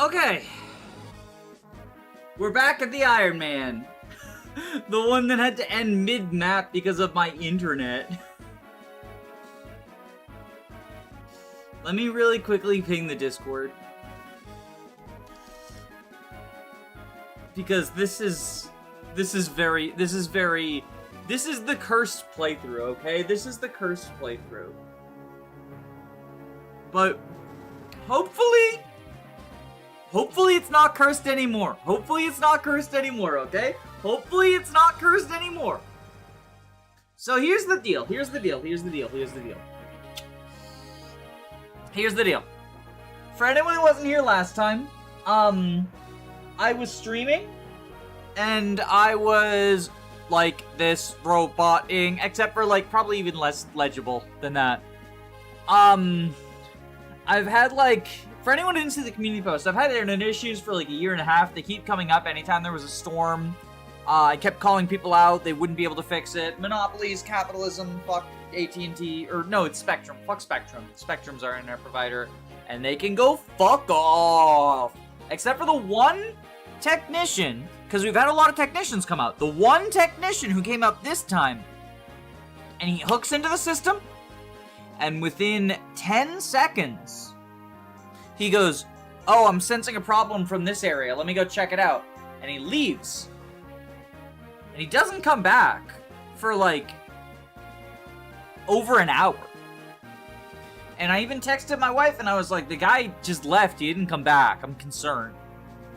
Okay. We're back at the Iron Man. The one that had to end mid-map because of my internet. Let me really quickly ping the Discord. Because this is the cursed playthrough, okay? This is the cursed playthrough. But hopefully it's not cursed anymore. Hopefully it's not cursed anymore, okay? Hopefully it's not cursed anymore. So here's the deal. Here's the deal. For anyone who wasn't here last time, I was streaming, and I was like this roboting, except for like probably even less legible than that. I've had like, for anyone who didn't see the community post, I've had internet issues for like a year and a half. They keep coming up anytime there was a storm. I kept calling people out. They wouldn't be able to fix it. Monopolies, capitalism, fuck AT&T, or no, it's Spectrum. Fuck Spectrum. Spectrum's our internet provider, and they can go fuck off. Except for the one technician, because we've had a lot of technicians come out. The one technician who came out this time, and he hooks into the system, and within 10 seconds, he goes, oh, I'm sensing a problem from this area. Let me go check it out. And he leaves. And he doesn't come back for like over an hour. And I even texted my wife and I was like, the guy just left. He didn't come back. I'm concerned.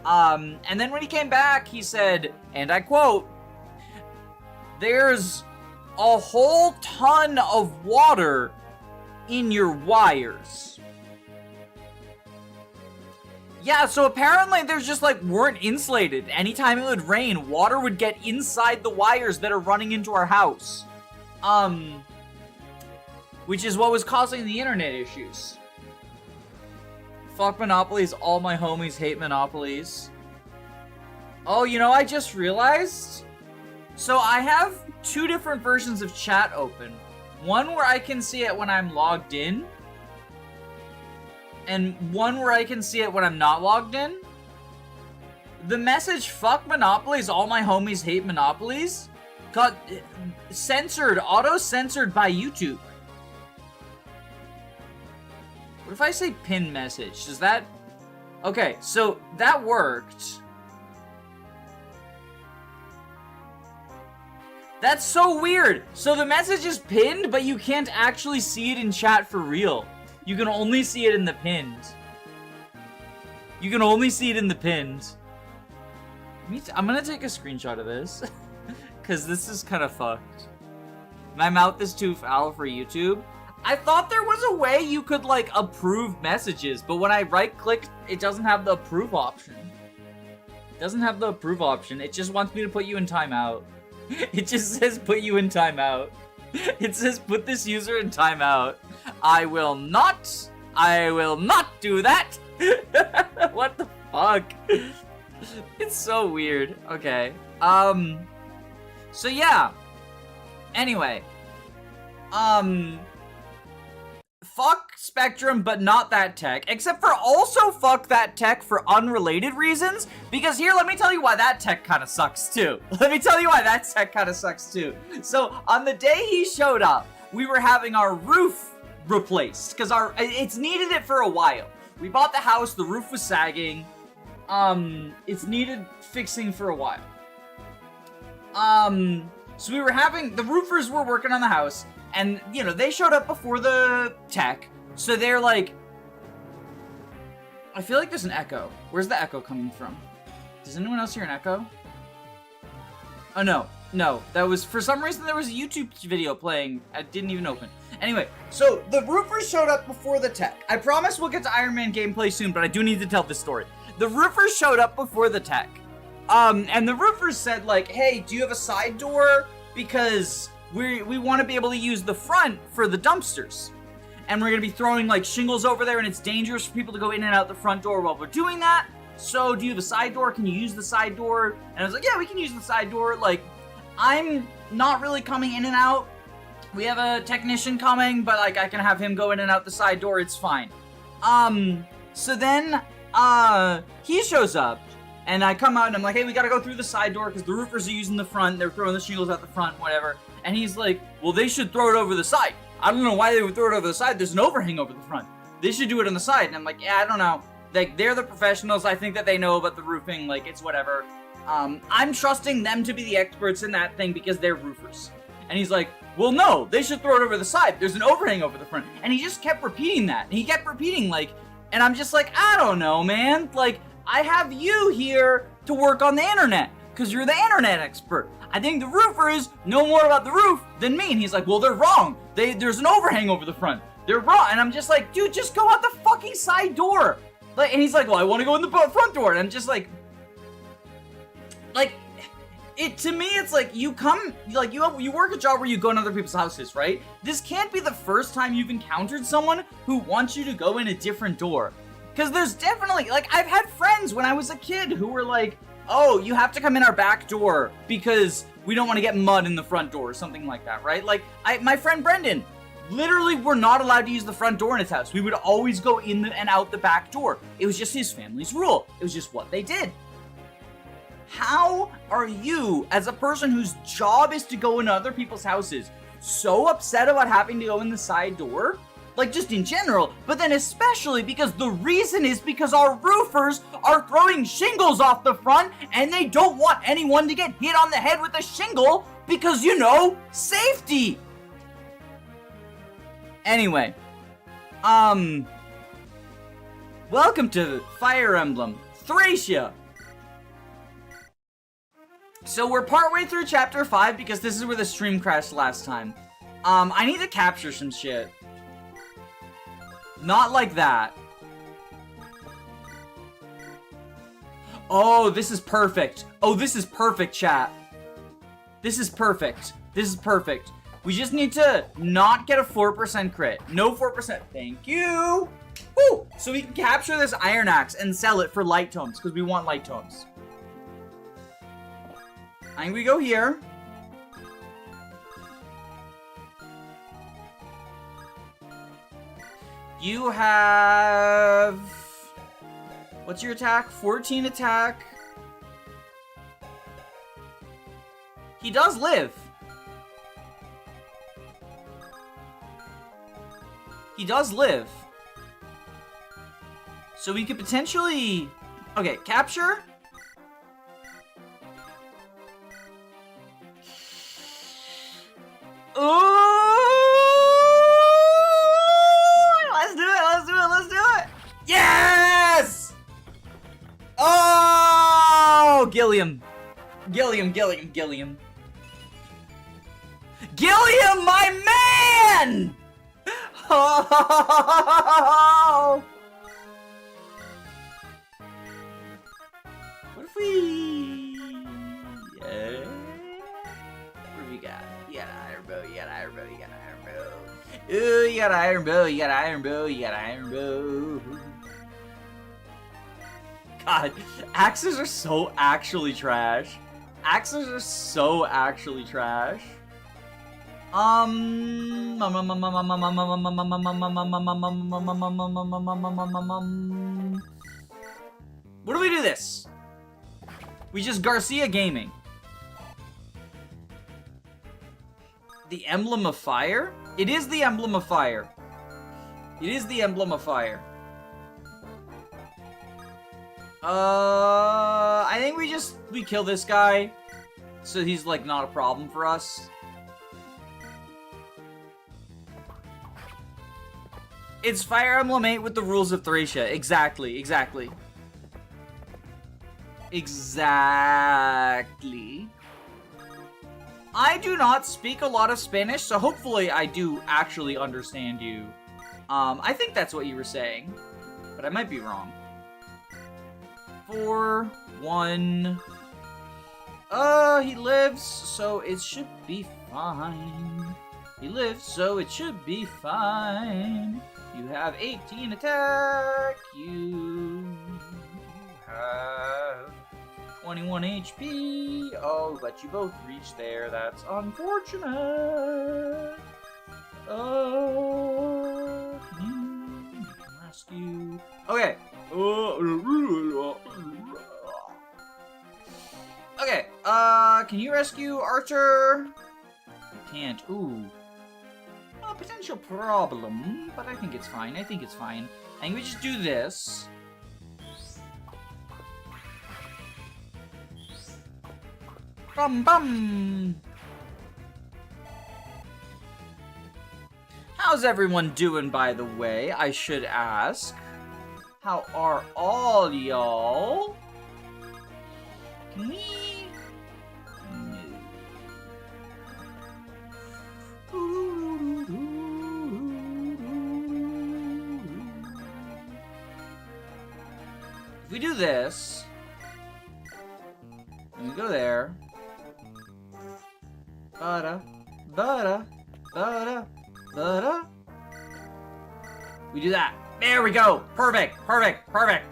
And then when he came back, he said, and I quote, there's a whole ton of water in your wires. Yeah, so apparently there's just like weren't insulated. Anytime it would rain, water would get inside the wires that are running into our house. Which is what was causing the internet issues. Fuck monopolies, all my homies hate monopolies. Oh, you know, I just realized? So I have two different versions of chat open. One where I can see it when I'm logged in, and one where I can see it when I'm not logged in. The message, fuck monopolies, all my homies hate monopolies, got censored, auto-censored by YouTube. What if I say pin message? Does that... Okay, so that worked. That's so weird. So the message is pinned, but you can't actually see it in chat for real. You can only see it in the pinned. You can only see it in the pinned. I'm gonna take a screenshot of this. Because this is kind of fucked. My mouth is too foul for YouTube. I thought there was a way you could, like, approve messages, but when I right-click, it doesn't have the approve option. It doesn't have the approve option. It just wants me to put you in timeout. It just says put you in timeout. It says put this user in timeout. I will not do that. What the fuck? It's so weird. Okay. So yeah. Anyway. Fuck Spectrum, but not that tech. Except for also fuck that tech for unrelated reasons. Because here, let me tell you why that tech kind of sucks too. Let me tell you why that tech kind of sucks too. So, on the day he showed up, we were having our roof replaced. Because it's needed it for a while. We bought the house, the roof was sagging. It's needed fixing for a while. So we were having, the roofers were working on the house. And, you know, they showed up before the tech, so they're like... I feel like there's an echo. Where's the echo coming from? Does anyone else hear an echo? Oh, no. No. That was... For some reason, there was a YouTube video playing. I didn't even open. Anyway, so the roofers showed up before the tech. I promise we'll get to Iron Man gameplay soon, but I do need to tell this story. The roofers showed up before the tech. And the roofers said, like, hey, do you have a side door? Because... We want to be able to use the front for the dumpsters. And we're going to be throwing, like, shingles over there, and it's dangerous for people to go in and out the front door while we're doing that. So, do you have a side door? Can you use the side door? And I was like, yeah, we can use the side door. Like, I'm not really coming in and out. We have a technician coming, but, like, I can have him go in and out the side door. It's fine. So then, he shows up, and I come out and I'm like, hey, we gotta go through the side door because the roofers are using the front. They're throwing the shingles out the front, whatever. And he's like, well, they should throw it over the side. I don't know why they would throw it over the side. There's an overhang over the front. They should do it on the side. And I'm like, yeah, I don't know. Like, they're the professionals. I think that they know about the roofing. Like, it's whatever. I'm trusting them to be the experts in that thing because they're roofers. And he's like, well, no, they should throw it over the side. There's an overhang over the front. And he just kept repeating that. And he kept repeating, like, and I'm just like, I don't know, man. Like, I have you here to work on the internet because you're the internet expert. I think the roofers know more about the roof than me. And he's like, well, they're wrong. There's an overhang over the front. They're wrong. And I'm just like, dude, just go out the fucking side door. Like, and he's like, well, I want to go in the front door. And I'm just like, to me, it's like, you come, like, you work a job where you go in other people's houses, right? This can't be the first time you've encountered someone who wants you to go in a different door. Because there's definitely, like, I've had friends when I was a kid who were like, oh, you have to come in our back door because we don't want to get mud in the front door or something like that, right? Like, my friend Brendan, literally, we're not allowed to use the front door in his house. We would always go in and out the back door. It was just his family's rule. It was just what they did. How are you, as a person whose job is to go into other people's houses, so upset about having to go in the side door? Like, just in general, but then especially because the reason is because our roofers are throwing shingles off the front and they don't want anyone to get hit on the head with a shingle because, you know, safety. Anyway, welcome to Fire Emblem, Thracia. So we're partway through chapter 5 because this is where the stream crashed last time. I need to capture some shit. Not like that. Oh, this is perfect. Oh, this is perfect, chat. This is perfect. This is perfect. We just need to not get a 4% crit. No 4%. Thank you. Woo! So we can capture this iron axe and sell it for light tones because we want light tones. I think we go here. You have... What's your attack? 14 attack. He does live. He does live. So we could potentially... Okay, capture. Ooh! Let's do it, let's do it, let's do it! Yes! Oh! Gilliam. Gilliam, Gilliam. Gilliam, my man! Oh! What if we... Yeah. What do we got? You got an iron bow, you got an iron bow, you got an iron bow. Ooh, you got an iron bow, you got an iron bow, you got an iron bow. God, axes are so actually trash. Axes are so actually trash. What do we do this? We just Garcia Gaming. The Emblem of Fire? It is the Emblem of Fire. It is the Emblem of Fire. I think we kill this guy, so he's like not a problem for us. It's Fire Emblem 8 with the rules of Thracia. Exactly, exactly. Exactly. I do not speak a lot of Spanish, so hopefully I do actually understand you. I think that's what you were saying, but I might be wrong. 4, 1. He lives, so it should be fine. He lives, so it should be fine. You have 18 attack. You have 21 HP. Oh, but you both reached there. That's unfortunate. Oh, can rescue. Okay. can you rescue Archer? Can't. Ooh. A potential problem, but I think it's fine. I think it's fine. I think we just do this. Bum bum! How's everyone doing, by the way? I should ask. How are all y'all? Can we... If we do this, and we go there, we do that. There we go. Perfect. Perfect. Perfect.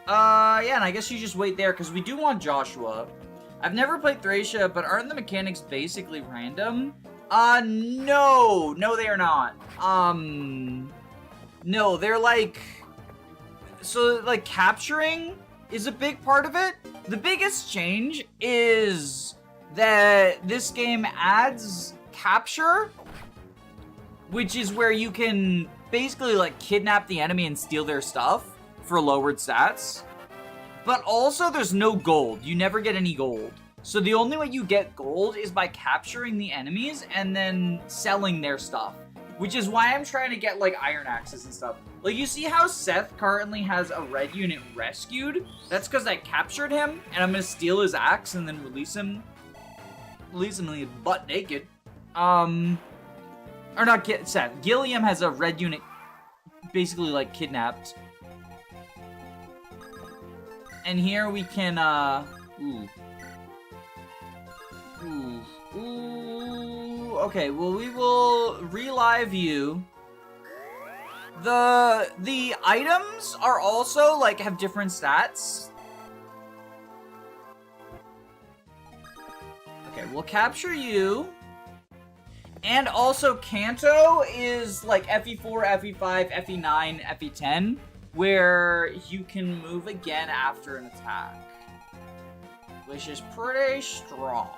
Yeah, and I guess you just wait there, because we do want Joshua. I've never played Thracia, but aren't the mechanics basically random? No. No, they are not. No, they're like... So, like, capturing is a big part of it. The biggest change is that this game adds capture, which is where you can basically, like, kidnap the enemy and steal their stuff for lowered stats. But also, there's no gold. You never get any gold. So the only way you get gold is by capturing the enemies and then selling their stuff. Which is why I'm trying to get, like, iron axes and stuff. Like, you see how Seth currently has a red unit rescued? That's because I captured him, and I'm gonna steal his axe and then release him. Release him butt naked. Or not Seth. Gilliam has a red unit basically, like, kidnapped. And here we can, okay, well, we will relive you. The items are also, like, have different stats. Okay, we'll capture you. And also, Kanto is, like, FE4, FE5, FE9, FE10, where you can move again after an attack. Which is pretty strong.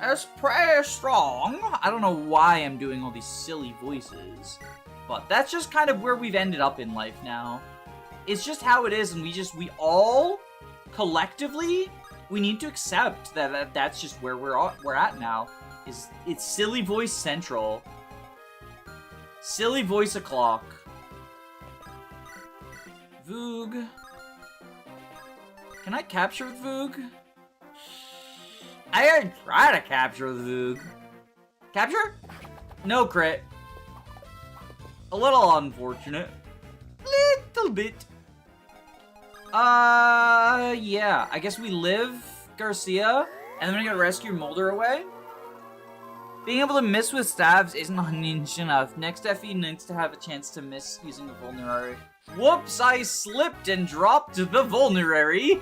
That's pretty strong. I don't know why I'm doing all these silly voices, but that's just kind of where we've ended up in life now. It's just how it is, and we all, collectively, we need to accept that that's just where we're at now. It's silly voice central. Silly voice o'clock. Voog. Can I capture with Voog? I gotta try to capture the Voog. Capture? No crit. A little unfortunate. Little bit. Yeah. I guess we live Garcia, and then we're gonna rescue Mulder away. Being able to miss with stabs isn't ninja enough. Next FE needs to have a chance to miss using the vulnerary. Whoops, I slipped and dropped the vulnerary.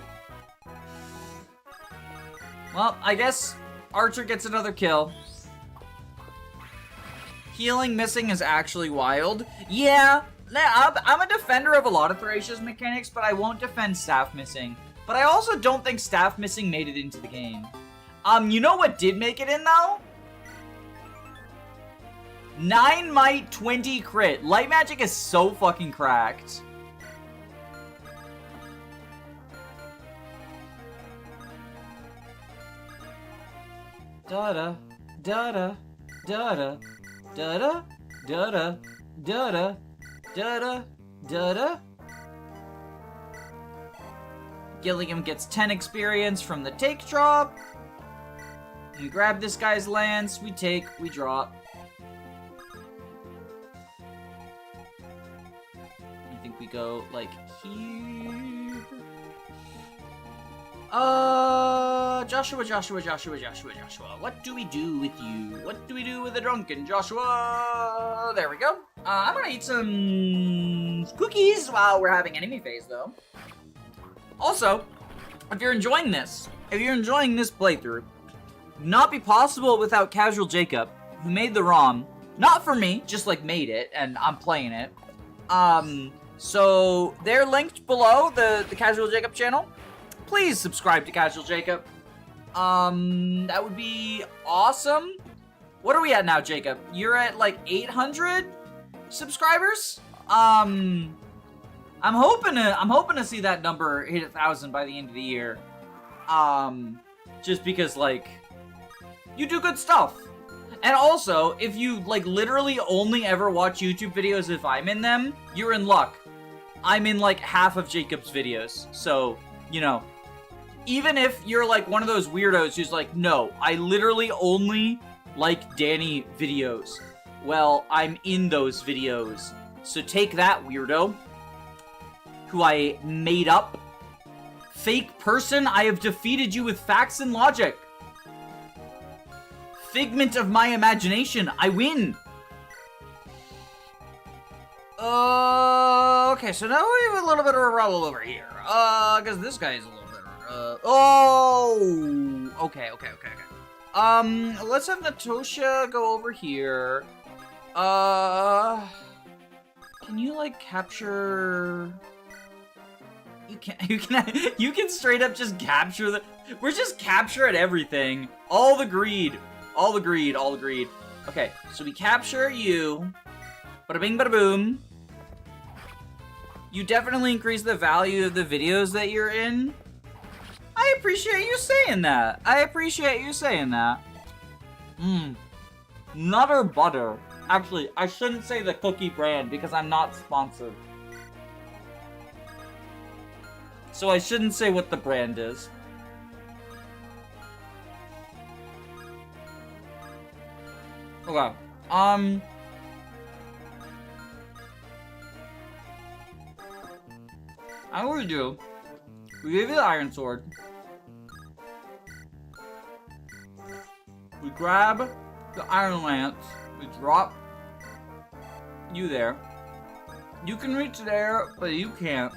Well, I guess Archer gets another kill. Healing missing is actually wild. Yeah, I'm a defender of a lot of Thracia's mechanics, but I won't defend staff missing. But I also don't think staff missing made it into the game. You know what did make it in, though? 9 might, 20 crit. Light magic is so fucking cracked. Da-da, da-da, da-da, da-da, da-da, da-da, da-da, da-da. Gilliam gets 10 experience from the take drop. We grab this guy's lance, we take, we drop. I think we go, like, here. Joshua. What do we do with you? What do we do with the drunken Joshua? There we go. I'm gonna eat some cookies while we're having enemy phase, though. Also, if you're enjoying this playthrough, not be possible without Casual Jacob, who made the ROM. Not for me, just like made it, and I'm playing it. So they're linked below, the Casual Jacob channel. Please subscribe to Casual Jacob. That would be awesome. What are we at now, Jacob? You're at like 800 subscribers? I'm hoping to see that number hit 1,000 by the end of the year. Just because, like, you do good stuff. And also, if you, like, literally only ever watch YouTube videos if I'm in them, you're in luck. I'm in, like, half of Jacob's videos. So, you know, even if you're, like, one of those weirdos who's like, no, I literally only like Danny videos. Well, I'm in those videos. So take that, weirdo. Who I made up. Fake person, I have defeated you with facts and logic. Figment of my imagination, I win. Okay, so now we have a little bit of a rubble over here. Because this guy is a little bit, okay. Let's have Natosha go over here. Can you, like, capture... You can straight up just capture the... We're just capture at everything. All the greed. Okay, so we capture you. Bada bing, bada boom. You definitely increase the value of the videos that you're in. I appreciate you saying that. Nutter butter. Actually, I shouldn't say the cookie brand because I'm not sponsored. So I shouldn't say what the brand is. Okay. I what we do. We give you the iron sword. We grab the iron lance. We drop you there. You can reach there, but you can't.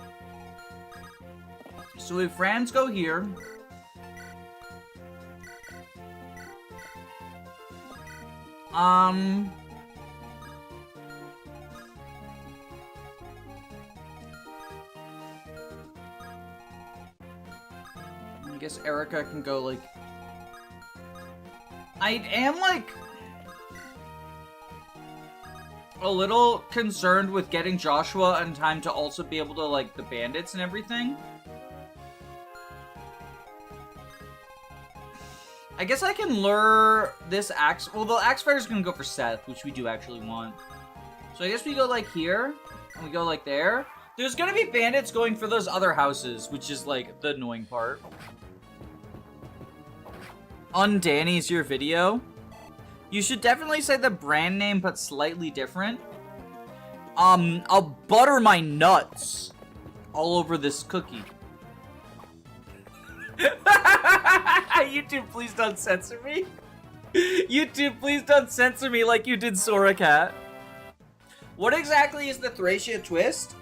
So if Franz go here. I guess Erica can go, like... I am, like... a little concerned with getting Joshua in time to also be able to, like, the bandits and everything. I guess I can lure this axe... Well, the axe fighter is going to go for Seth, which we do actually want. So I guess we go, like, here, and we go, like, there. There's going to be bandits going for those other houses, which is, like, the annoying part. Undanny's your video. You should definitely say the brand name, but slightly different. I'll butter my nuts all over this cookie. YouTube, please don't censor me. YouTube, please don't censor me like you did Sora Cat. What exactly is the Thracia twist?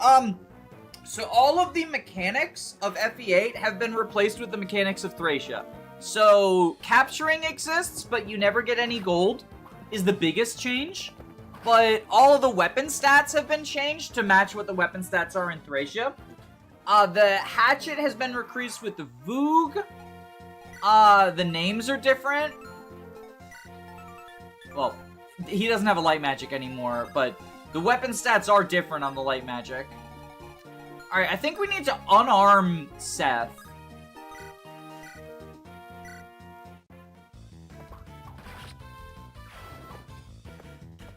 So all of the mechanics of FE8 have been replaced with the mechanics of Thracia. So capturing exists, but you never get any gold is the biggest change. But all of the weapon stats have been changed to match what the weapon stats are in Thracia. The hatchet has been increased with the Voog. The names are different. Well, he doesn't have a light magic anymore, but the weapon stats are different on the light magic. Alright, I think we need to unarm Seth.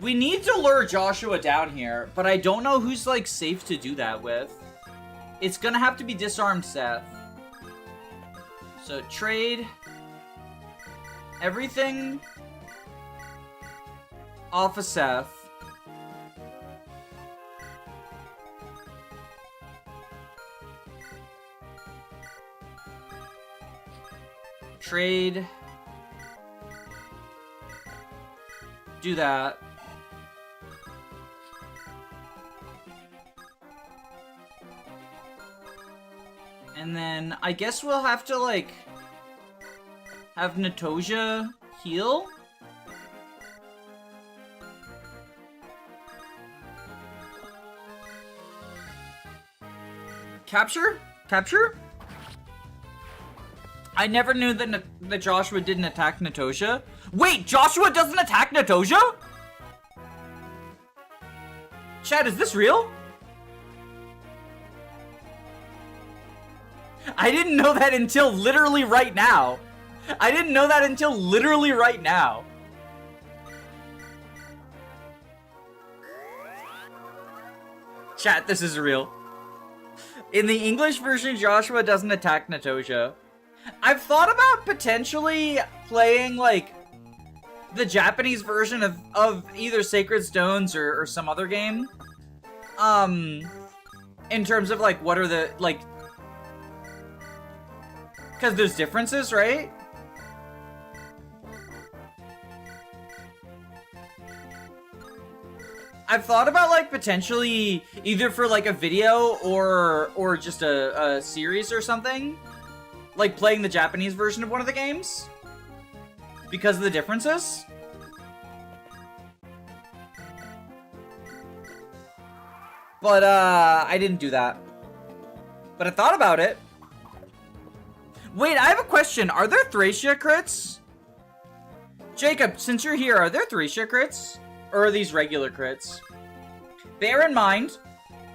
We need to lure Joshua down here, but I don't know who's, like, safe to do that with. It's gonna have to be disarmed Seth. So, trade everything off of Seth. Trade. Do that. And then, I guess we'll have to, like, have Natosha heal? Capture? Capture? I never knew that Joshua didn't attack Natosha. Wait, Joshua doesn't attack Natosha? Chad, is this real? I didn't know that until literally right now. I didn't know that until literally right now. Chat, this is real. In the English version, Joshua doesn't attack Natosha. I've thought about potentially playing, like, the Japanese version of either Sacred Stones or some other game. In terms of, like, what are the, like... Because there's differences, right? I've thought about, like, potentially either for, like, a video or just a series or something. Like, playing the Japanese version of one of the games. Because of the differences. But, I didn't do that. But I thought about it. Wait, I have a question. Are there Thracia crits? Jacob, since you're here, are there Thracia crits? Or are these regular crits? Bear in mind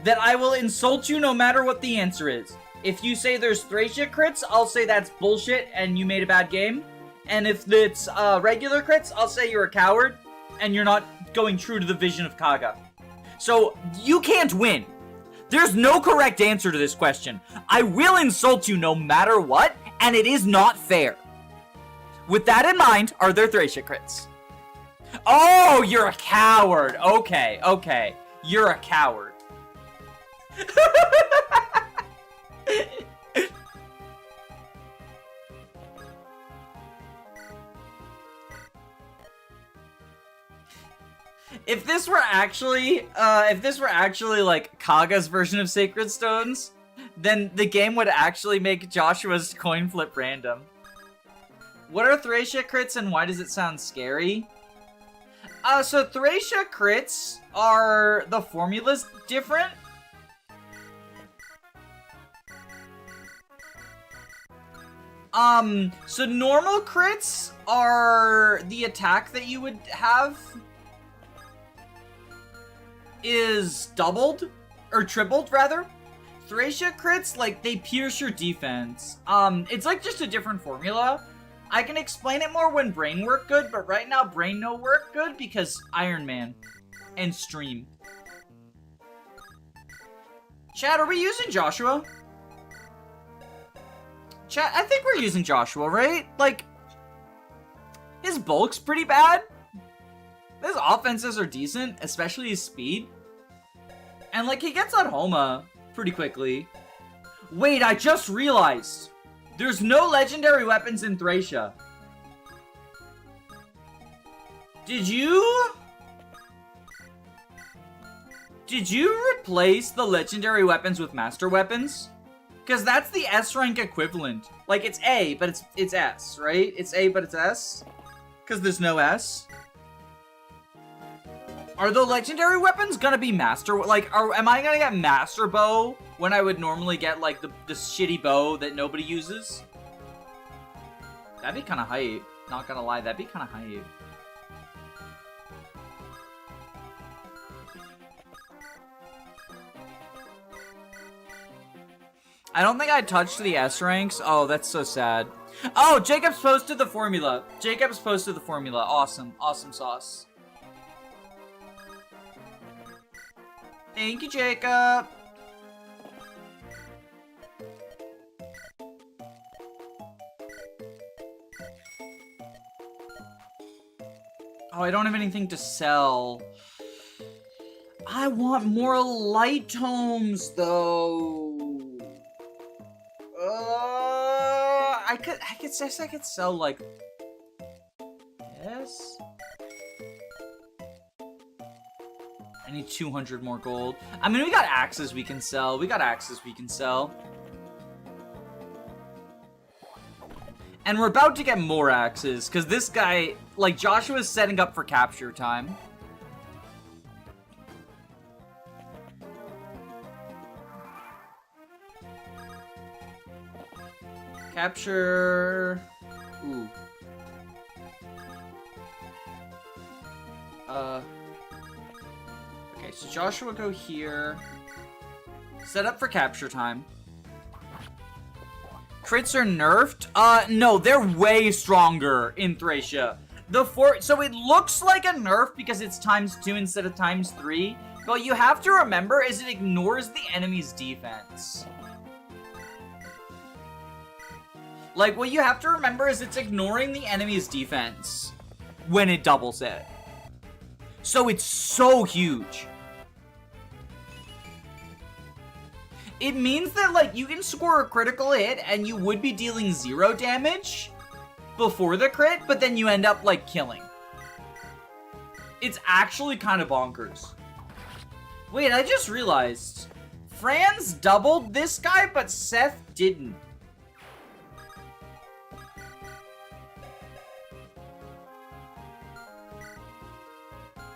that I will insult you no matter what the answer is. If you say there's Thracia crits, I'll say that's bullshit and you made a bad game. And if it's regular crits, I'll say you're a coward and you're not going true to the vision of Kaga. So, you can't win. There's no correct answer to this question. I will insult you no matter what, and it is not fair. With that in mind, are there Thracia crits? Oh, you're a coward. Okay, okay. You're a coward. If this were actually like Kaga's version of Sacred Stones, then the game would actually make Joshua's coin flip random. What are Thracia crits and why does it sound scary? So Thracia crits are, the formula's different. So normal crits are the attack that you would have is doubled, or tripled rather. Thracia crits, like, they pierce your defense. It's like just a different formula. I can explain it more when brain work good, but right now brain no work good because Iron Man and stream. Chat, are we using Joshua? Chat, I think we're using Joshua, right? Like, his bulk's pretty bad. His offenses are decent, especially his speed. And, like, he gets on Homa pretty quickly. Wait, I just realized. There's no legendary weapons in Thracia. Did you replace the legendary weapons with master weapons? Because that's the S rank equivalent. Like, it's A, but it's S, right? It's A, but it's S? Because there's no S. Are the legendary weapons gonna be master? Like, am I gonna get master bow when I would normally get, like, the shitty bow that nobody uses? That'd be kind of hype. Not gonna lie, that'd be kind of hype. I don't think I touched the S ranks. Oh, that's so sad. Oh, Jacob's posted the formula. Jacob's posted the formula. Awesome. Awesome sauce. Thank you, Jacob. Oh, I don't have anything to sell. I want more light tomes, though. I could sell, like, yes. I need 200 more gold. I mean, we got axes we can sell. And we're about to get more axes, because this guy, like, Joshua's setting up for capture time. Capture... Ooh. Okay, so Joshua go here. Set up for capture time. Crits are nerfed? No, they're way stronger in Thracia. So it looks like a nerf because it's ×2 instead of ×3. But what you have to remember is it ignores the enemy's defense. Like, what you have to remember is it's ignoring the enemy's defense when it doubles it. So it's so huge. It means that, like, you can score a critical hit and you would be dealing 0 damage before the crit, but then you end up, like, killing. It's actually kind of bonkers. Wait, I just realized. Franz doubled this guy, but Seth didn't.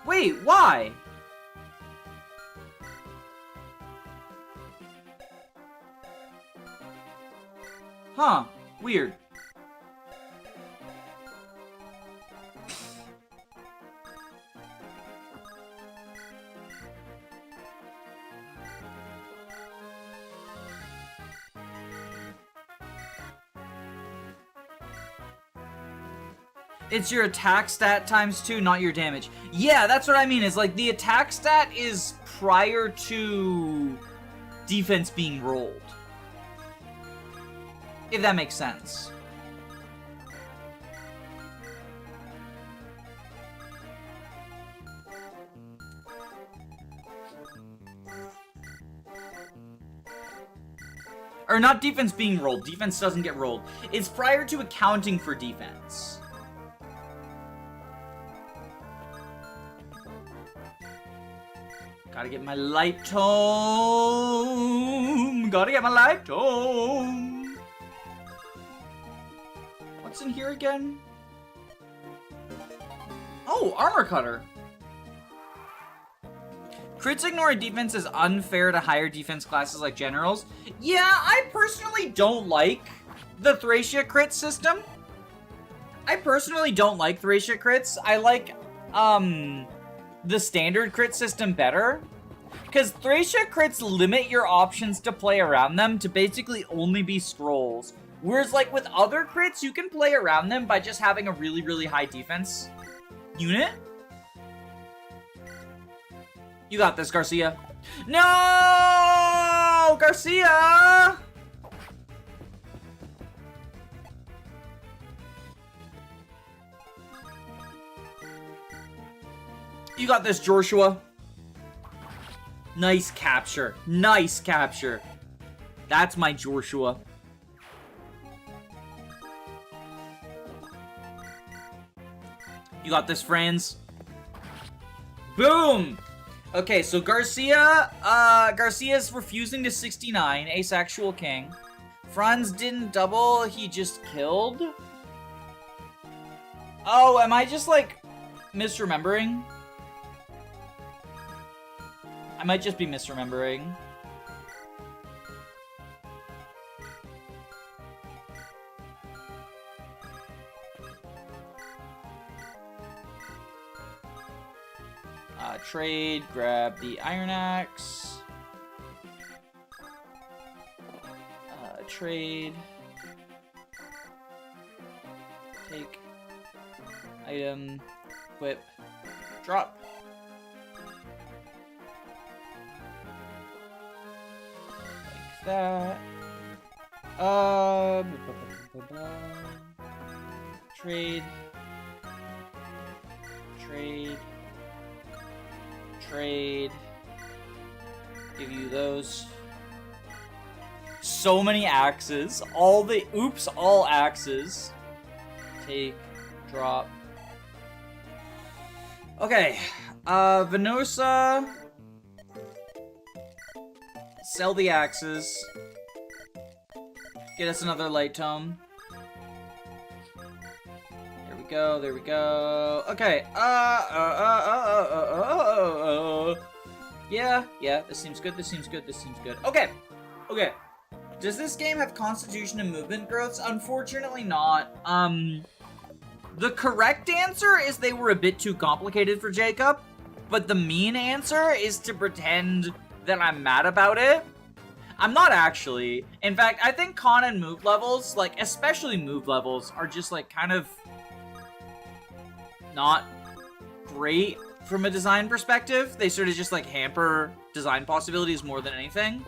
Wait, why? Huh, weird. It's your attack stat ×2, not your damage. Yeah, that's what I mean. Is like the attack stat is prior to defense being rolled. If that makes sense. Or not defense being rolled. Defense doesn't get rolled. It's prior to accounting for defense. Gotta get my light tome. Gotta get my light tome. What's in here again? Oh, armor cutter. Crits ignoring defense is unfair to higher defense classes like generals. Yeah, I personally don't like the Thracia crit system. I personally don't like Thracia crits. I like, the standard crit system better. Because Thracia crits limit your options to play around them to basically only be scrolls. Whereas, like, with other crits, you can play around them by just having a really, really high defense unit. You got this, Garcia. No! Garcia! You got this, Joshua. Nice capture. Nice capture. That's my Joshua. You got this, friends. Boom! Okay, so Garcia's refusing to 69, asexual king. Franz didn't double, he just killed? Oh, am I just, like, misremembering? I might just be misremembering. Trade, grab the iron axe. Trade. Take. Item. Equip. Drop. Like that. Trade. Trade. Trade. Give you those. So many axes. All axes. Take. Drop. Okay. Venosa. Sell the axes. Get us another light tome. There we go. Okay, yeah, this seems good, Okay. Does this game have constitution and movement growths? Unfortunately not. The correct answer is they were a bit too complicated for Jacob, but the mean answer is to pretend that I'm mad about it. I'm not actually. In fact, I think con and move levels, like, especially move levels, are just, like, kind of not great from a design perspective. They sort of just, like, hamper design possibilities more than anything.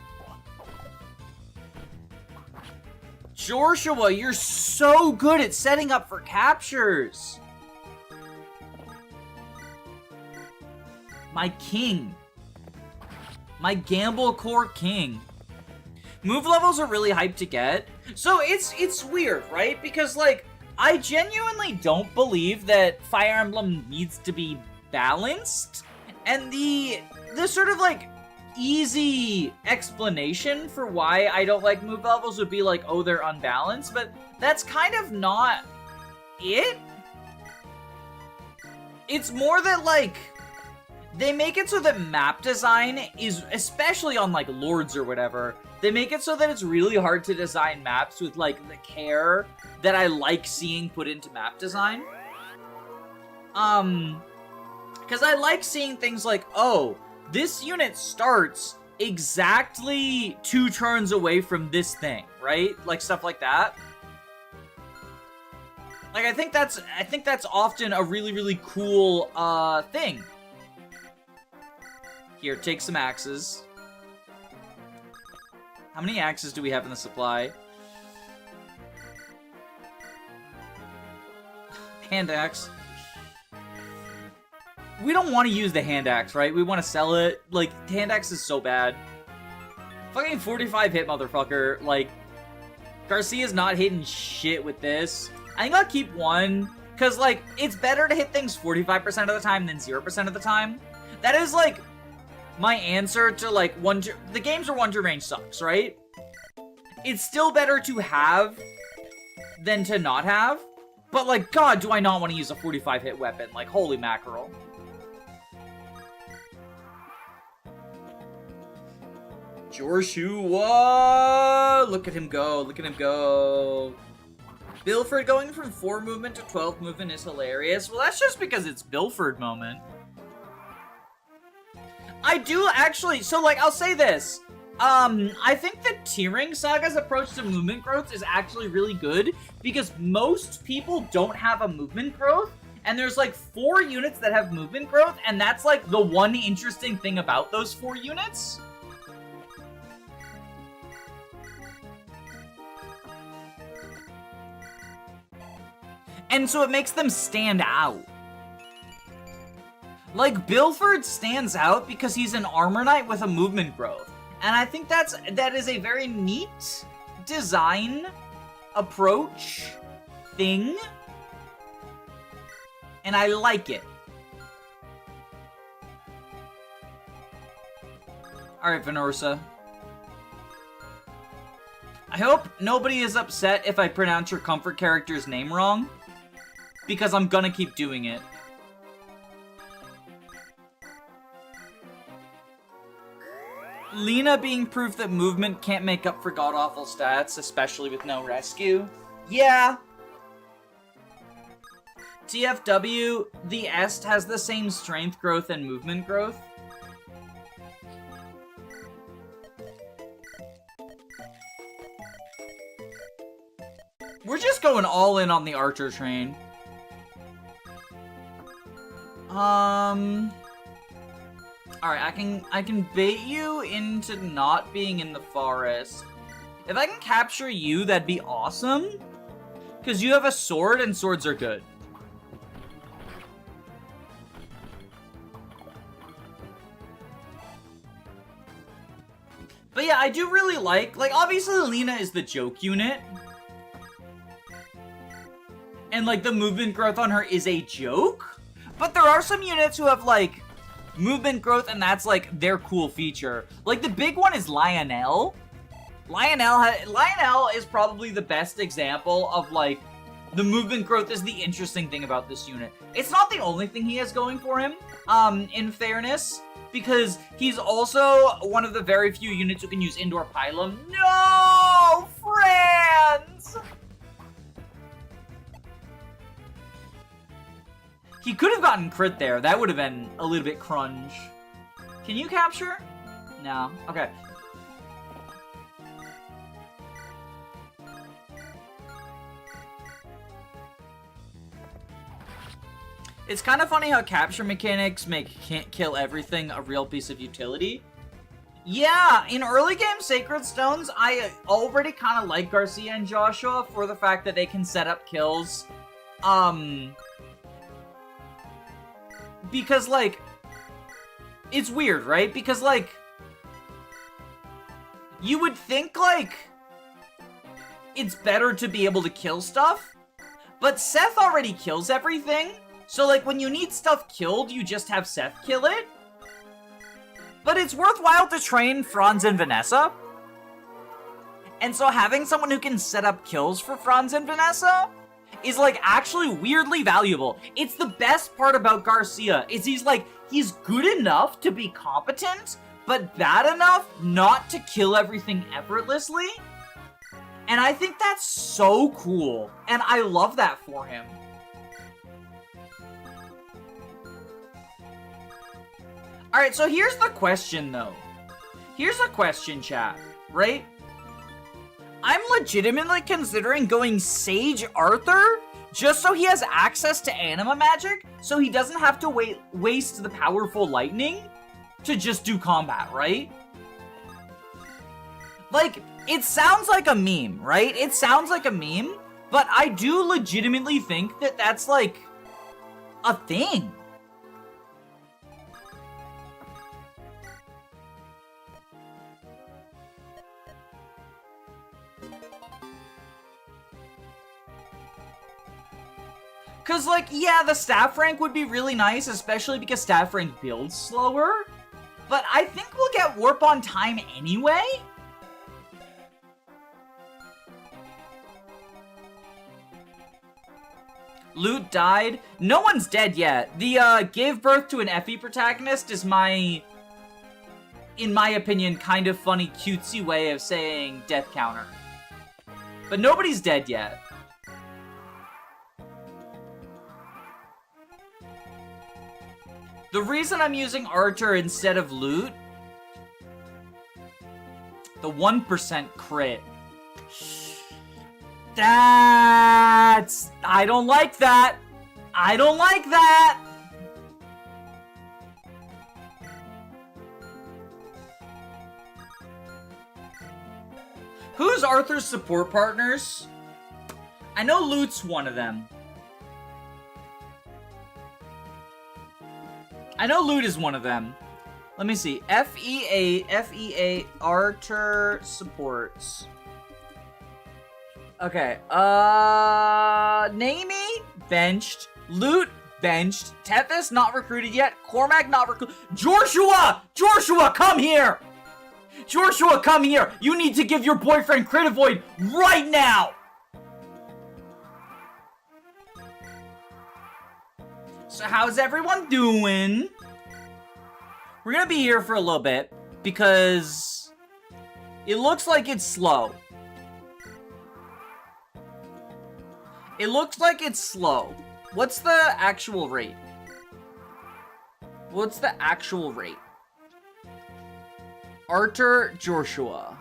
Joshua, you're so good at setting up for captures. My king. My gamble core king. Move levels are really hyped to get. So it's weird, right? Because, like, I genuinely don't believe that Fire Emblem needs to be balanced. And the sort of, like, easy explanation for why I don't like move levels would be like, oh, they're unbalanced, but that's kind of not it. It's more that, like, they make it so that map design is, especially on, like, Lords or whatever, they make it so that it's really hard to design maps with, like, the care that I like seeing put into map design. Because I like seeing things like, oh, this unit starts exactly 2 turns away from this thing, right? Like, stuff like that. Like, I think that's often a really, really cool, thing. Here, take some axes. How many axes do we have in the supply? Hand axe. We don't want to use the hand axe, right? We want to sell it. Like, hand axe is so bad. Fucking 45 hit, motherfucker. Like, Garcia's not hitting shit with this. I think I'll keep 1, because, like, it's better to hit things 45% of the time than 0% of the time. That is, like, my answer to, like, the games where 1-2 range sucks, right? It's still better to have than to not have. But, like, God, do I not want to use a 45 hit weapon. Like, holy mackerel. Joshua! Look at him go, look at him go. Bilford going from 4 movement to 12 movement is hilarious. Well, that's just because it's Bilford moment. I do actually, so, like, I'll say this. I think the Tearing Saga's approach to movement growth is actually really good, because most people don't have a movement growth, and there's, like, 4 units that have movement growth, and that's, like, the one interesting thing about those 4 units. And so it makes them stand out. Like, Bilford stands out because he's an Armor Knight with a movement growth. And I think that is a very neat design approach thing. And I like it. Alright, Venorsa. I hope nobody is upset if I pronounce your comfort character's name wrong, because I'm gonna keep doing it. Lena being proof that movement can't make up for god-awful stats, especially with no rescue. Yeah. TFW, the Est has the same strength growth and movement growth. We're just going all in on the archer train. Alright, I can bait you into not being in the forest. If I can capture you, that'd be awesome. Because you have a sword, and swords are good. But yeah, I do really like, obviously Lena is the joke unit. And, like, the movement growth on her is a joke. But there are some units who have, like, movement growth, and that's, like, their cool feature. Like, the big one is Lionel. Lionel is probably the best example of, like, the movement growth is the interesting thing about this unit. It's not the only thing he has going for him, in fairness. because he's also one of the very few units who can use indoor pylon. No, friends! He could have gotten crit there. That would have been a little bit crunch. Can you capture? No. Okay. It's kind of funny how capture mechanics make can't kill everything a real piece of utility. Yeah, in early game Sacred Stones, I already kind of like Garcia and Joshua for the fact that they can set up kills. Because, like, it's weird, right? Because, like, you would think, like, it's better to be able to kill stuff, but Seth already kills everything. So, like, when you need stuff killed, you just have Seth kill it. But it's worthwhile to train Franz and Vanessa. And so having someone who can set up kills for Franz and Vanessa is, like, actually weirdly valuable. It's the best part about Garcia, is he's good enough to be competent, but bad enough not to kill everything effortlessly. And I think that's so cool. And I love that for him. Alright, so here's the question, though. Here's a question, chat, right? I'm legitimately considering going Sage Arthur just so he has access to anima magic, so he doesn't have to waste the powerful lightning to just do combat, right? Like, it sounds like a meme, right? It sounds like a meme, but I do legitimately think that that's, like, a thing. Cause, like, yeah, the staff rank would be really nice, especially because staff rank builds slower. But I think we'll get warp on time anyway. Loot died. No one's dead yet. The, gave birth to an FE protagonist is in my opinion, kind of funny, cutesy way of saying death counter. But nobody's dead yet. The reason I'm using Archer instead of Loot, the 1% crit. I don't like that. I don't like that. Who's Arthur's support partners? I know Loot's one of them. I know Loot is one of them. Let me see. FEA, Archer supports. Okay, Namie, benched. Loot, benched. Tethys, not recruited yet. Cormac, not recruited. Joshua! Joshua, come here! Joshua, come here! You need to give your boyfriend Critivoid right now! So how's everyone doing? We're gonna be here for a little bit because it looks like it's slow. It looks like it's slow. What's the actual rate? What's the actual rate? Archer Joshua.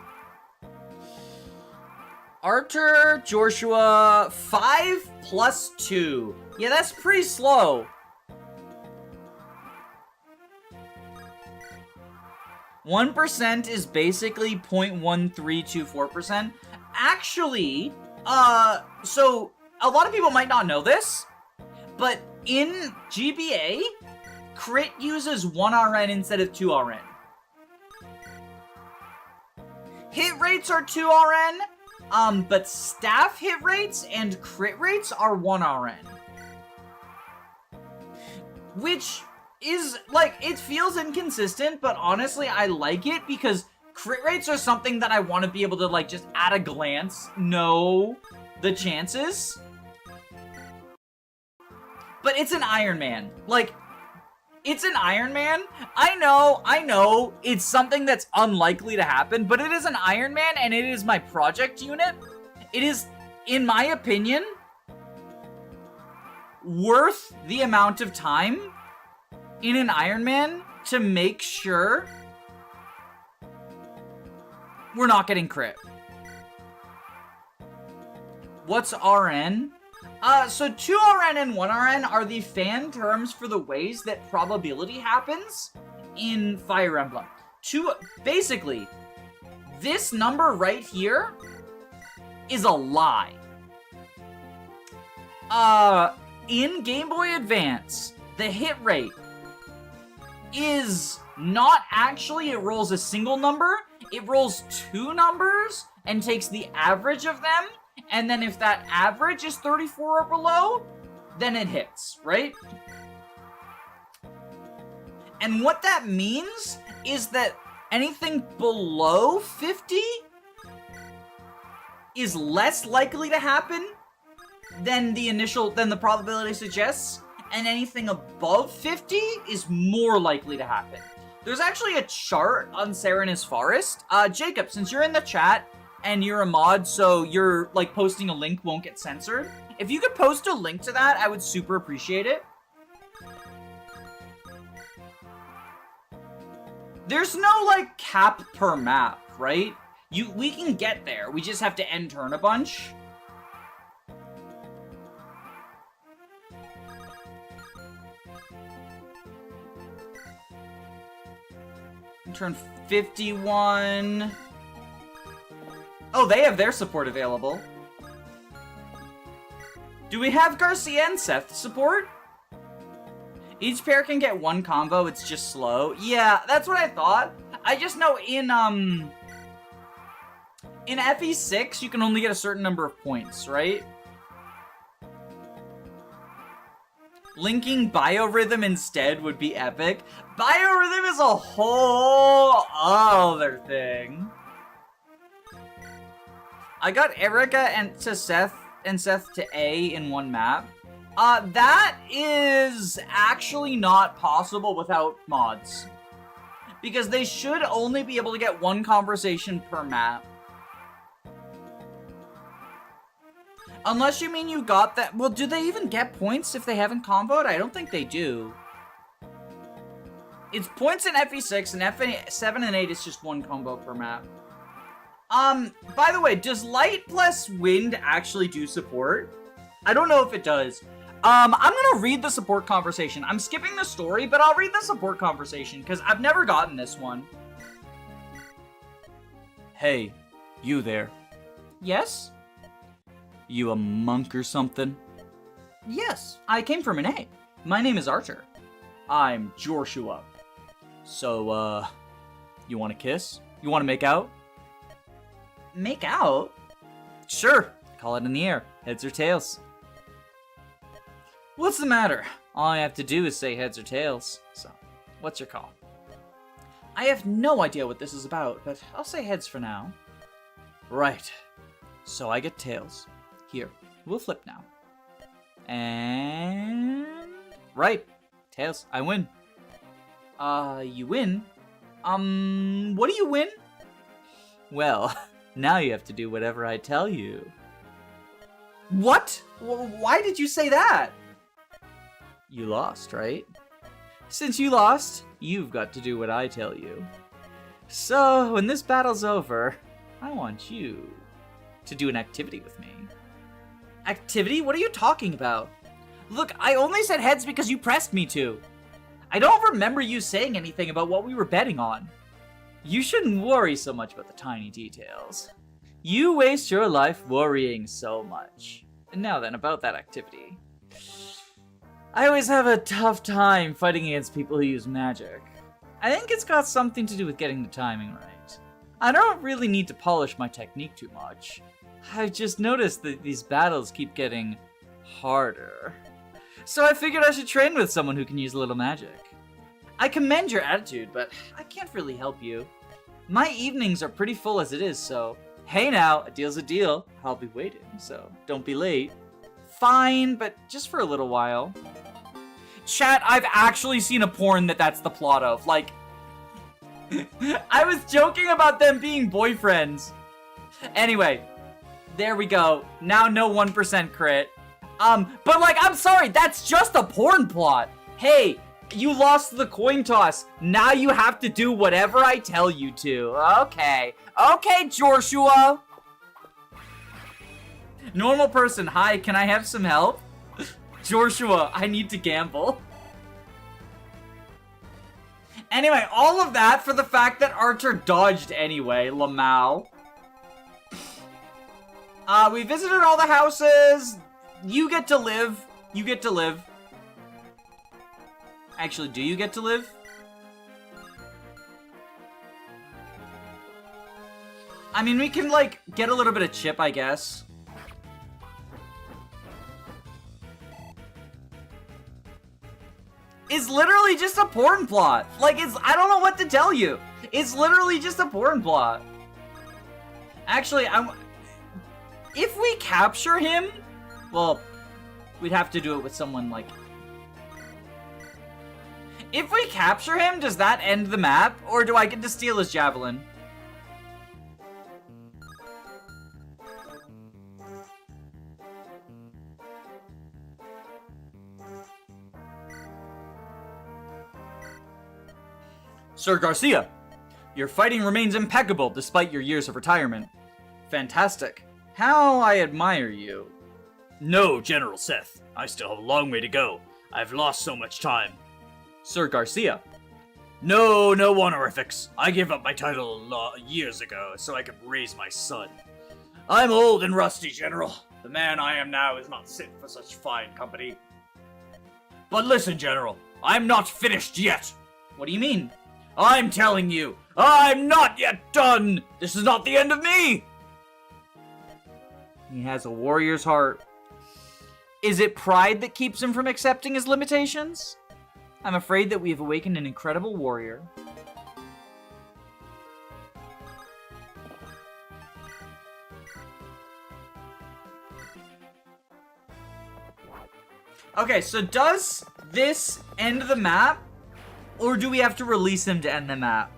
Archer Joshua 5 plus 2. Yeah, that's pretty slow. 1% is basically 0.1324%. Actually, so a lot of people might not know this, but in GBA, crit uses 1 RN instead of 2 RN. Hit rates are 2 RN, but staff hit rates and crit rates are 1 RN. Which is, like, it feels inconsistent, but honestly, I like it because crit rates are something that I want to be able to, like, just at a glance know the chances. But it's an Iron Man. Like, It's an Iron Man. I know, it's something that's unlikely to happen, but it is an Iron Man, and it is my project unit. It is, in my opinion, worth the amount of time in an Iron Man to make sure we're not getting crit. What's RN? So 2 RN and 1 RN are the fan terms for the ways that probability happens in Fire Emblem. Basically, this number right here is a lie. In Game Boy Advance, the hit rate is not actually, it rolls a single number, it rolls 2 numbers and takes the average of them. And then if that average is 34 or below, then it hits, right? And what that means is that anything below 50 is less likely to happen than the probability suggests, and anything above 50 is more likely to happen. There's actually a chart on Serenus Forest. Jacob, since you're in the chat, and you're a mod, so you're, like, posting a link won't get censored. If you could post a link to that, I would super appreciate it. There's no, like, cap per map, right? We can get there, we just have to end turn a bunch. Turn 51... Oh, they have their support available. Do we have Garcia and Seth support? Each pair can get 1 combo, it's just slow. Yeah, that's what I thought. I just know in FE6, you can only get a certain number of points, right? Linking Biorhythm instead would be epic. Biorhythm is a whole other thing. I got Erica and Seth to A in 1 map. That is actually not possible without mods. Because they should only be able to get 1 conversation per map. Unless you mean you got that. Well, do they even get points if they haven't comboed? I don't think they do. It's points in FE6, and FE7 and 8 is just 1 combo per map. By the way, does light plus wind actually do support? I don't know if it does. I'm gonna read the support conversation. I'm skipping the story, but I'll read the support conversation, because I've never gotten this one. Hey, you there. Yes? You a monk or something? Yes, I came from an A. My name is Archer. I'm Joshua. So, you wanna kiss? You wanna make out? Make out? Sure, call it in the air. Heads or tails. What's the matter? All I have to do is say heads or tails. So, what's your call? I have no idea what this is about, but I'll say heads for now. Right. So I get tails. Here, we'll flip now. And... Right. Tails. I win. You win? What do you win? Well... Now you have to do whatever I tell you. What? Why did you say that? You lost, right? Since you lost, you've got to do what I tell you. So, when this battle's over, I want you to do an activity with me. Activity? What are you talking about? Look, I only said heads because you pressed me to. I don't remember you saying anything about what we were betting on. You shouldn't worry so much about the tiny details. You waste your life worrying so much. And now then, about that activity. I always have a tough time fighting against people who use magic. I think it's got something to do with getting the timing right. I don't really need to polish my technique too much. I've just noticed that these battles keep getting harder. So I figured I should train with someone who can use a little magic. I commend your attitude, but I can't really help you. My evenings are pretty full as it is, so... Hey now, a deal's a deal. I'll be waiting, so don't be late. Fine, but just for a little while. Chat, I've actually seen a porn that's the plot of. Like, I was joking about them being boyfriends. Anyway, there we go. Now no 1% crit. But like, I'm sorry, that's just a porn plot. Hey, you lost the coin toss. Now you have to do whatever I tell you to. Okay. Okay, Joshua. Normal person, hi, can I have some help? Joshua, I need to gamble. Anyway, all of that for the fact that Archer dodged anyway, Lamau. We visited all the houses. You get to live. You get to live. Actually, do you get to live? I mean, we can, like, get a little bit of chip, I guess. It's literally just a porn plot. Like, I don't know what to tell you. It's literally just a porn plot. Actually, if we capture him, well, we'd have to do it with someone, like... If we capture him, does that end the map? Or do I get to steal his javelin? Sir Garcia, your fighting remains impeccable despite your years of retirement. Fantastic. How I admire you. No, General Seth. I still have a long way to go. I've lost so much time. Sir Garcia. No honorifics. I gave up my title years ago so I could raise my son. I'm old and rusty, General. The man I am now is not fit for such fine company. But listen, General, I'm not finished yet. What do you mean? I'm telling you, I'm not yet done! This is not the end of me! He has a warrior's heart. Is it pride that keeps him from accepting his limitations? I'm afraid that we have awakened an incredible warrior. Okay, so does this end the map? Or do we have to release him to end the map?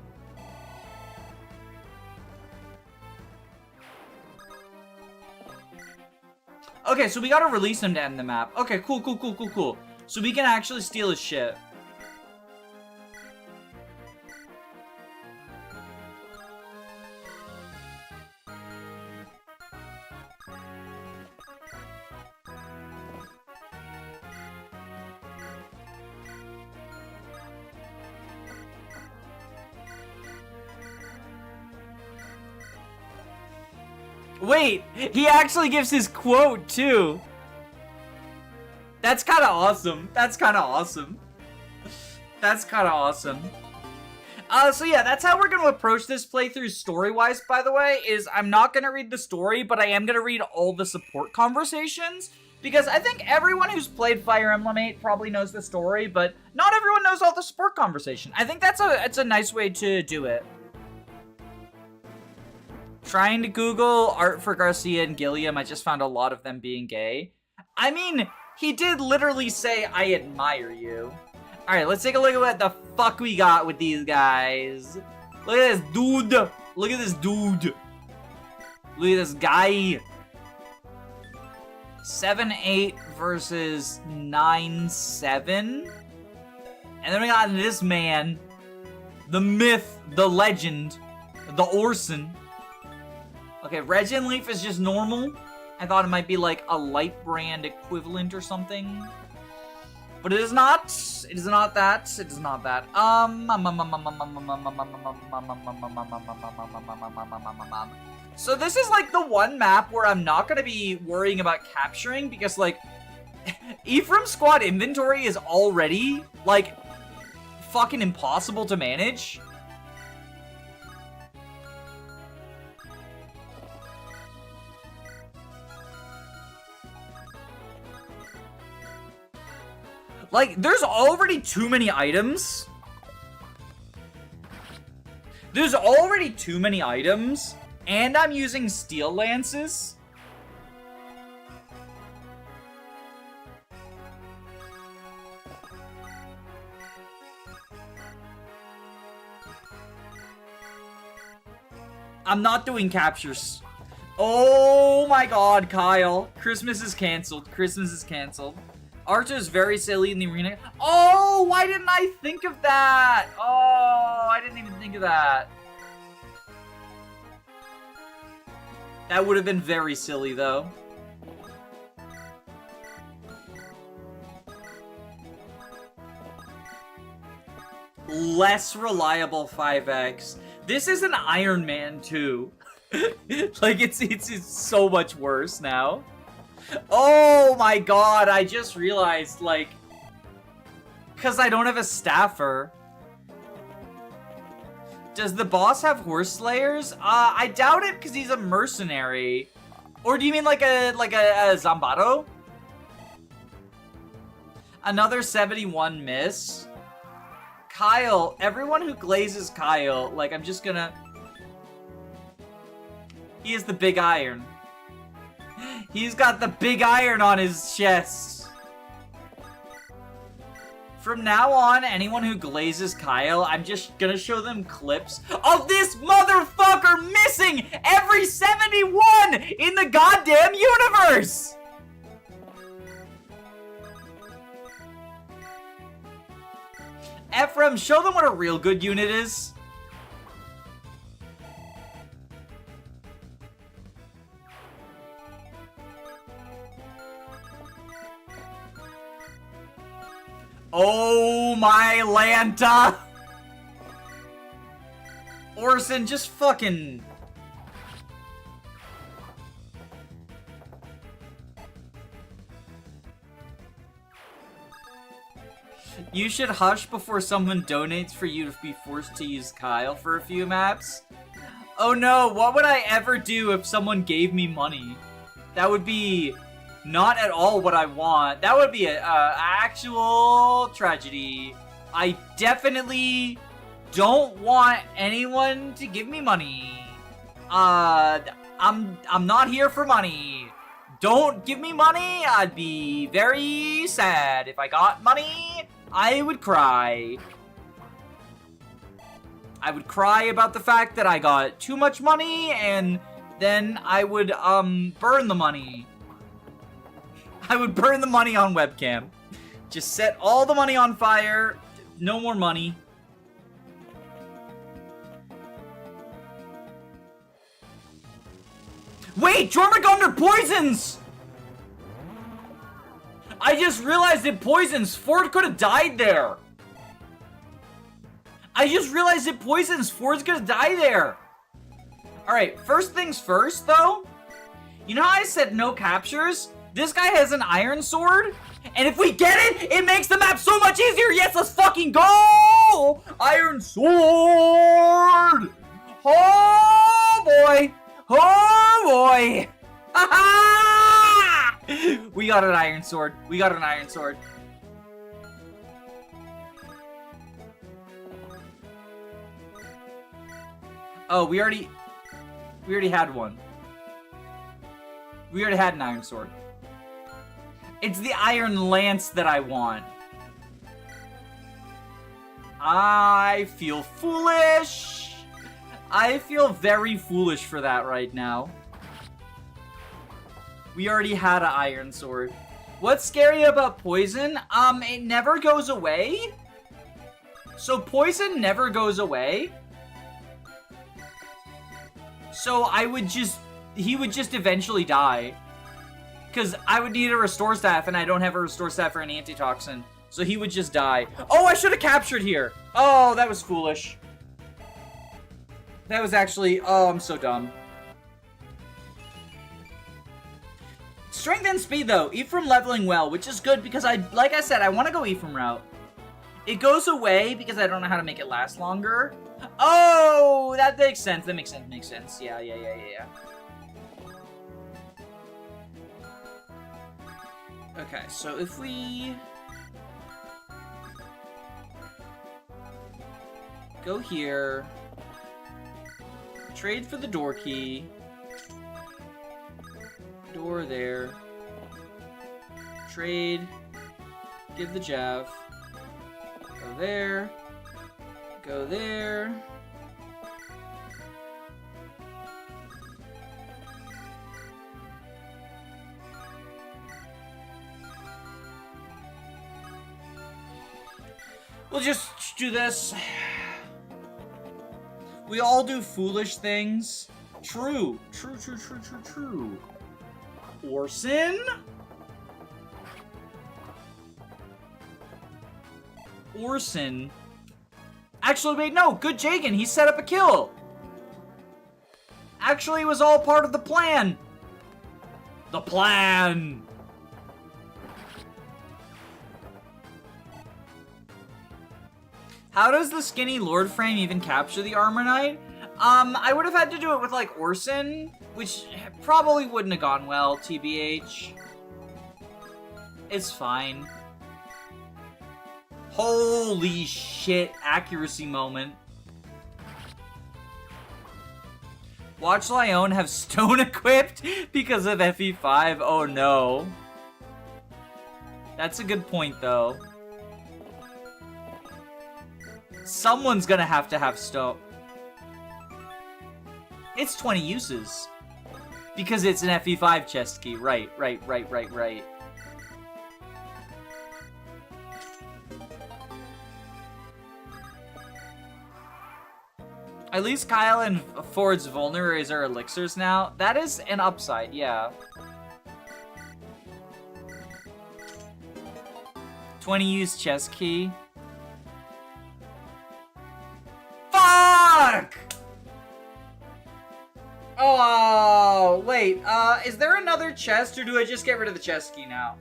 Okay, so we gotta release him to end the map. Okay, cool. So we can actually steal his shit. Wait, he actually gives his quote, too. That's kind of awesome. So yeah, that's how we're going to approach this playthrough story-wise, by the way, is I'm not going to read the story, but I am going to read all the support conversations, because I think everyone who's played Fire Emblem 8 probably knows the story, but not everyone knows all the support conversation. I think it's a nice way to do it. Trying to Google art for Garcia and Gilliam, I just found a lot of them being gay. I mean, he did literally say, I admire you. Alright, let's take a look at what the fuck we got with these guys. Look at this dude. Look at this dude. Look at this guy. 7-8 versus 9-7. And then we got this man. The myth, the legend, the Orson. Okay, Regen Leaf is just normal. I thought it might be like a light brand equivalent or something. But it is not. It is not that. It is not that. So this is like the one map where I'm not going to be worrying about capturing because like Ephraim Squad inventory is already like fucking impossible to manage. Like, there's already too many items. And I'm using steel lances. I'm not doing captures. Oh my god, Kyle. Christmas is canceled. Christmas is canceled. Archer's very silly in the arena. Oh, why didn't I think of that? Oh, I didn't even think of that. That would have been very silly, though. Less reliable 5x. This is an Iron Man 2. Like, it's so much worse now. Oh my god, I just realized, like... Because I don't have a staffer. Does the boss have horse slayers? I doubt it because he's a mercenary. Or do you mean like a Zambato? Another 71 miss. Kyle, everyone who glazes Kyle, like, I'm just gonna... He is the big iron. He's got the big iron on his chest. From now on, anyone who glazes Kyle, I'm just gonna show them clips of this motherfucker missing every 71 in the goddamn universe! Ephraim, show them what a real good unit is. Oh my Lanta! Orson, just fucking... You should hush before someone donates for you to be forced to use Kyle for a few maps. Oh no, what would I ever do if someone gave me money? That would be not at all what I want. That would be a actual tragedy. I definitely don't want anyone to give me money. I'm not here for money. Don't give me money. I'd be very sad. If I got money, I would cry. I would cry about the fact that I got too much money, and then I would, burn the money. I would burn the money on webcam. Just set all the money on fire. No more money. Wait, Jormungandr poisons! I just realized it poisons. Ford could have died there. I just realized it poisons. Ford's gonna die there. Alright, first things first, though. You know how I said no captures? This guy has an iron sword. And if we get it, it makes the map so much easier. Yes, let's fucking go! Iron sword! Oh, boy. Oh, boy. Ha-ha! We got an iron sword. We got an iron sword. Oh, we already had one. We already had an iron sword. It's the iron lance that I want. I feel foolish. I feel very foolish for that right now. We already had an iron sword. What's scary about poison? It never goes away. So poison never goes away. So he would just eventually die. Because I would need a restore staff, and I don't have a restore staff for an antitoxin. So he would just die. Oh, I should have captured here. Oh, that was foolish. That was actually... Oh, I'm so dumb. Strength and speed, though. Ephraim leveling well, which is good because like I said, I want to go Ephraim route. It goes away because I don't know how to make it last longer. Oh, that makes sense. That makes sense. Yeah. Okay, so if we go here, trade for the door key, door there, trade, give the Jav, go there, We'll just do this. We all do foolish things. True. True. Orson? Orson? Actually, wait, no. Good Jagan. He set up a kill. Actually, it was all part of the plan. The plan. How does the skinny Lord frame even capture the Armor Knight? I would have had to do it with, like, Orson, which probably wouldn't have gone well, TBH. It's fine. Holy shit, accuracy moment. Watch Lyon have stone equipped because of FE5? Oh no. That's a good point, though. Someone's gonna have to have stone. It's 20 uses. Because it's an FE5 chest key. Right. At least Kyle and Ford's vulneraries are elixirs now. That is an upside, yeah. 20 use chest key. Fuck! Oh, wait. Is there another chest, or do I just get rid of the chest key now?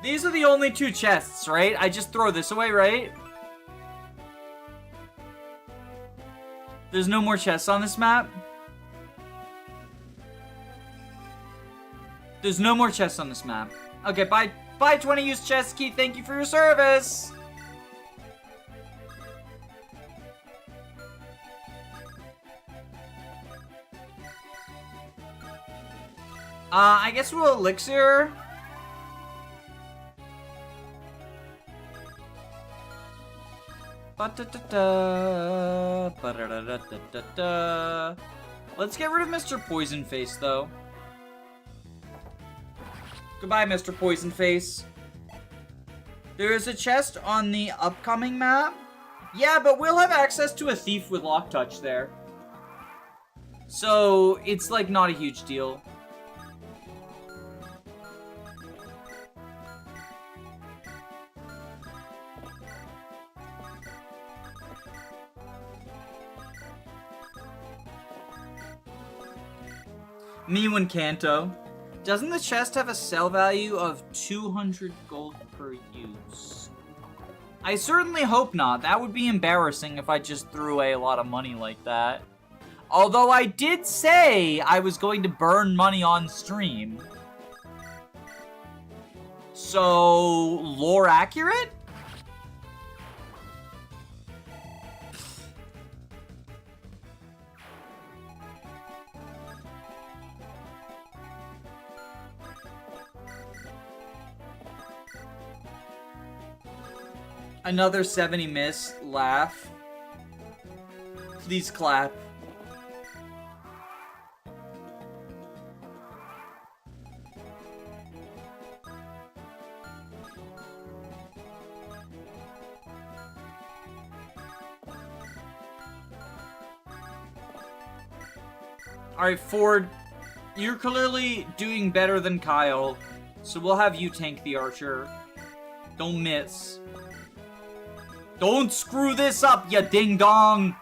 These are the only two chests, right? I just throw this away, right? There's no more chests on this map? There's no more chests on this map. Okay, bye 20 use chest key. Thank you for your service. I guess we'll elixir. Let's get rid of Mr. Poison Face, though. Goodbye, Mr. Poison Face. There is a chest on the upcoming map. Yeah, but we'll have access to a thief with lock touch there. So, it's like not a huge deal. Miwin Kanto. Doesn't the chest have a sell value of 200 gold per use? I certainly hope not. That would be embarrassing if I just threw away a lot of money like that. Although I did say I was going to burn money on stream. So, lore accurate? Another 70 miss. Laugh. Please clap. Alright, Ford. You're clearly doing better than Kyle. So we'll have you tank the archer. Don't miss. Don't screw this up, ya ding-dong!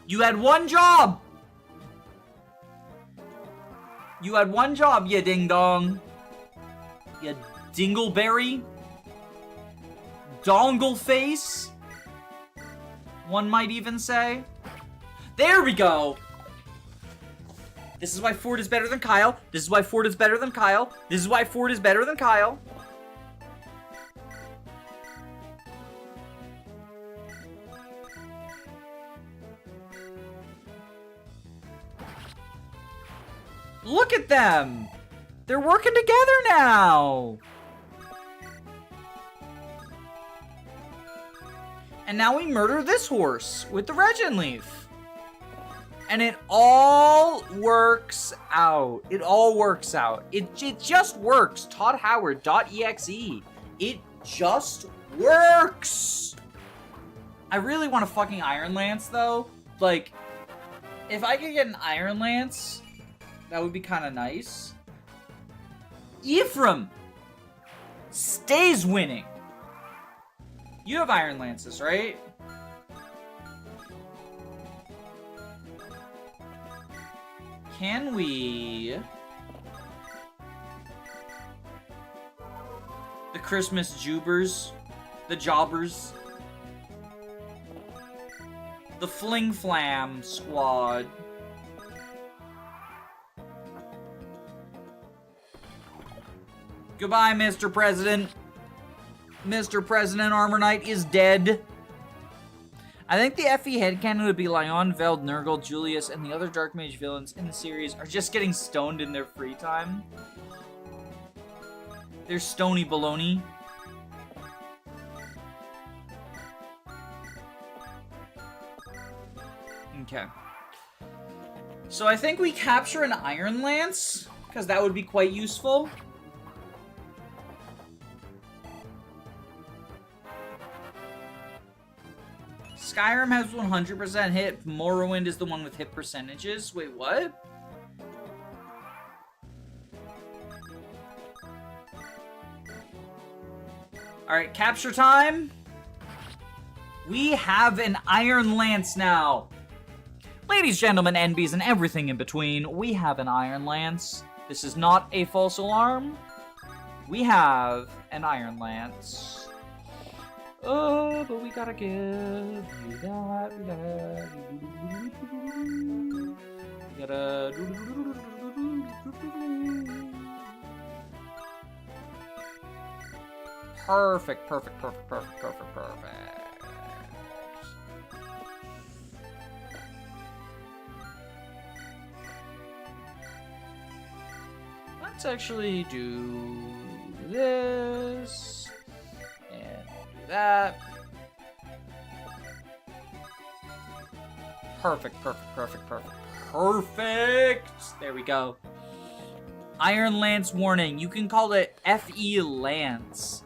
You had one job! You had one job, ya ding-dong. Ya dingleberry. Dongle face. One might even say. There we go! This is why Ford is better than Kyle. This is why Ford is better than Kyle. This is why Ford is better than Kyle. Look at them! They're working together now! And now we murder this horse with the Regent Leaf. And it all works out. It all works out. It just works. ToddHoward.exe. It just works. I really want a fucking Iron Lance, though. Like, if I could get an Iron Lance, that would be kind of nice. Ephraim stays winning. You have Iron Lances, right? Can we... The Christmas Jubers. The Jobbers. The Fling Flam Squad. Goodbye, Mr. President. Mr. President Armor Knight is dead. I think the FE headcanon would be Lyon, Veld, Nurgle, Julius, and the other Dark Mage villains in the series are just getting stoned in their free time. They're stony baloney. Okay. So I think we capture an Iron Lance, because that would be quite useful. Skyrim has 100% hit. Morrowind is the one with hit percentages. Wait, what? Alright, capture time. We have an Iron Lance now. Ladies, gentlemen, NBs, and everything in between, we have an Iron Lance. This is not a false alarm. We have an Iron Lance. Oh, but we gotta give you that. We gotta. Perfect, perfect, perfect, perfect, perfect, perfect. Let's actually do this. And do that. Perfect, perfect, perfect, perfect, perfect. There we go. Iron Lance warning. You can call it FE Lance.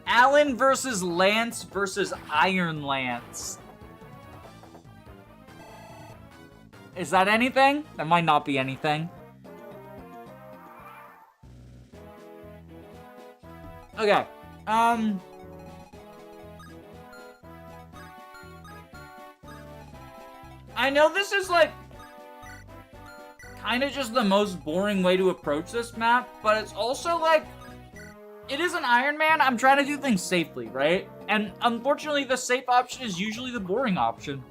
Alan versus Lance versus Iron Lance. Is that anything? That might not be anything. Okay. I know this is like kind of just the most boring way to approach this map, but it's also like it is an Iron Man. I'm trying to do things safely, right? And unfortunately, the safe option is usually the boring option.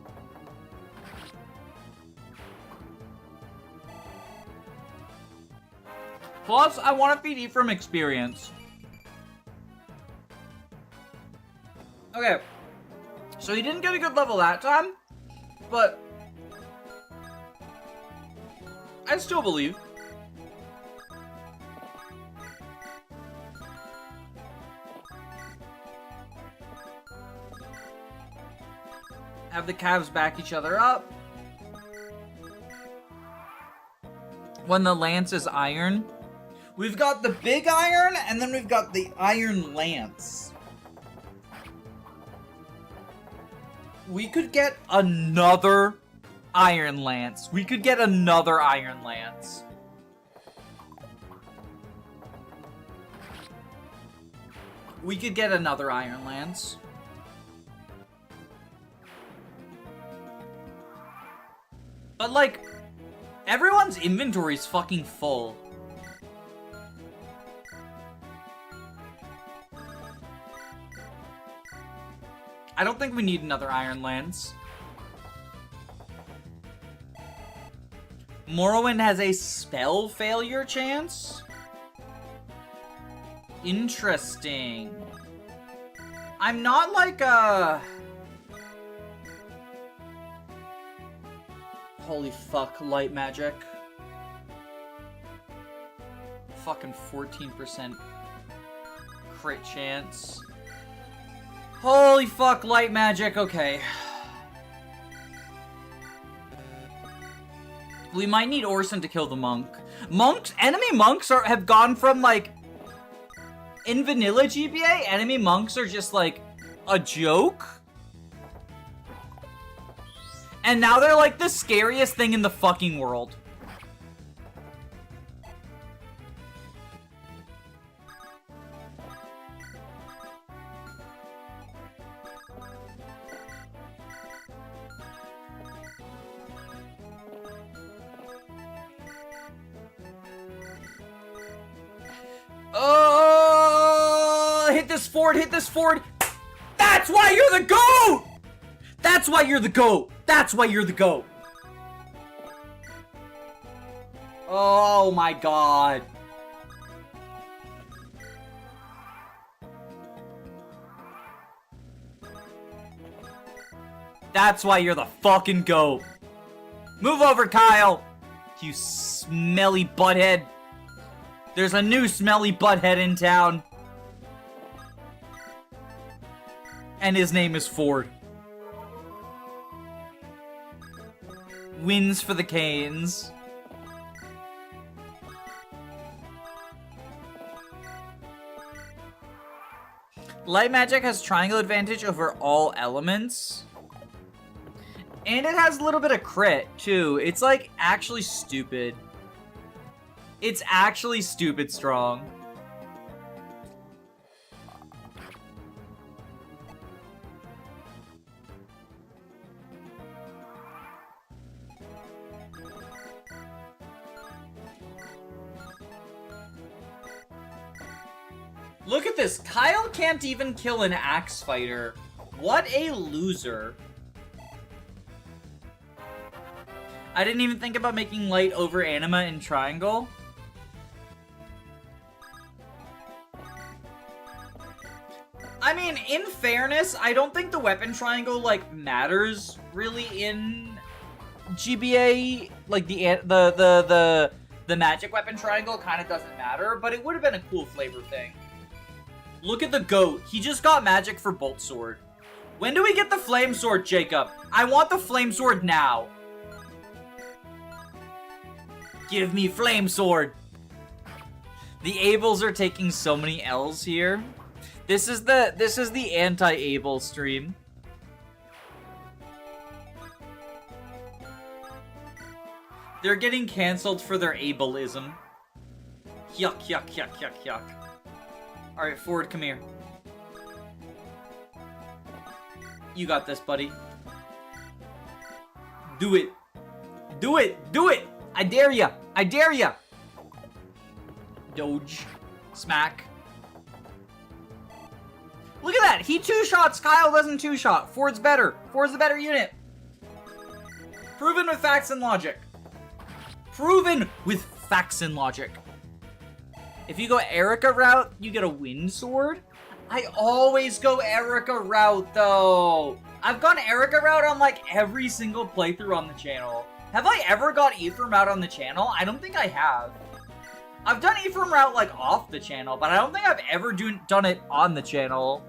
Plus, I want to feed Ephraim experience. Okay. So he didn't get a good level that time, but I still believe. Have the calves back each other up. When the lance is iron. We've got the big iron, and then we've got the iron lance. We could get another Iron Lance. We could get another Iron Lance. We could get another Iron Lance. But like, everyone's inventory's fucking full. I don't think we need another Iron Lance. Morrowind has a spell failure chance? Interesting. I'm not like a... Holy fuck, light magic. Fucking 14% crit chance. Holy fuck, light magic, okay. We might need Orson to kill the monk. Enemy monks have gone from, like... In vanilla GBA, enemy monks are just, like, a joke. And now they're, like, the scariest thing in the fucking world. Oh, hit this fort, hit this fort. That's why you're the GOAT! That's why you're the GOAT. That's why you're the GOAT. Oh my god. That's why you're the fucking GOAT. Move over, Kyle. You smelly butthead. There's a new smelly butthead in town. And his name is Ford. Wins for the Canes. Light magic has triangle advantage over all elements. And it has a little bit of crit, too. It's, like, actually stupid. It's actually stupid strong. Look at this. Kyle can't even kill an axe fighter. What a loser. I didn't even think about making light over anima and triangle. I mean, in fairness, I don't think the weapon triangle, like, matters really in GBA. Like, the magic weapon triangle kind of doesn't matter, but it would have been a cool flavor thing. Look at the GOAT. He just got magic for Bolt Sword. When do we get the Flame Sword, Jacob? I want the Flame Sword now. Give me Flame Sword. The Ables are taking so many L's here. This is the anti-Able stream. They're getting canceled for their ableism. Yuck, yuck, yuck, yuck, yuck. Alright, Ford, come here. You got this, buddy. Do it. Do it! Do it! I dare ya! I dare ya! Doge. Smack. Look at that! He two-shots! Kyle doesn't two-shot. Ford's better. Ford's the better unit. Proven with facts and logic. Proven with facts and logic. If you go Erica route, you get a wind sword. I always go Erica route, though. I've gone Erica route on, like, every single playthrough on the channel. Have I ever got Ephraim route on the channel? I don't think I have. I've done Ephraim route, like, off the channel, but I don't think I've ever done it on the channel.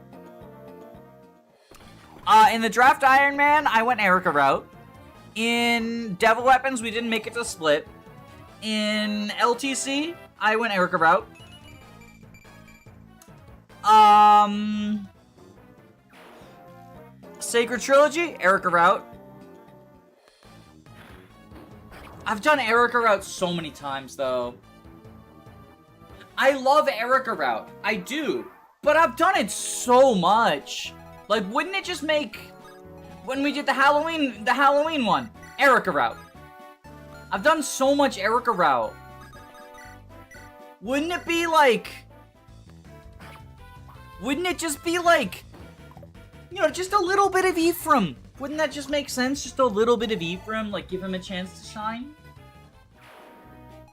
In the Draft Iron Man, I went Erica route. In Devil Weapons, we didn't make it to split. In LTC, I went Erica route. Sacred Trilogy, Erica route. I've done Erica route so many times, though. I love Erica route. I do. But I've done it so much. Like, wouldn't it just make... When we did the Halloween one, Erica route. I've done so much Erica route. Wouldn't it be like... Wouldn't it just be like... You know, just a little bit of Ephraim. Wouldn't that just make sense? Just a little bit of Ephraim, like, give him a chance to shine?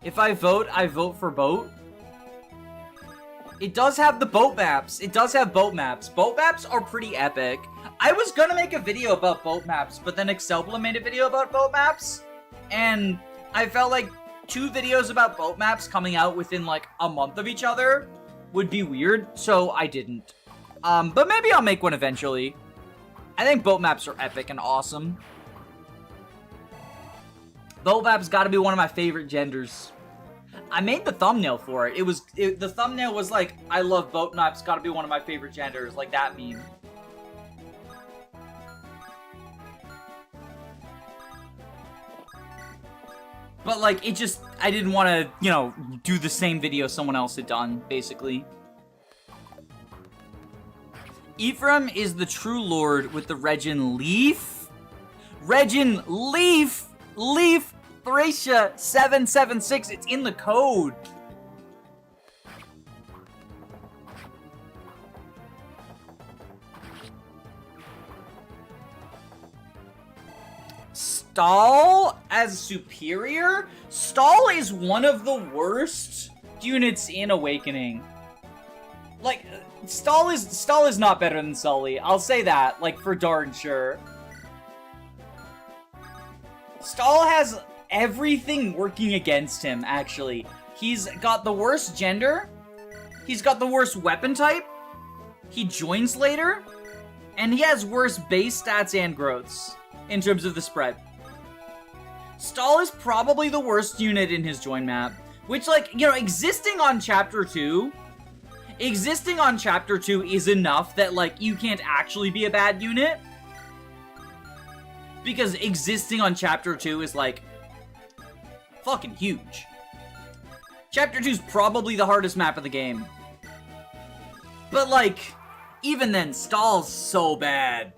If I vote for Boat. It does have the boat maps. It does have boat maps. Boat maps are pretty epic. I was gonna make a video about boat maps, but then Excelbla made a video about boat maps. And I felt like 2 videos about boat maps coming out within, like, a month of each other would be weird, so I didn't. But maybe I'll make one eventually. I think boat maps are epic and awesome. Bobab's got to be one of my favorite genders. I made the thumbnail for it. The thumbnail was like, I love Boatnap's got to be one of my favorite genders, like that meme. But like, it just, I didn't want to, you know, do the same video someone else had done, basically. Ephraim is the true lord with the Regin Leaf. Regin Leaf! Leaf! Thracia 776, it's in the code. Stall as superior? Stall is one of the worst units in Awakening. Like, Stall is not better than Sully. I'll say that, like, for darn sure. Stall has everything working against him, actually. He's got the worst gender. He's got the worst weapon type. He joins later. And he has worse base stats and growths in terms of the spread. Stall is probably the worst unit in his join map. Which, like, you know, existing on Chapter 2 is enough that, like, you can't actually be a bad unit. Because existing on Chapter 2 is, like, fucking huge. Chapter 2 is probably the hardest map of the game. But, like, even then, Stall's so bad.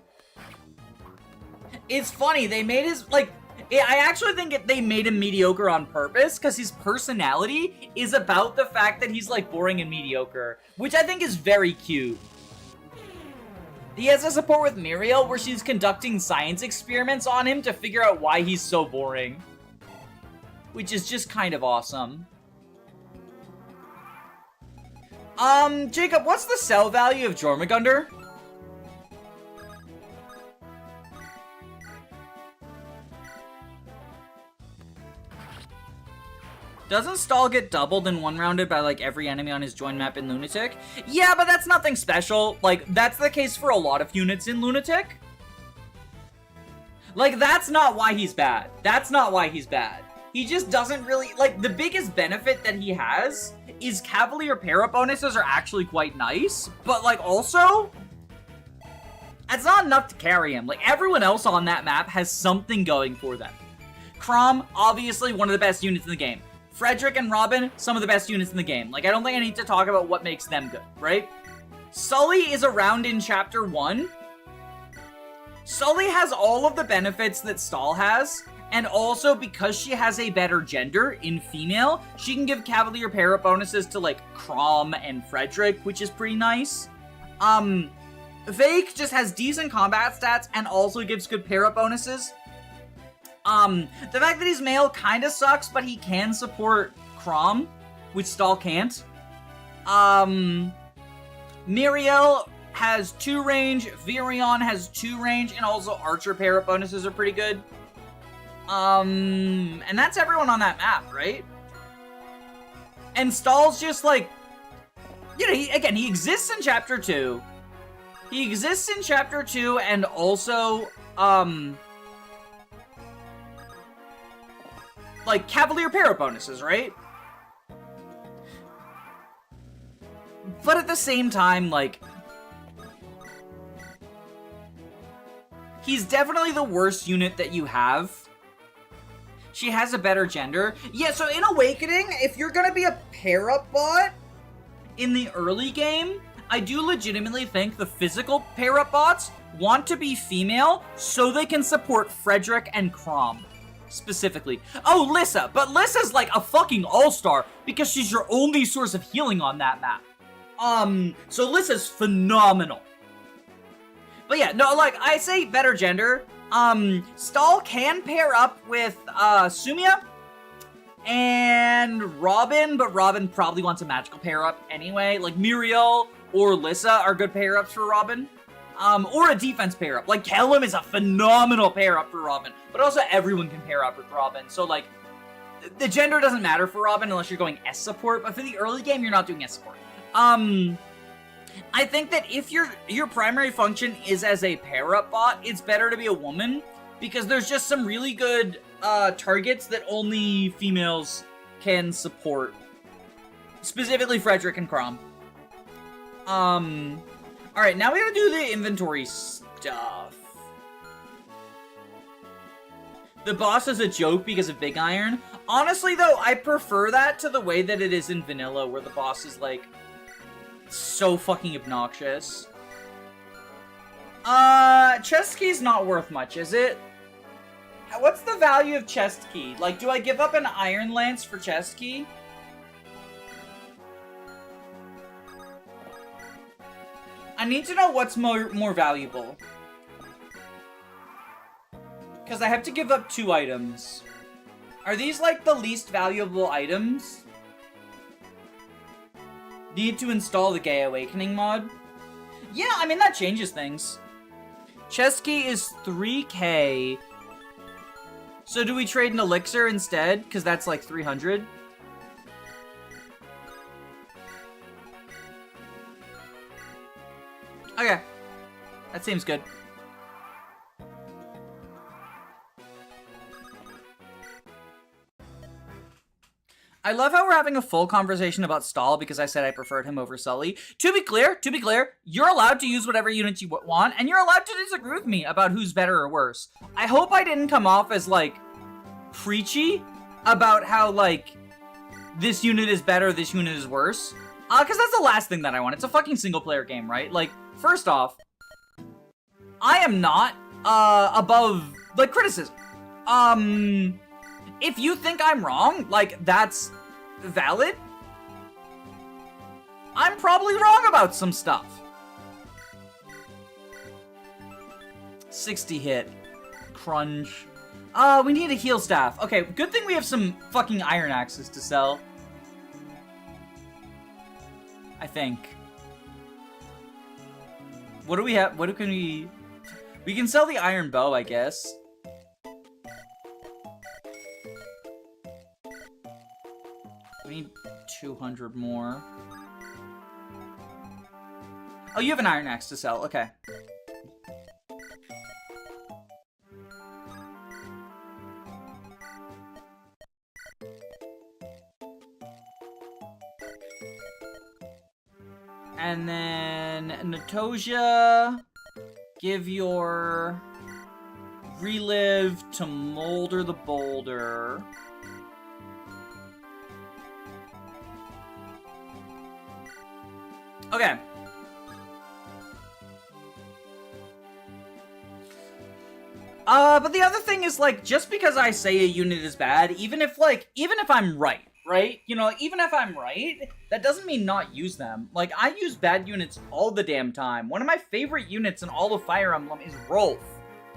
It's funny, they made his, like, I actually think they made him mediocre on purpose, because his personality is about the fact that he's, like, boring and mediocre, which I think is very cute. He has a support with Muriel, where she's conducting science experiments on him to figure out why he's so boring. Which is just kind of awesome. Jacob, what's the sell value of Jormungandr? Doesn't Stall get doubled and one-rounded by, like, every enemy on his join map in Lunatic? Yeah, but that's nothing special. Like, that's the case for a lot of units in Lunatic. Like, that's not why he's bad. That's not why he's bad. He just doesn't really, like, the biggest benefit that he has is Cavalier para bonuses are actually quite nice, but, like, also, that's not enough to carry him. Like, everyone else on that map has something going for them. Chrom, obviously one of the best units in the game. Frederick and Robin, some of the best units in the game. Like, I don't think I need to talk about what makes them good, right? Sully is around in Chapter 1. Sully has all of the benefits that Stall has, and also because she has a better gender in female, she can give Cavalier para bonuses to, like, Chrom and Frederick, which is pretty nice. Vake just has decent combat stats and also gives good para bonuses. The fact that he's male kind of sucks, but he can support Chrom, which Stall can't. Muriel has 2 range, Virion has 2 range, and also Archer para bonuses are pretty good. And that's everyone on that map, right? And Stall's just like, you know, he exists in Chapter 2. He exists in Chapter 2 and also, like, Cavalier para bonuses, right? But at the same time, like, he's definitely the worst unit that you have. She has a better gender. Yeah, so in Awakening, if you're gonna be a para bot in the early game, I do legitimately think the physical para bots want to be female so they can support Frederick and Chrom. Specifically. Oh, Lissa, but Lissa's like a fucking all-star because she's your only source of healing on that map. So Lissa's phenomenal. But yeah, no, like, I say better gender. Stall can pair up with, Sumia and Robin, but Robin probably wants a magical pair-up anyway. Like, Muriel or Lissa are good pair-ups for Robin. Or a defense pair-up. Like, Kellum is a phenomenal pair-up for Robin, but also everyone can pair up with Robin. So, like, the gender doesn't matter for Robin unless you're going S support, but for the early game, you're not doing S support. I think that if your primary function is as a pair-up bot, it's better to be a woman, because there's just some really good, targets that only females can support. Specifically Frederick and Crom. Alright, now we gotta do the inventory stuff. The boss is a joke because of Big Iron. Honestly, though, I prefer that to the way that it is in vanilla, where the boss is, like, so fucking obnoxious. Chest key's not worth much, is it? What's the value of chest key? Like, do I give up an iron lance for chest key? I need to know what's more valuable. Because I have to give up 2 items. Are these, like, the least valuable items? Need to install the Gay Awakening mod? Yeah, I mean, that changes things. Chest key is 3k. So do we trade an elixir instead? Because that's, like, 300. Okay. That seems good. I love how we're having a full conversation about Stahl because I said I preferred him over Sully. To be clear, you're allowed to use whatever units you want, and you're allowed to disagree with me about who's better or worse. I hope I didn't come off as, like, preachy about how, like, this unit is better, this unit is worse. Because that's the last thing that I want. It's a fucking single-player game, right? Like, first off, I am not, above, like, criticism. If you think I'm wrong, like, that's valid. I'm probably wrong about some stuff. 60 hit. Crunch. We need a heal staff. Okay, good thing we have some fucking iron axes to sell. I think. What do we have? What can we... We can sell the iron bow, I guess. We need 200 more. Oh, you have an iron axe to sell. Okay. And then Natosia, give your relive to Molder the Boulder. Okay. But the other thing is, like, just because I say a unit is bad, even if I'm right? You know, even if I'm right, that doesn't mean not use them. Like, I use bad units all the damn time. One of my favorite units in all of Fire Emblem is Rolf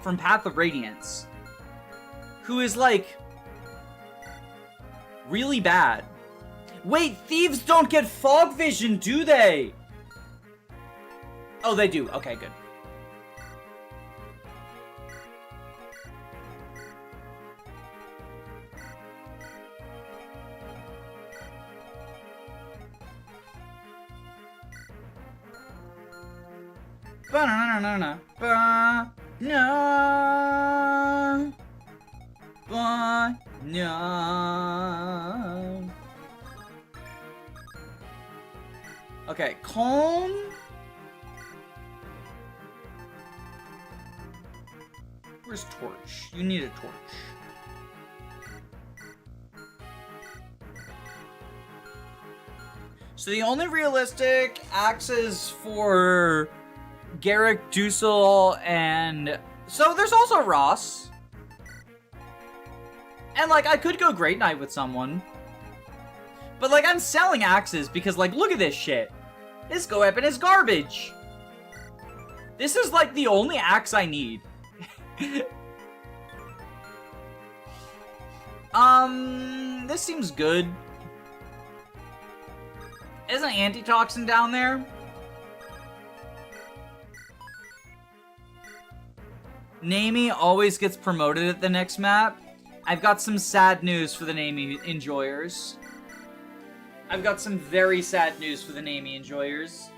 from Path of Radiance, who is, like, really bad. Wait, thieves don't get fog vision, do they? Oh, they do. Okay, good. Ba-na-na-na-na. Ba-na. Ba-na. Okay, calm. Where's Torch? You need a torch. So the only realistic axes for Garrick, Dussel, and... So there's also Ross. And, like, I could go Great Knight with someone. But, like, I'm selling axes because, like, look at this shit. This Go Weapon is garbage. This is, like, the only axe I need. This seems good. Isn't Antitoxin down there? Namie always gets promoted at the next map. I've got some sad news for the Namie enjoyers. I've got some very sad news for the Namie enjoyers.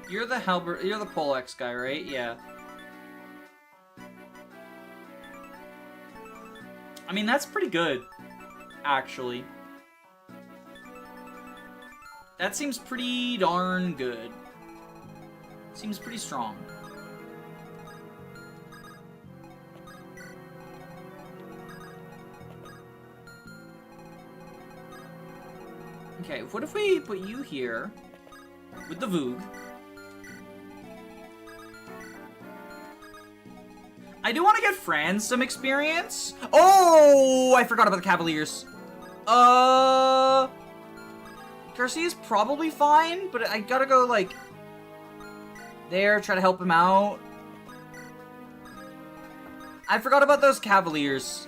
You're the you're the Polex guy, right? Yeah. I mean, that's pretty good, actually. That seems pretty darn good. Seems pretty strong. Okay, what if we put you here with the Voog? I do want to get Fran some experience. Oh, I forgot about the Cavaliers. Garcia's probably fine, but I gotta go, like, there, try to help him out. I forgot about those Cavaliers.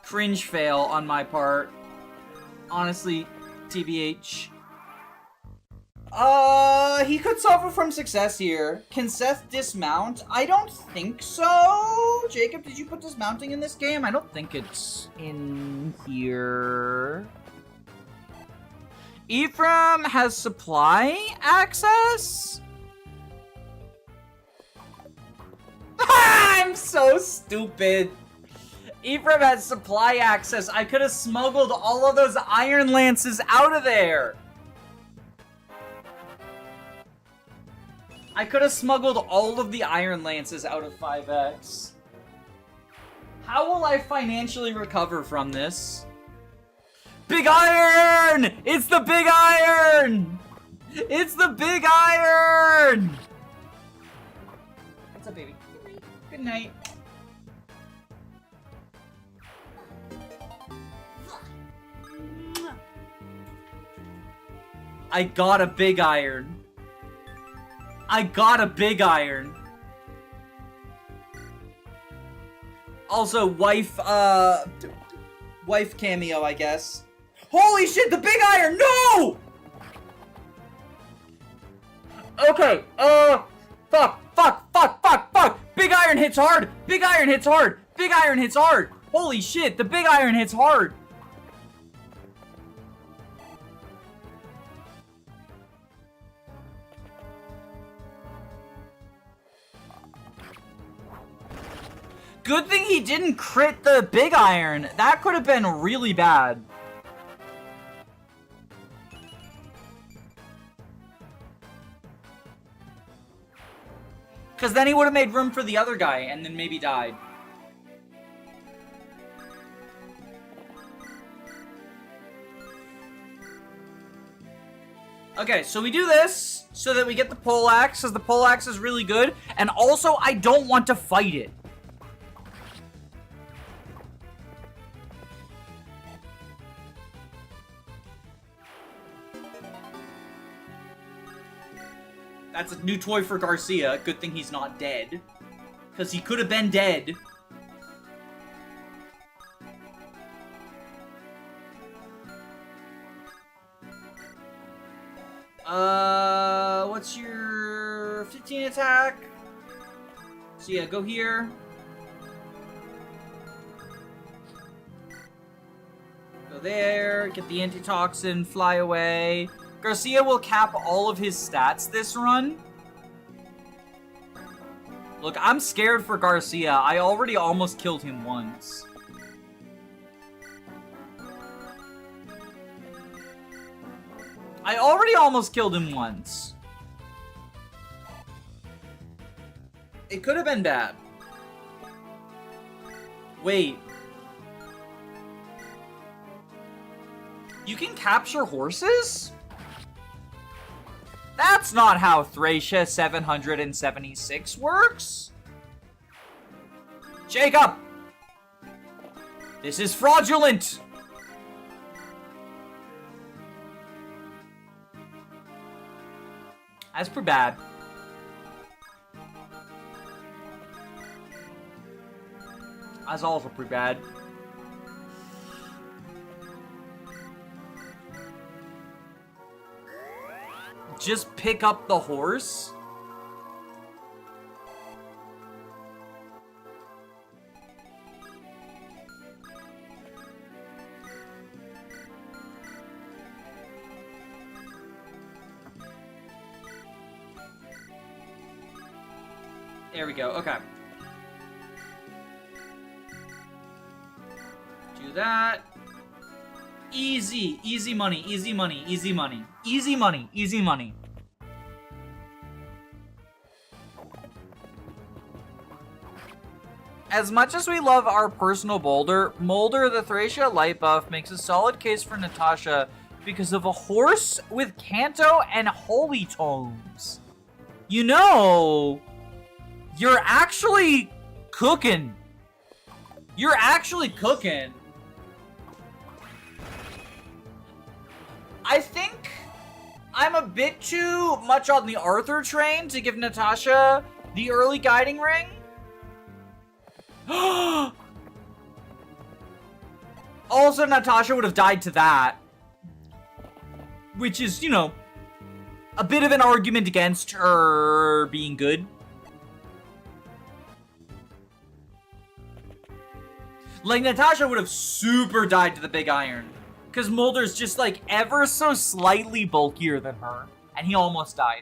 Cringe fail on my part. Honestly, TBH. He could suffer from success here. Can Seth dismount? I don't think so. Jacob, did you put dismounting in this game? I don't think it's in here. Ephraim has supply access? I'm so stupid. Ephraim has supply access. I could have smuggled all of those iron lances out of there. I could have smuggled all of the iron lances out of 5X. How will I financially recover from this? Big iron! It's the big iron! It's the big iron! What's up, baby? Good night. I got a big iron. I got a big iron. Also, wife cameo, I guess. Holy shit, the big iron, no! Okay, fuck. Big iron hits hard. Big iron hits hard. Big iron hits hard. Holy shit, the big iron hits hard. Good thing he didn't crit the big iron. That could have been really bad. Because then he would have made room for the other guy and then maybe died. Okay, so we do this so that we get the poleaxe, because the poleaxe is really good. And also, I don't want to fight it. That's a new toy for Garcia. Good thing he's not dead. Because he could have been dead. What's your 15 attack? So yeah, go here. Go there, get the antitoxin, fly away. Garcia will cap all of his stats this run. Look, I'm scared for Garcia. I already almost killed him once. I already almost killed him once. It could have been bad. Wait. You can capture horses? That's not how Thracia 776 works. Jacob! This is fraudulent! That's pretty bad. That's also pretty bad. Just pick up the horse? There we go. Okay. Do that. Easy. Easy money. Easy money. Easy money. Easy money. Easy money. As much as we love our personal Boulder, Molder the Thracia light buff makes a solid case for Natasha because of a horse with Canto and Holy Tomes. You know, you're actually cooking. You're actually cooking. I think I'm a bit too much on the Arthur train to give Natasha the early guiding ring. Also, Natasha would have died to that. Which is, you know, a bit of an argument against her being good. Like, Natasha would have super died to the big iron. Because Molder's just, like, ever so slightly bulkier than her. And he almost died.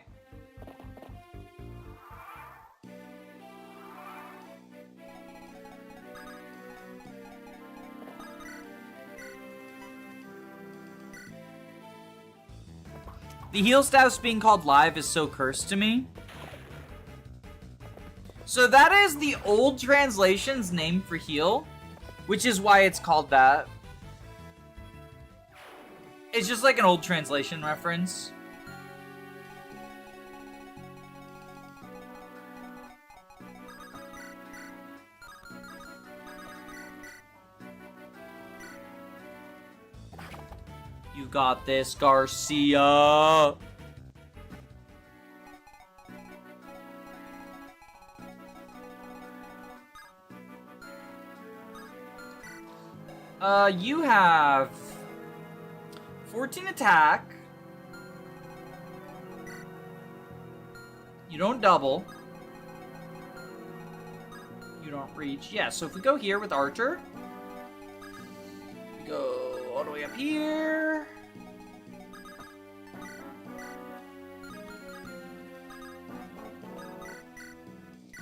The heal status being called live is so cursed to me. So that is the old translation's name for heal, which is why it's called that. It's just like an old translation reference. You got this, Garcia. You have 14 attack. You don't double. You don't reach. Yeah, so if we go here with Archer, go all the way up here.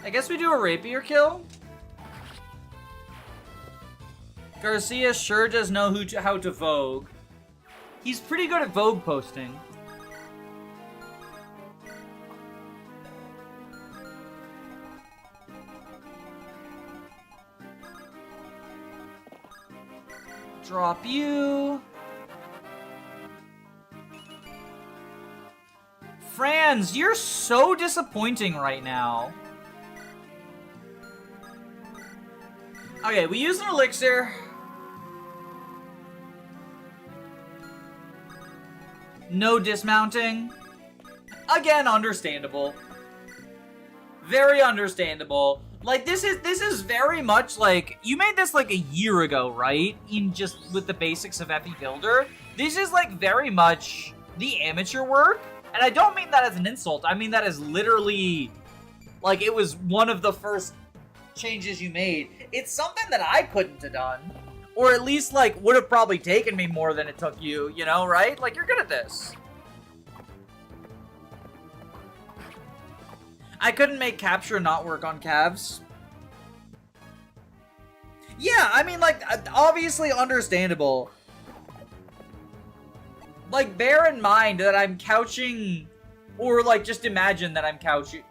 I guess we do a rapier kill. Garcia sure does know how to vogue. He's pretty good at vogue posting. Drop you. Franz, you're so disappointing right now. Okay, we use an elixir. No dismounting. Again, understandable. Very understandable. Like, this is very much like, you made this like a year ago, right? In just with the basics of FE Builder. This is like very much the amateur work. And I don't mean that as an insult. I mean that as literally, like, it was one of the first changes you made. It's something that I couldn't have done. Or at least, like, would have probably taken me more than it took you, you know, right? Like, you're good at this. I couldn't make capture not work on calves. Yeah, I mean, like, obviously understandable. Like, bear in mind that I'm couching, or, like, just imagine that I'm couching.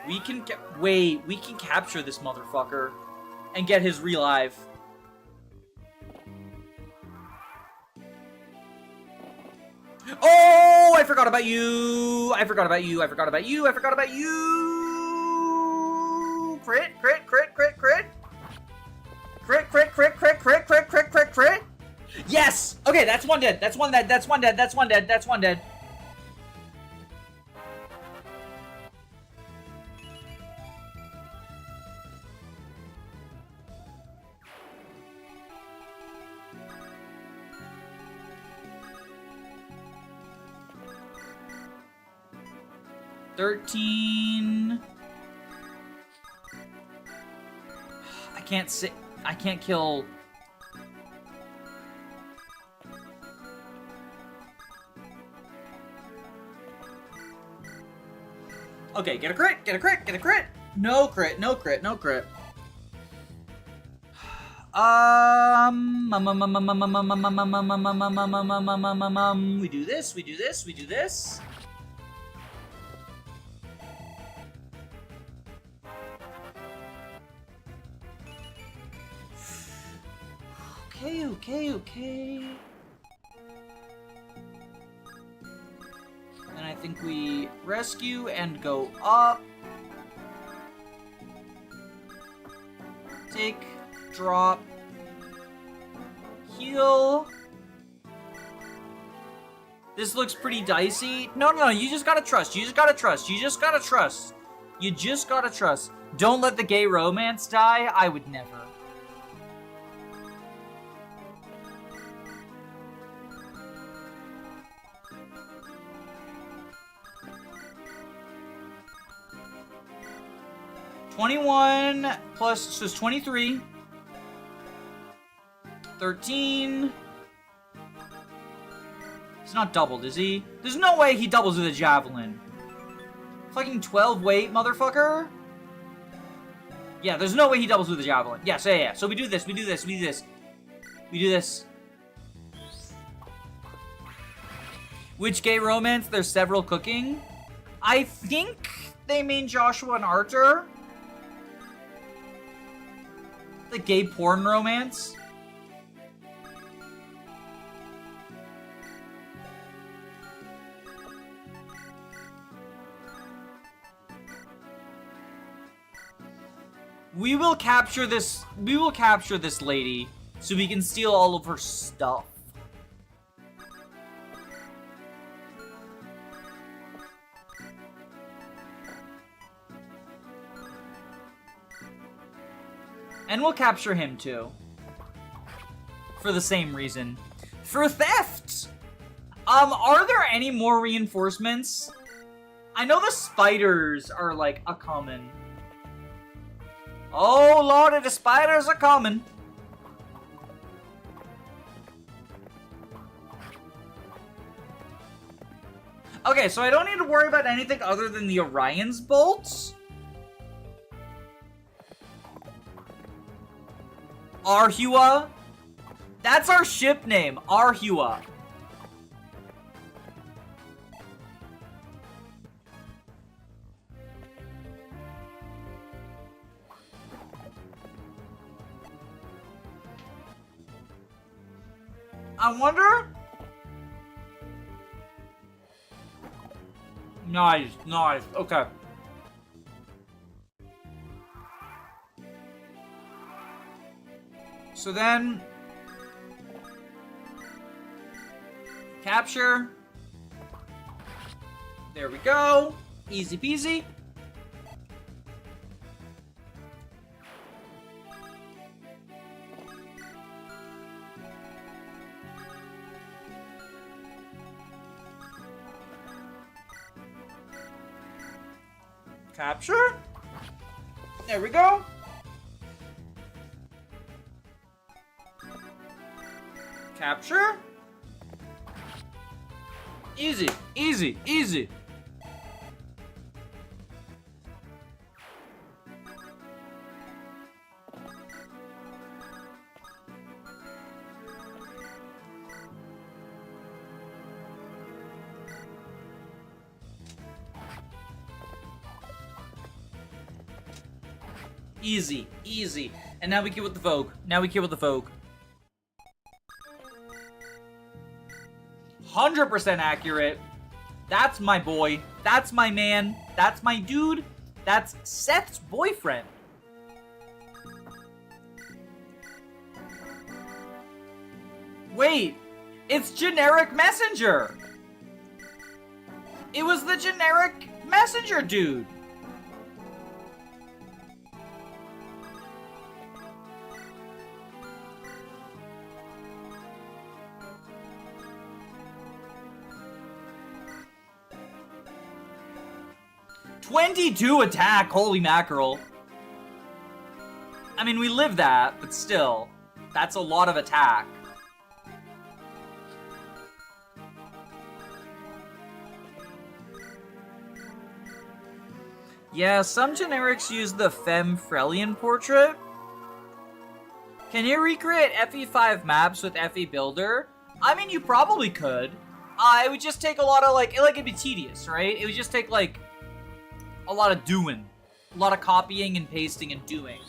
We can, wait, we can capture this motherfucker and get his relive. Oh, I forgot about you. I forgot about you. I forgot about you. I forgot about you. Crit, crit, crit, crit, crit. Crit, crit, crit, crit, crit, crit, crit, crit, crit. Yes! Okay, that's one dead. That's one dead. That's one dead. That's one dead. That's one dead. $13. I can't sit. I can't kill. Okay, get a crit, get a crit, get a crit. No crit, no crit, no crit. We do this, we do this, we do this. Okay. And I think we rescue and go up. Take, drop, heal. This looks pretty dicey. No, you just gotta trust. You just gotta trust. You just gotta trust. You just gotta trust. Don't let the gay romance die. I would never. $21 plus, so it's 23. 13. He's not doubled, is he? There's no way he doubles with a javelin. Fucking 12 weight, motherfucker. Yeah, there's no way he doubles with a javelin. Yes, yeah. So we do this, we do this, we do this. We do this. Which gay romance? There's several cooking. I think they mean Joshua and Arthur. The gay porn romance. We will capture this lady so we can steal all of her stuff. And we'll capture him too. For the same reason. For theft! Are there any more reinforcements? I know the spiders are like a common. Oh lordy, the spiders are coming. Okay, so I don't need to worry about anything other than the Orion's bolts. Arhua? That's our ship name, Arhua. I wonder? Nice, okay. So then, capture. There we go. Easy peasy. Capture. There we go. Capture. Easy, easy, easy. Easy, easy. And now we kill with the Vogue. 100% accurate. That's my boy. That's my man. That's my dude. That's Seth's boyfriend. Wait, it's generic messenger. It was the generic messenger dude. $22 attack, holy mackerel. I mean, we live that, but still, that's a lot of attack. Yeah, some generics use the Femme Frelian portrait. Can you recreate FE5 maps with FE Builder? I mean, you probably could. It would just take a lot of, like, it'd be tedious, right? It would just take, like, a lot of doing. A lot of copying and pasting and doing.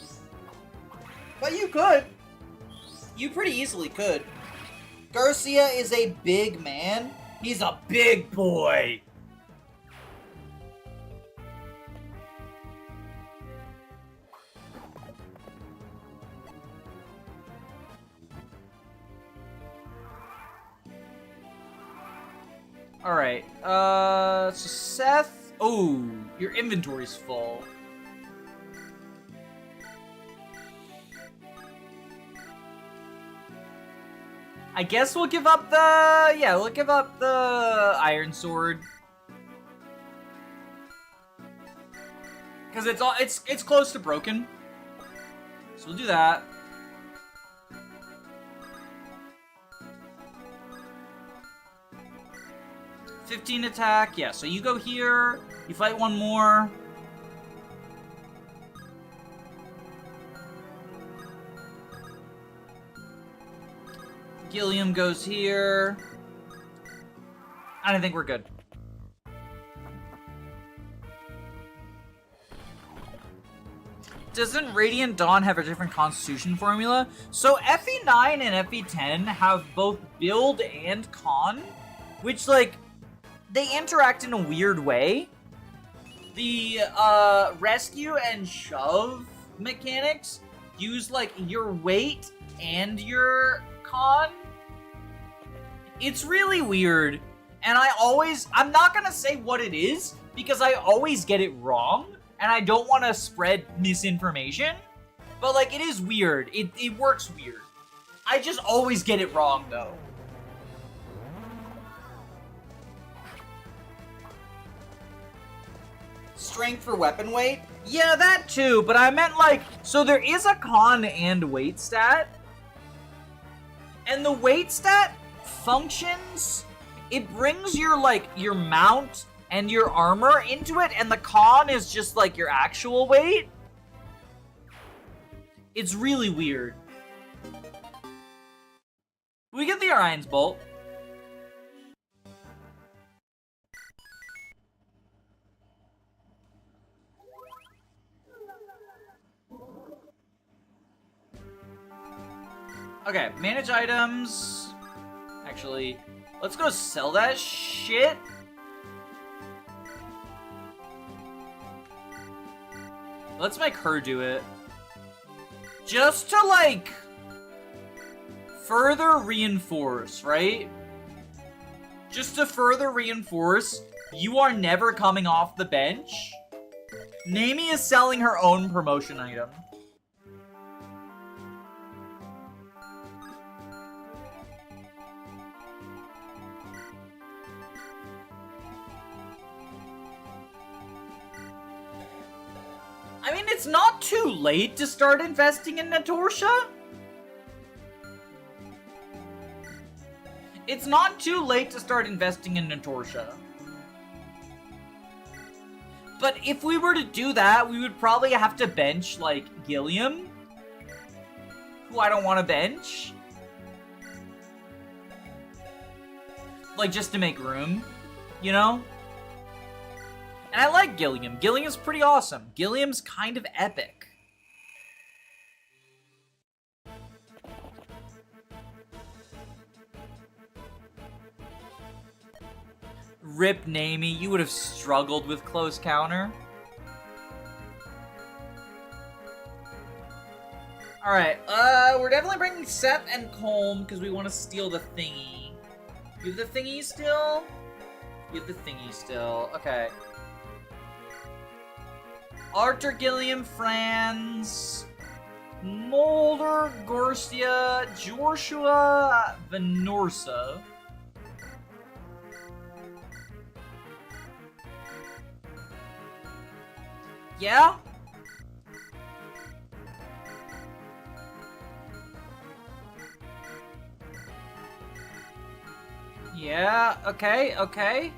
But you could. You pretty easily could. Garcia is a big man. He's a big boy. Alright, so Seth... Oh, your inventory's full. I guess we'll give up the... Yeah, we'll give up the Iron Sword. Because it's close to broken. So we'll do that. $15 attack, yeah, so you go here, you fight one more. Gilliam goes here. I don't think we're good. Doesn't Radiant Dawn have a different constitution formula? So FE9 and FE10 have both build and con, which, like, they interact in a weird way. The rescue and shove mechanics use, like, your weight and your con. It's really weird. And I'm not gonna say what it is, because I always get it wrong, and I don't want to spread misinformation. But, like, it is weird. It works weird. I just always get it wrong, though. Strength for weapon weight? Yeah, that too, but I meant, like, so there is a con and weight stat. And the weight stat functions, it brings your, like, your mount and your armor into it, and the con is just, like, your actual weight. It's really weird. We get the Orion's Bolt. Okay, manage items. Actually, let's go sell that shit. Let's make her do it. Just to, like, further reinforce, right? Just to further reinforce, you are never coming off the bench. Nami is selling her own promotion item. I mean, it's not too late to start investing in Natorsha. It's not too late to start investing in Natorsha. But if we were to do that, we would probably have to bench, like, Gilliam, who I don't want to bench. Like, just to make room, you know? And I like Gilliam. Gilliam's pretty awesome. Gilliam's kind of epic. Rip Nami, you would have struggled with close counter. Alright, we're definitely bringing Seth and Colm because we want to steal the thingy. You have the thingy still? You have the thingy still. Okay. Arthur, Gilliam, Franz, Mulder, Garcia, Joshua, Venorsa. Yeah? Yeah, okay, okay.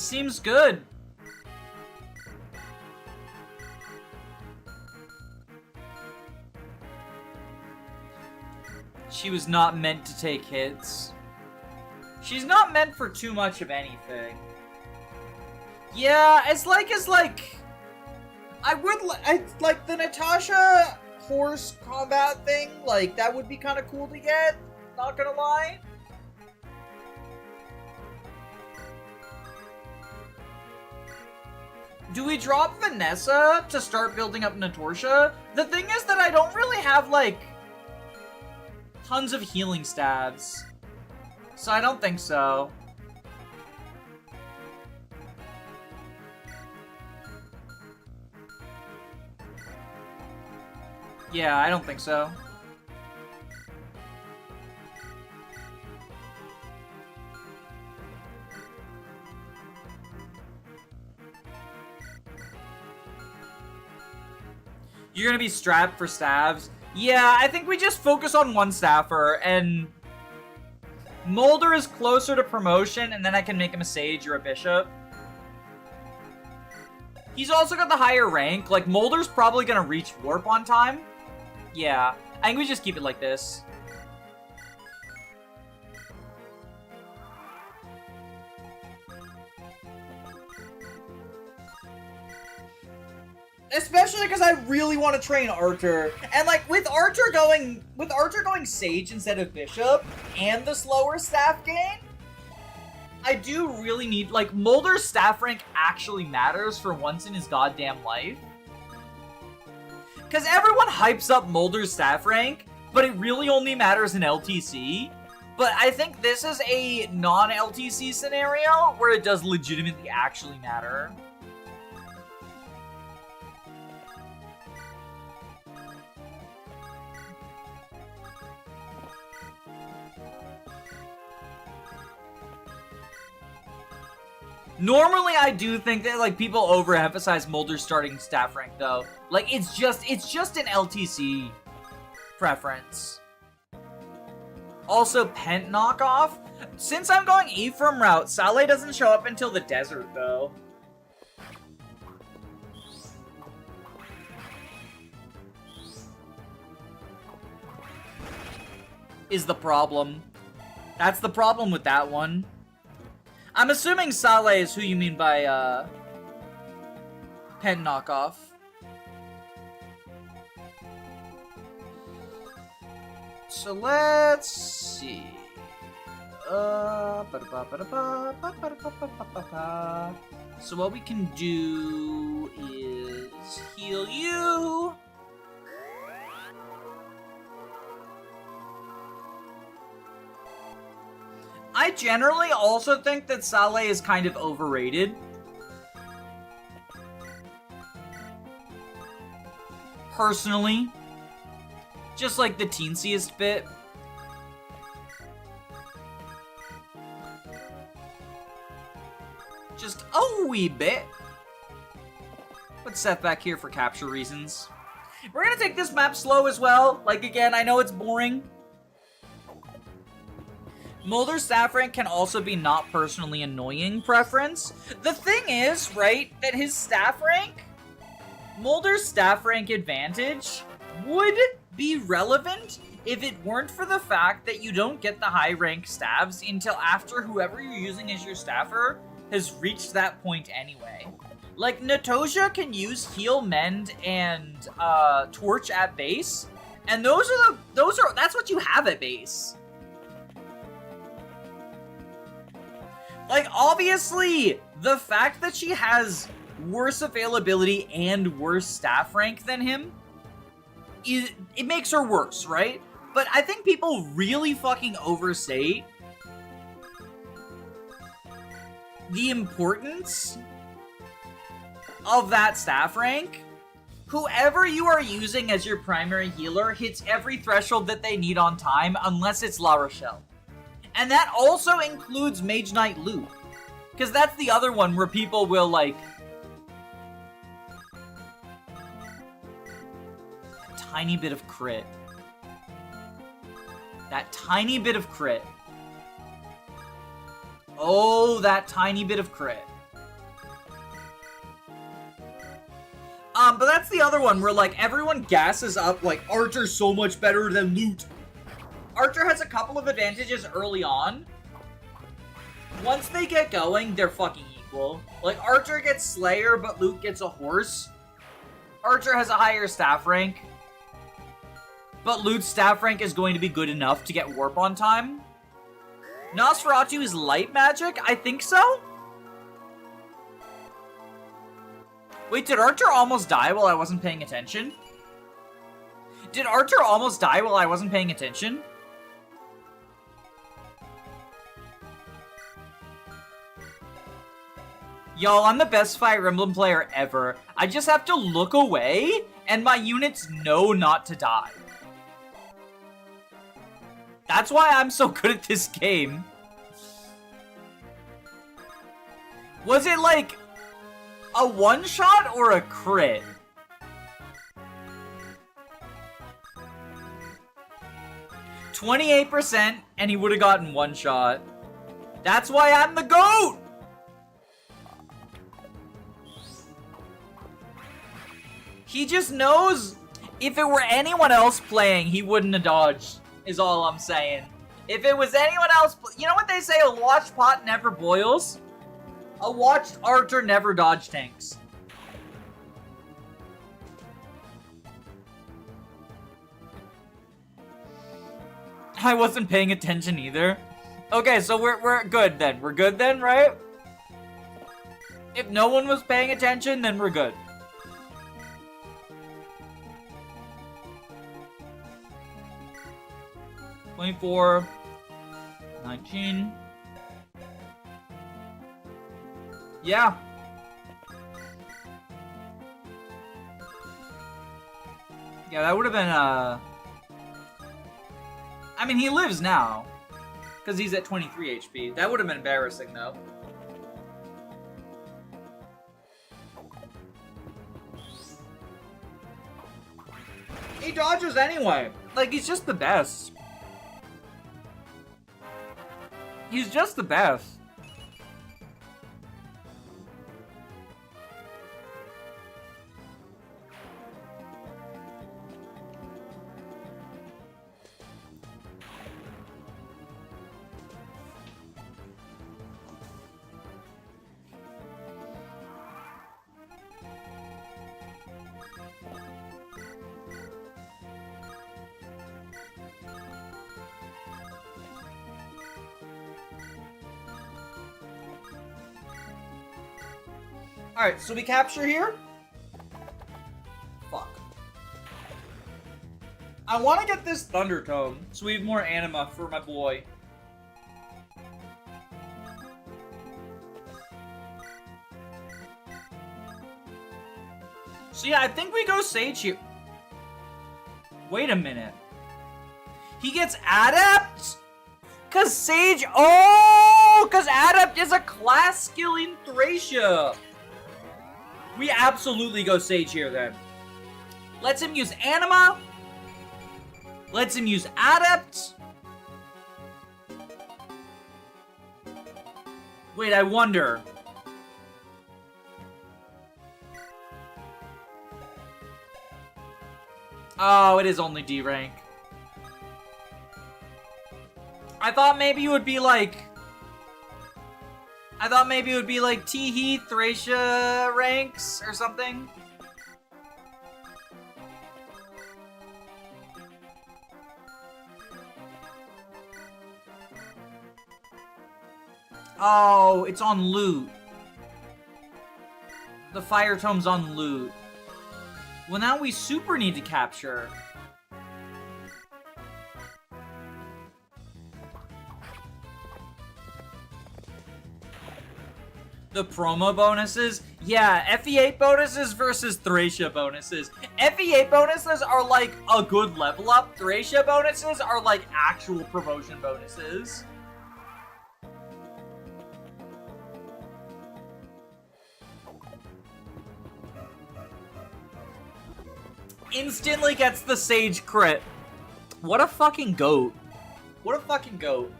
Seems good. She was not meant to take hits. She's not meant for too much of anything. Yeah, it's like, I like the Natasha horse combat thing, like, that would be kind of cool to get, not gonna lie. Do we drop Vanessa to start building up Natorsha? The thing is that I don't really have, like, tons of healing stabs. So I don't think so. Yeah, I don't think so. You're gonna be strapped for stabs? Yeah, I think we just focus on one staffer, and Mulder is closer to promotion, and then I can make him a sage or a bishop. He's also got the higher rank. Like, Mulder's probably gonna reach warp on time. Yeah, I think we just keep it like this. Especially because I really want to train Archer. And like with Archer going Sage instead of Bishop and the slower staff gain, I do really need, like, Mulder's staff rank actually matters for once in his goddamn life. Because everyone hypes up Mulder's staff rank, but it really only matters in LTC. But I think this is a non-LTC scenario where it does legitimately actually matter. Normally, I do think that, like, people overemphasize Mulder's starting staff rank, though. Like, it's just an LTC preference. Also, Pent knockoff. Since I'm going Ephraim route, Saleh doesn't show up until the desert, though. Is the problem. That's the problem with that one. I'm assuming Saleh is who you mean by, Pen knockoff. So let's see. So what we can do is heal you. I generally also think that Saleh is kind of overrated. Personally. Just like the teensiest bit. Just a wee bit. Let's set back here for capture reasons. We're gonna take this map slow as well. Like, again, I know it's boring. Mulder's staff rank can also be not personally annoying preference. The thing is, right, that his staff rank, Mulder's staff rank advantage would be relevant if it weren't for the fact that you don't get the high rank stabs until after whoever you're using as your staffer has reached that point anyway. Like, Natosha can use heal, mend, and torch at base, and that's what you have at base. Like, obviously, the fact that she has worse availability and worse staff rank than him, it makes her worse, right? But I think people really fucking overstate the importance of that staff rank. Whoever you are using as your primary healer hits every threshold that they need on time, unless it's La Rochelle. And that also includes Mage Knight Luke. Because that's the other one where people will, like, a tiny bit of crit. That tiny bit of crit. Oh, that tiny bit of crit. But that's the other one where, like, everyone gasses up, like, Archer's so much better than Loot. Archer has a couple of advantages early on. Once they get going, they're fucking equal. Like, Archer gets Slayer, but Loot gets a horse. Archer has a higher staff rank. But Loot's staff rank is going to be good enough to get Warp on time. Nosferatu is light magic? I think so? Wait, did Archer almost die while I wasn't paying attention? Did Archer almost die while I wasn't paying attention? Y'all, I'm the best Fire Emblem player ever. I just have to look away, and my units know not to die. That's why I'm so good at this game. Was it like a one-shot or a crit? %, and he would have gotten one shot. That's why I'm the GOAT! He just knows if it were anyone else playing, he wouldn't have dodged, is all I'm saying. If it was anyone else, you know what they say, a watched pot never boils? A watched Archer never dodge tanks. I wasn't paying attention either. Okay, so we're good then. We're good then, right? If no one was paying attention, then we're good. $24, $19. Yeah. Yeah, that would have been, I mean, he lives now. Because he's at 23 HP. That would have been embarrassing, though. He dodges anyway. Like, he's just the best. He's just the best. Alright, so we capture here? Fuck. I want to get this Thunder Tome, so we have more anima for my boy. So yeah, I think we go Sage here. Wait a minute. He gets Adept? Cause Sage, oh! Cause Adept is a class skill in Thracia. We absolutely go Sage here, then. Lets him use Anima. Lets him use Adept. Wait, I wonder. Oh, it is only D rank. I thought maybe it would be like... Teehee, Thracia ranks or something. Oh, it's on loot. The Fire Tome's on loot. Well, now we super need to capture. The promo bonuses? Yeah, FE8 bonuses versus Thracia bonuses. FE8 bonuses are like a good level up. Thracia bonuses are like actual promotion bonuses. Instantly gets the Sage crit. What a fucking goat. What a fucking goat.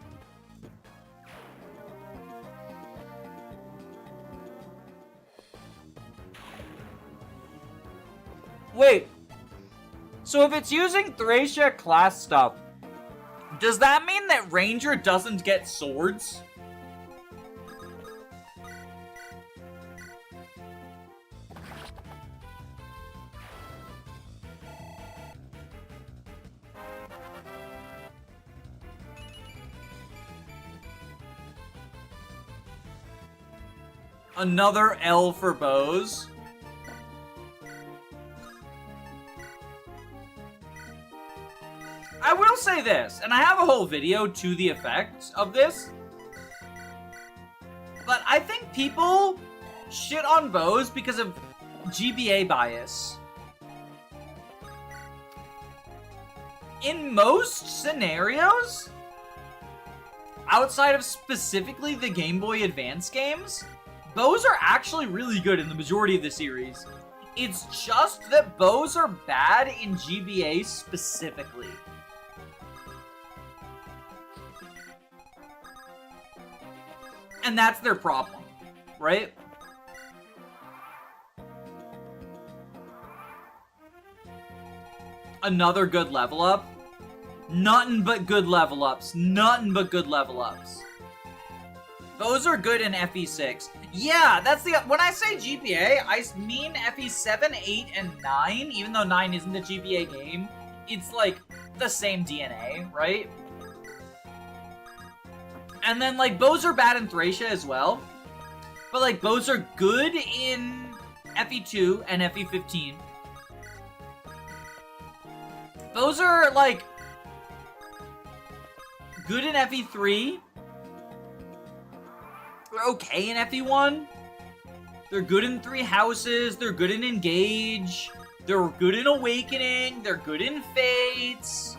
Wait. So if it's using Thracia class stuff, does that mean that Ranger doesn't get swords? Another L for bows. I will say this, and I have a whole video to the effect of this, but I think people shit on bows because of GBA bias. In most scenarios, outside of specifically the Game Boy Advance games, bows are actually really good in the majority of the series. It's just that bows are bad in GBA specifically. And that's their problem, right? Another good level up. Nothing but good level ups. Nothing but good level ups. Those are good in FE6. Yeah, that's the... When I say GBA, I mean FE7, 8, and 9. Even though 9 isn't a GBA game, it's like the same DNA, right? And then, like, bows are bad in Thracia as well. But, like, bows are good in FE2 and FE15. Bows are, like, good in FE3. They're okay in FE1. They're good in Three Houses. They're good in Engage. They're good in Awakening. They're good in Fates.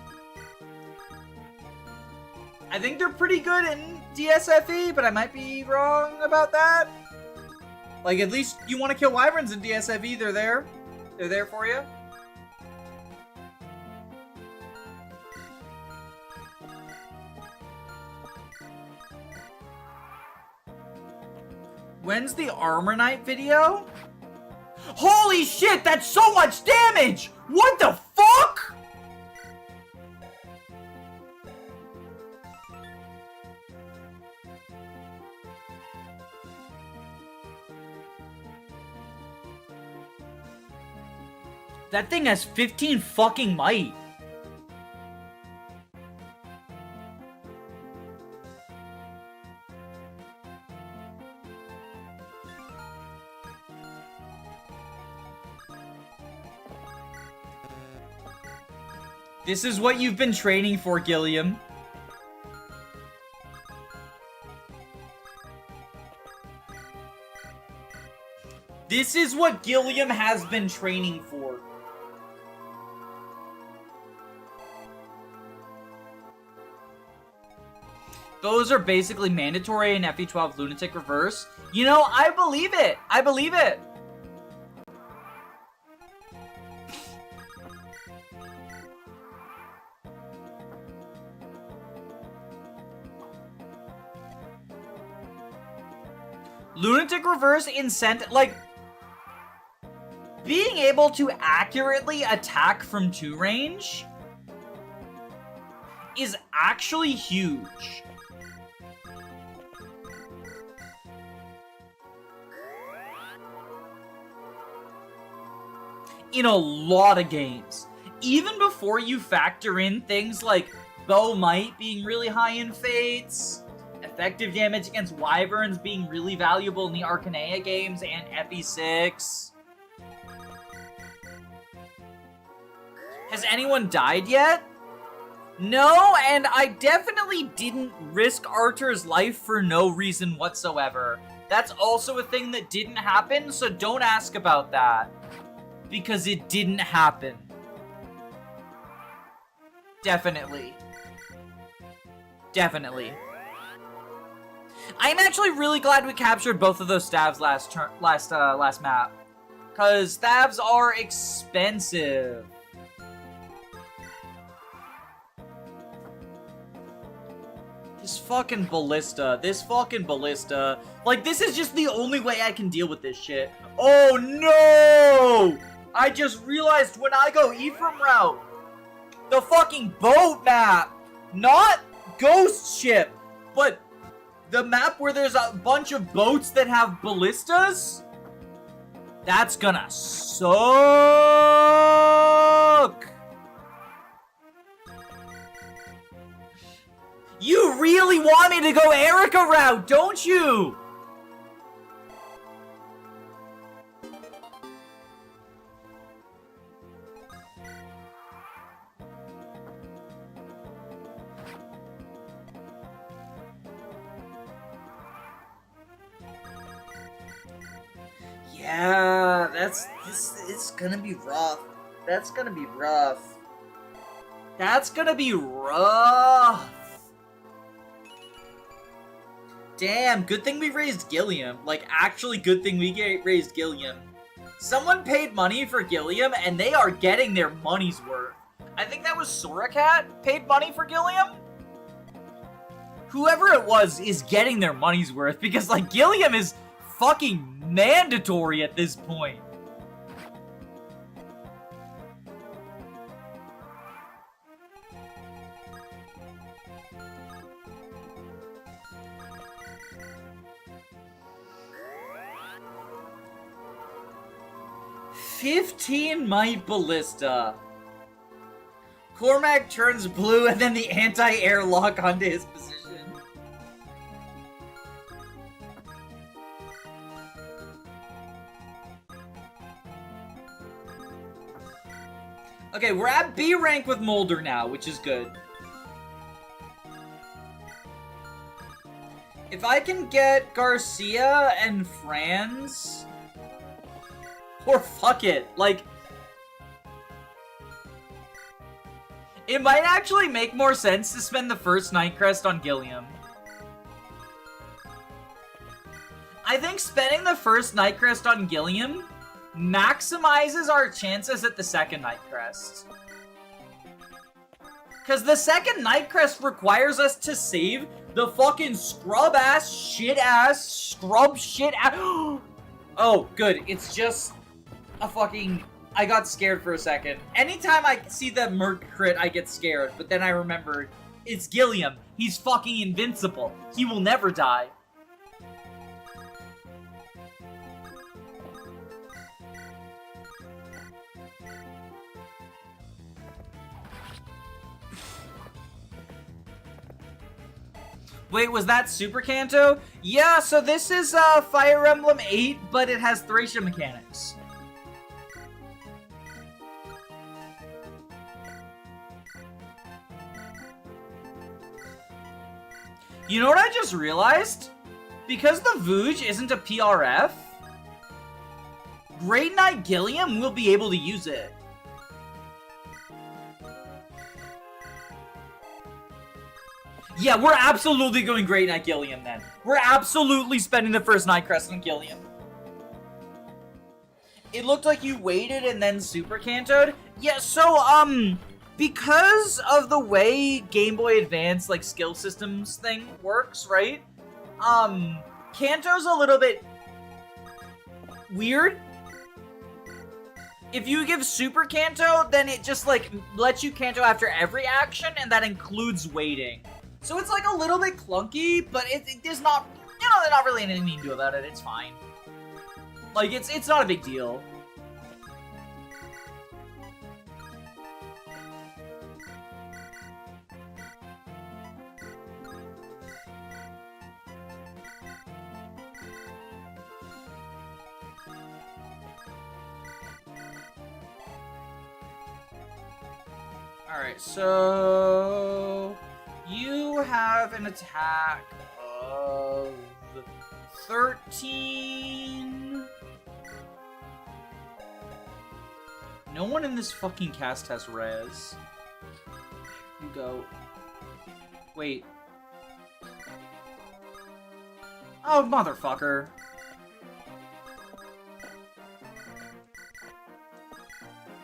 I think they're pretty good in DSFE, but I might be wrong about that. Like, at least you want to kill wyverns in DSFE, they're there. They're there for you. When's the Armor Knight video? Holy shit, that's so much damage! What the fuck? That thing has 15 fucking might. This is what you've been training for, Gilliam. This is what Gilliam has been training for. Those are basically mandatory in FE12 Lunatic Reverse. You know, I believe it. I believe it. Lunatic Reverse incent, like, being able to accurately attack from 2 range is actually huge. In a lot of games. Even before you factor in things like bow might being really high in Fates, effective damage against wyverns being really valuable in the Arcanea games and FE6. Has anyone died yet? No, and I definitely didn't risk Arthur's life for no reason whatsoever. That's also a thing that didn't happen, so don't ask about that. Because it didn't happen. Definitely. Definitely. I'm actually really glad we captured both of those stabs last map. Because stabs are expensive. This fucking ballista. Like, this is just the only way I can deal with this shit. Oh, no! I just realized when I go Ephraim route, the fucking boat map, not ghost ship, but the map where there's a bunch of boats that have ballistas, that's gonna suck. You really want me to go Erica route, don't you? Yeah, it's gonna be rough. That's gonna be rough. That's gonna be rough. Damn, good thing we raised Gilliam. Like, actually good thing we raised Gilliam. Someone paid money for Gilliam, and they are getting their money's worth. I think that was Soracat paid money for Gilliam? Whoever it was is getting their money's worth, because, like, Gilliam is fucking mandatory at this point. $15 might ballista. Cormac turns blue and then the anti-air lock onto his position. Okay, we're at B rank with Molder now, which is good. If I can get Garcia and Franz... Or fuck it, like... It might actually make more sense to spend the first Night Crest on Gilliam. I think spending the first Night Crest on Gilliam maximizes our chances at the second Night Crest. Because the second Night Crest requires us to save the fucking scrub-ass, shit-ass, scrub-shit-ass... Oh, good, it's just... a fucking... I got scared for a second. Anytime I see the Merc crit, I get scared. But then I remembered, it's Gilliam. He's fucking invincible. He will never die. Wait, was that Super Kanto? Yeah, so this is Fire Emblem 8, but it has Thracian mechanics. You know what I just realized? Because the Vooj isn't a PRF, Great Knight Gilliam will be able to use it. Yeah, we're absolutely going Great Knight Gilliam then. We're absolutely spending the first Night Crest on Gilliam. It looked like you waited and then Super Kantoed. Yeah, so, because of the way Game Boy Advance, like, skill systems thing works, right? Kanto's a little bit weird. If you give Super Kanto, then it just, like, lets you Kanto after every action, and that includes waiting. So it's, like, a little bit clunky, but there's not, you know, there's not really anything you can do about it. It's fine. Like, it's not a big deal. Alright, so... you have an attack of 13... No one in this fucking cast has res. You go. Wait. Oh, motherfucker.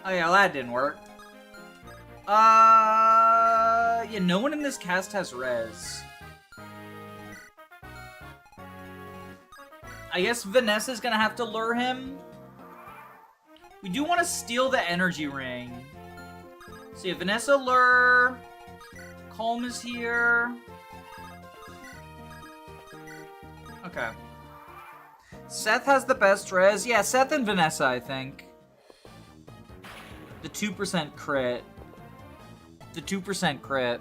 Oh yeah, well, that didn't work. Yeah, no one in this cast has res. I guess Vanessa's gonna have to lure him. We do want to steal the energy ring. So yeah, Vanessa Lure. Calm is here. Okay. Seth has the best res. Yeah, Seth and Vanessa, I think. The 2% crit. The 2% crit.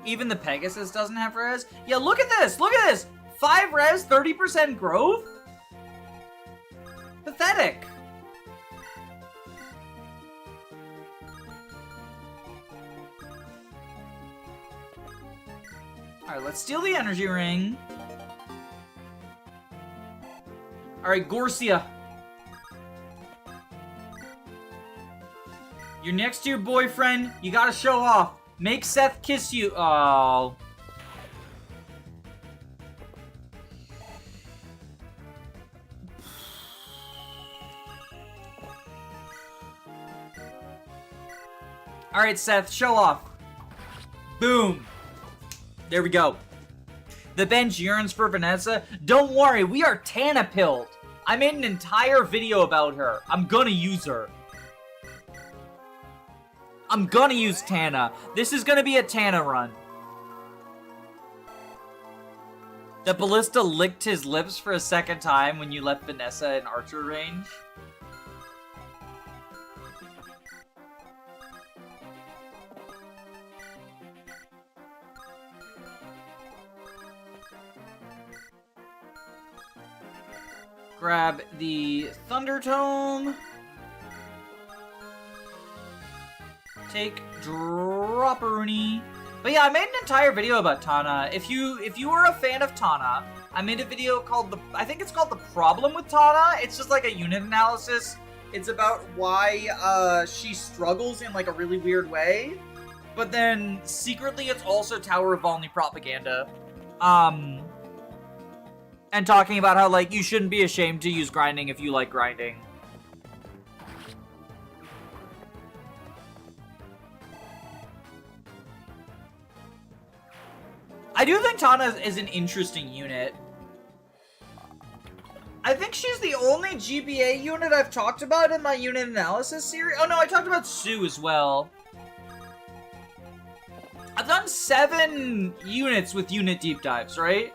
Even the Pegasus doesn't have res. Yeah, look at this! Look at this! 5 res, 30% growth? Pathetic. Alright, let's steal the energy ring. Alright, Gorcia. You're next to your boyfriend. You gotta show off. Make Seth kiss you. Oh. Alright, Seth, show off. Boom. There we go. The bench yearns for Vanessa. Don't worry, we are Tana-pilled. I made an entire video about her. I'm gonna use her. I'm gonna use Tana. This is gonna be a Tana run. The ballista licked his lips for a second time when you left Vanessa in archer range. Grab the Thunder Tome. Take Dropperoonie. But yeah, I made an entire video about Tana. If you are a fan of Tana, I made a video called I think it's called The Problem with Tana. It's just like a unit analysis. It's about why she struggles in like a really weird way. But then secretly it's also Tower of Volney propaganda. And talking about how, like, you shouldn't be ashamed to use grinding if you like grinding. I do think Tana is an interesting unit. I think she's the only GBA unit I've talked about in my unit analysis series. Oh no, I talked about Sue as well. I've done 7 units with unit deep dives, right?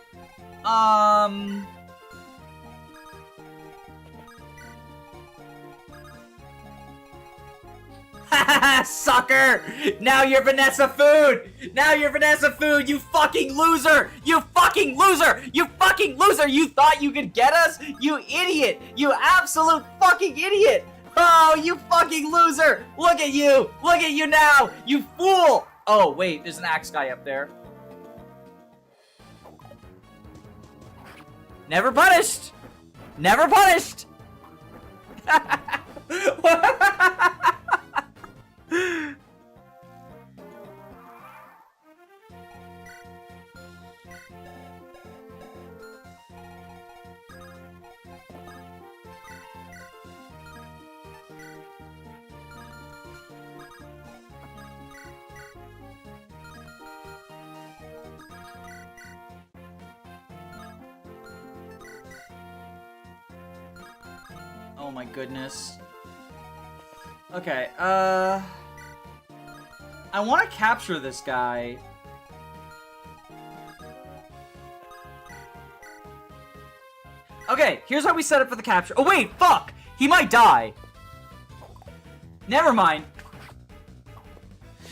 Haha, sucker! Now you're Vanessa Food! Now you're Vanessa Food, you fucking loser! You fucking loser! You fucking loser! You thought you could get us? You idiot! You absolute fucking idiot! Oh, you fucking loser! Look at you! Look at you now! You fool! Oh, wait, there's an axe guy up there. Never punished! Never punished! Oh my goodness. Okay, I want to capture this guy. Okay, here's how we set up for the capture. Oh wait, fuck! He might die. Never mind.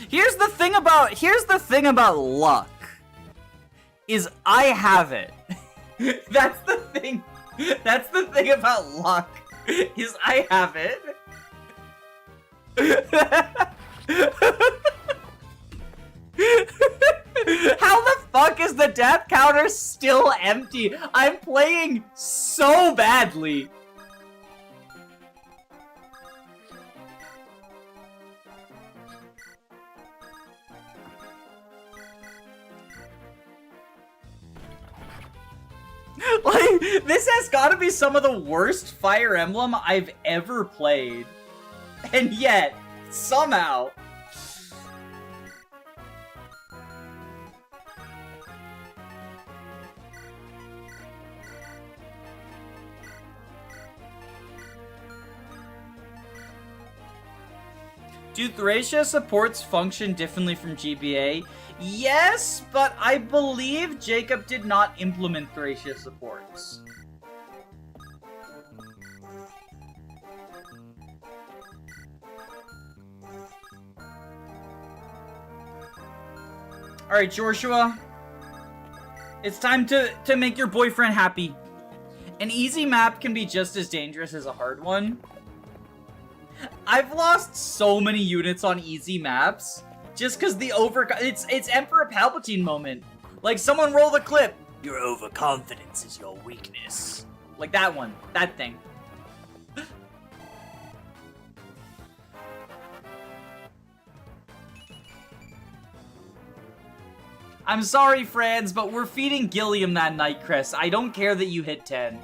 Here's the thing about luck. Is I have it. That's the thing. That's the thing about luck. Is I have it. How the fuck is the death counter still empty? I'm playing so badly. Like, this has got to be some of the worst Fire Emblem I've ever played. And yet, somehow... Do Thracia supports function differently from GBA? Yes, but I believe Jacob did not implement Thracia supports. Alright, Joshua. It's time to make your boyfriend happy. An easy map can be just as dangerous as a hard one. I've lost so many units on easy maps just because it's Emperor Palpatine moment. Like, someone roll the clip. Your overconfidence is your weakness. Like that one. That thing. I'm sorry, Franz, but we're feeding Gilliam that night, Chris. I don't care that you hit 10.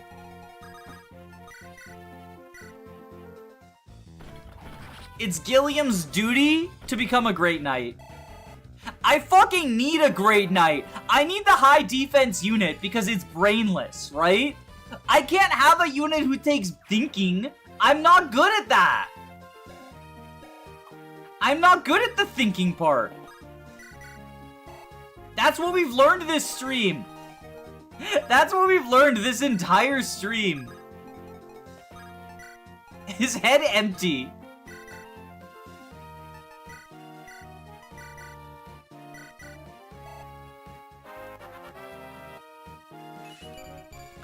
It's Gilliam's duty to become a great knight. I fucking need a great knight. I need the high defense unit because it's brainless, right? I can't have a unit who takes thinking. I'm not good at that. I'm not good at the thinking part. That's what we've learned this stream. That's what we've learned this entire stream. His head empty.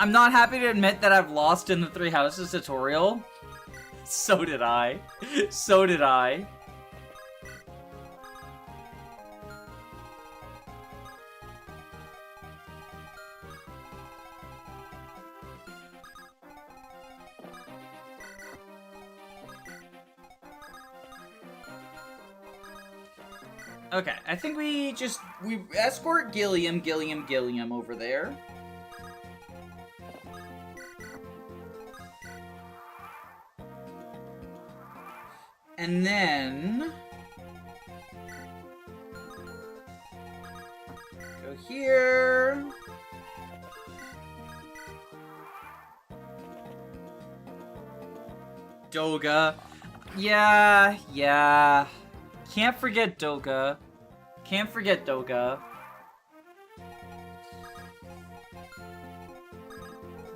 I'm not happy to admit that I've lost in the Three Houses tutorial. So did I. So did I. Okay, I think we escort Gilliam over there. And then go here. Doga. Yeah. Can't forget Doga. Can't forget Doga.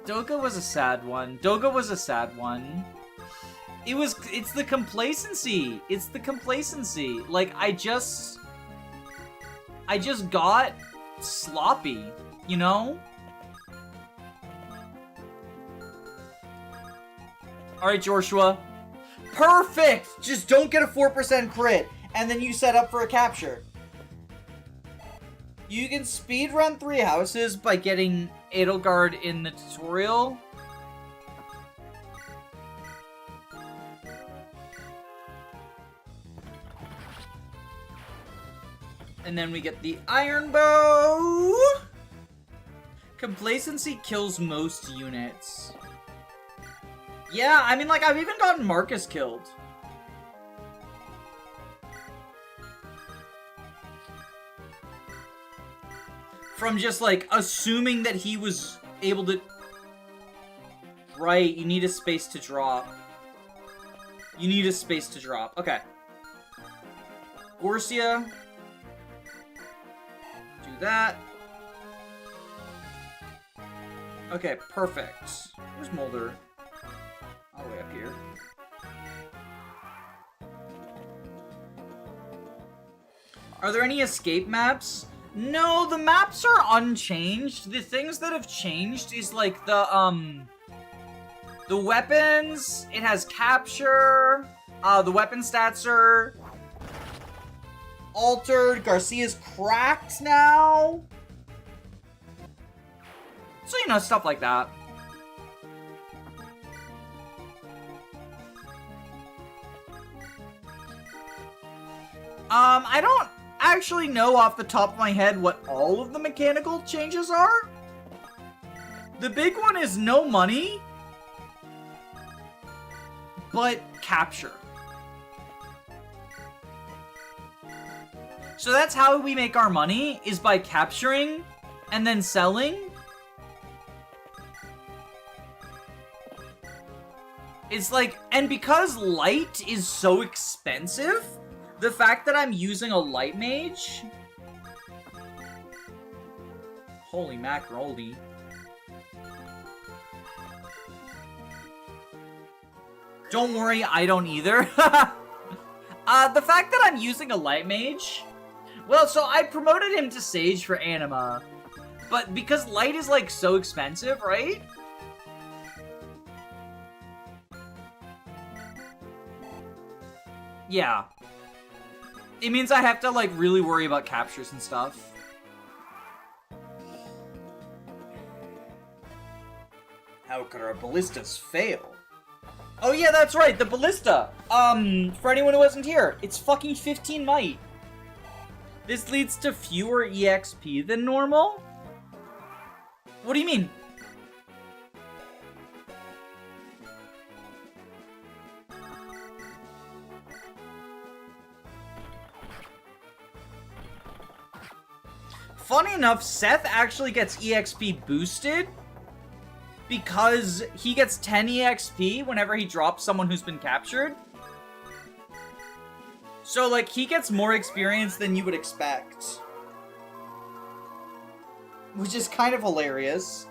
Doga was a sad one. Doga was a sad one. It's the complacency. It's the complacency. Like, I just got sloppy, you know? Alright, Joshua. Perfect! Just don't get a 4% crit, and then you set up for a capture. You can speedrun 3 houses by getting Edelgard in the tutorial. And then we get the Iron Bow. Complacency kills most units. Yeah, I mean, like, I've even gotten Marcus killed. From just, like, assuming that he was able to... Right, you need a space to drop. You need a space to drop. Okay. Gorsia. Do that. Okay, perfect. Where's Mulder? All the way up here. Are there any escape maps? No, the maps are unchanged. The things that have changed is like the weapons. It has capture. The weapon stats are altered. Garcia's cracked now. So, you know, stuff like that. I don't actually know off the top of my head what all of the mechanical changes are. The big one is no money, but capture. So that's how we make our money, is by capturing and then selling. It's like, and because light is so expensive, The fact that I'm using a light mage... Holy macaroni. Don't worry, I don't either. The fact that I'm using a light mage... Well, so I promoted him to Sage for Anima. But because light is, like, so expensive, right? Yeah. It means I have to, like, really worry about captures and stuff. How could our ballistas fail? Oh yeah, that's right, the ballista! For anyone who wasn't here, it's fucking 15 might. This leads to fewer EXP than normal? What do you mean? Funny enough, Seth actually gets EXP boosted because he gets 10 EXP whenever he drops someone who's been captured. So, like, he gets more experience than you would expect. Which is kind of hilarious.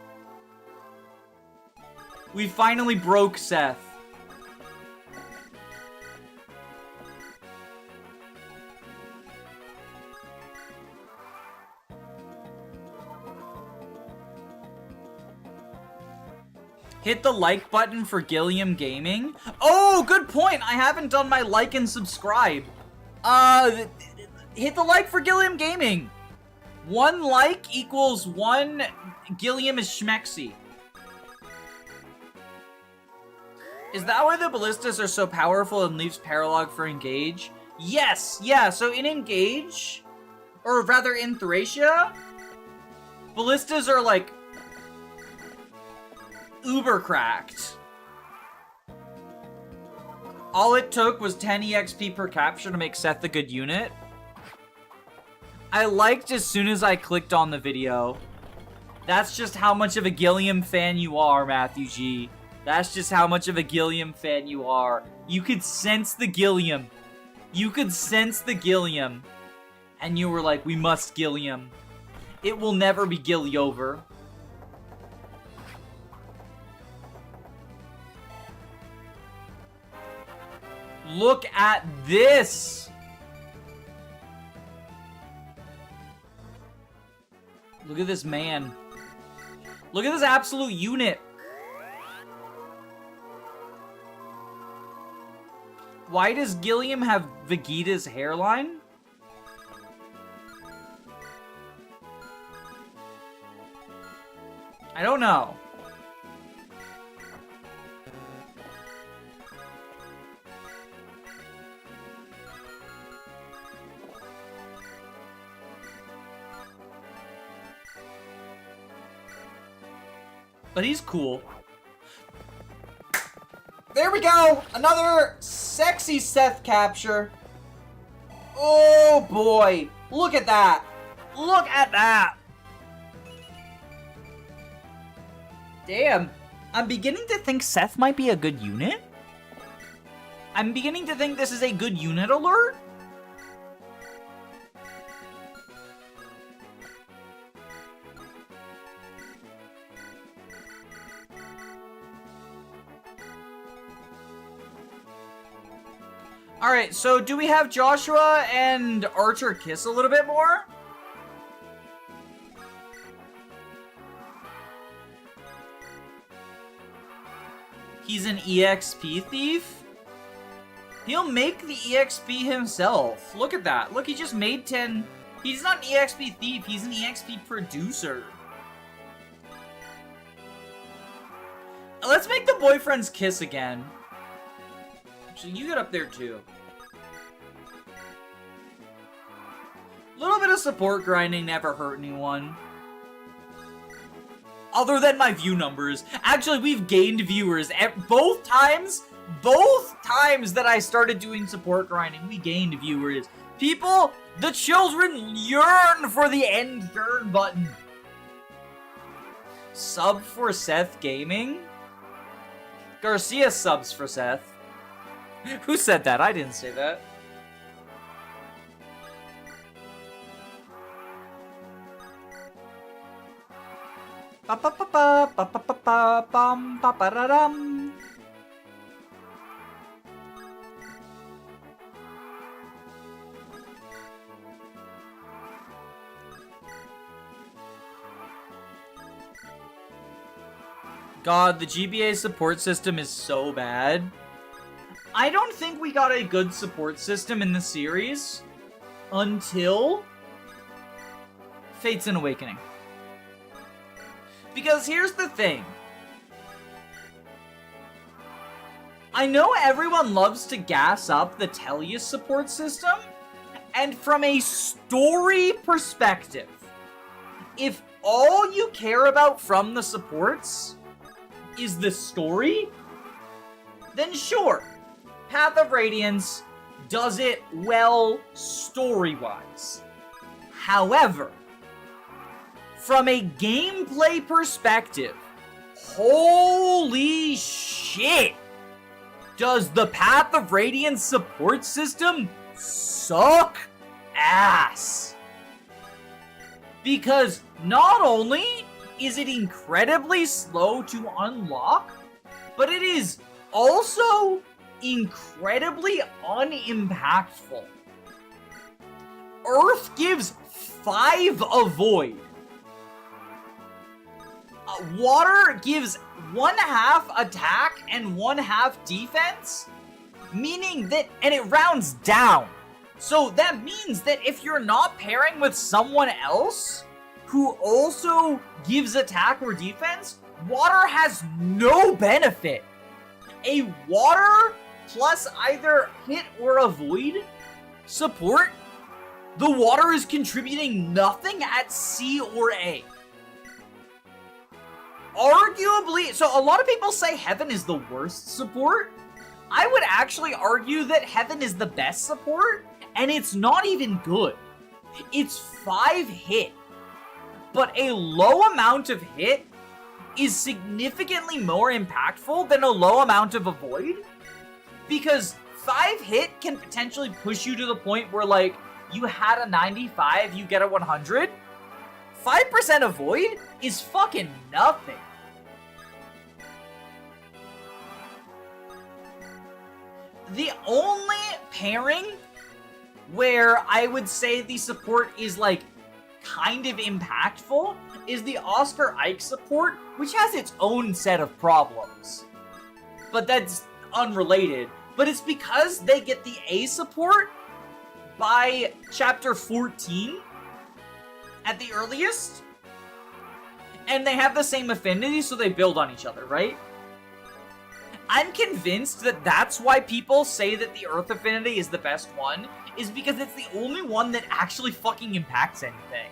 We finally broke Seth. Hit the like button for Gilliam Gaming. Oh, good point. I haven't done my like and subscribe. Hit the like for Gilliam Gaming. 1 like equals 1 Gilliam is schmexy. Is that why the ballistas are so powerful and leaves paralog for Engage? Yes, yeah, so in Engage, or rather in Thracia, ballistas are like uber cracked. All it took was 10 EXP per capture to make Seth a good unit. I liked as soon as I clicked on the video. That's just how much of a Gilliam fan you are, Matthew G. That's just how much of a Gilliam fan you are. You could sense the Gilliam. You could sense the Gilliam. And you were like, we must Gilliam. It will never be Gilly over. Look at this! Look at this man. Look at this absolute unit. Why does Gilliam have Vegeta's hairline? I don't know. But he's cool. There we go! Another sexy Seth capture. Oh boy! Look at that! Look at that! Damn. I'm beginning to think Seth might be a good unit. I'm beginning to think this is a good unit alert. Alright, so do we have Joshua and Archer kiss a little bit more? He's an EXP thief? He'll make the EXP himself. Look at that. Look, he just made 10. He's not an EXP thief, he's an EXP producer. Let's make the boyfriends kiss again. So you get up there too. Little bit of support grinding never hurt anyone. Other than my view numbers. Actually, we've gained viewers at both times that I started doing support grinding, we gained viewers. People, the children yearn for the end turn button. Sub for Seth Gaming? Garcia subs for Seth. Who said that? I didn't say that. Ba-ba-ba-ba-ba-ba-ba-bum-ba-ba-da-dum. God, the GBA support system is so bad. I don't think we got a good support system in the series until Fates and Awakening. Because here's the thing. I know everyone loves to gas up the Tellius support system, and from a story perspective, if all you care about from the supports is the story, then sure, Path of Radiance does it well story-wise. However, from a gameplay perspective, holy shit, does the Path of Radiance support system suck ass. Because not only is it incredibly slow to unlock, but it is also incredibly unimpactful. Earth gives 5 Avoid. Water gives 1/2 attack and 1/2 defense, meaning that, and it rounds down. So that means that if you're not pairing with someone else who also gives attack or defense, water has no benefit. A water plus either hit or avoid support, the water is contributing nothing at C or A. Arguably, so a lot of people say Heaven is the worst support. I would actually argue that Heaven is the best support, and it's not even good. It's 5 hit, but a low amount of hit is significantly more impactful than a low amount of avoid, because 5 hit can potentially push you to the point where, like, you had a 95, you get a 100. 5% avoid is fucking nothing. The only pairing where I would say the support is, like, kind of impactful is the Oscar Ike support, which has its own set of problems. But that's unrelated. But it's because they get the A support by chapter 14 at the earliest, and they have the same affinity, so they build on each other, right? I'm convinced that that's why people say that the Earth affinity is the best one, is because it's the only one that actually fucking impacts anything.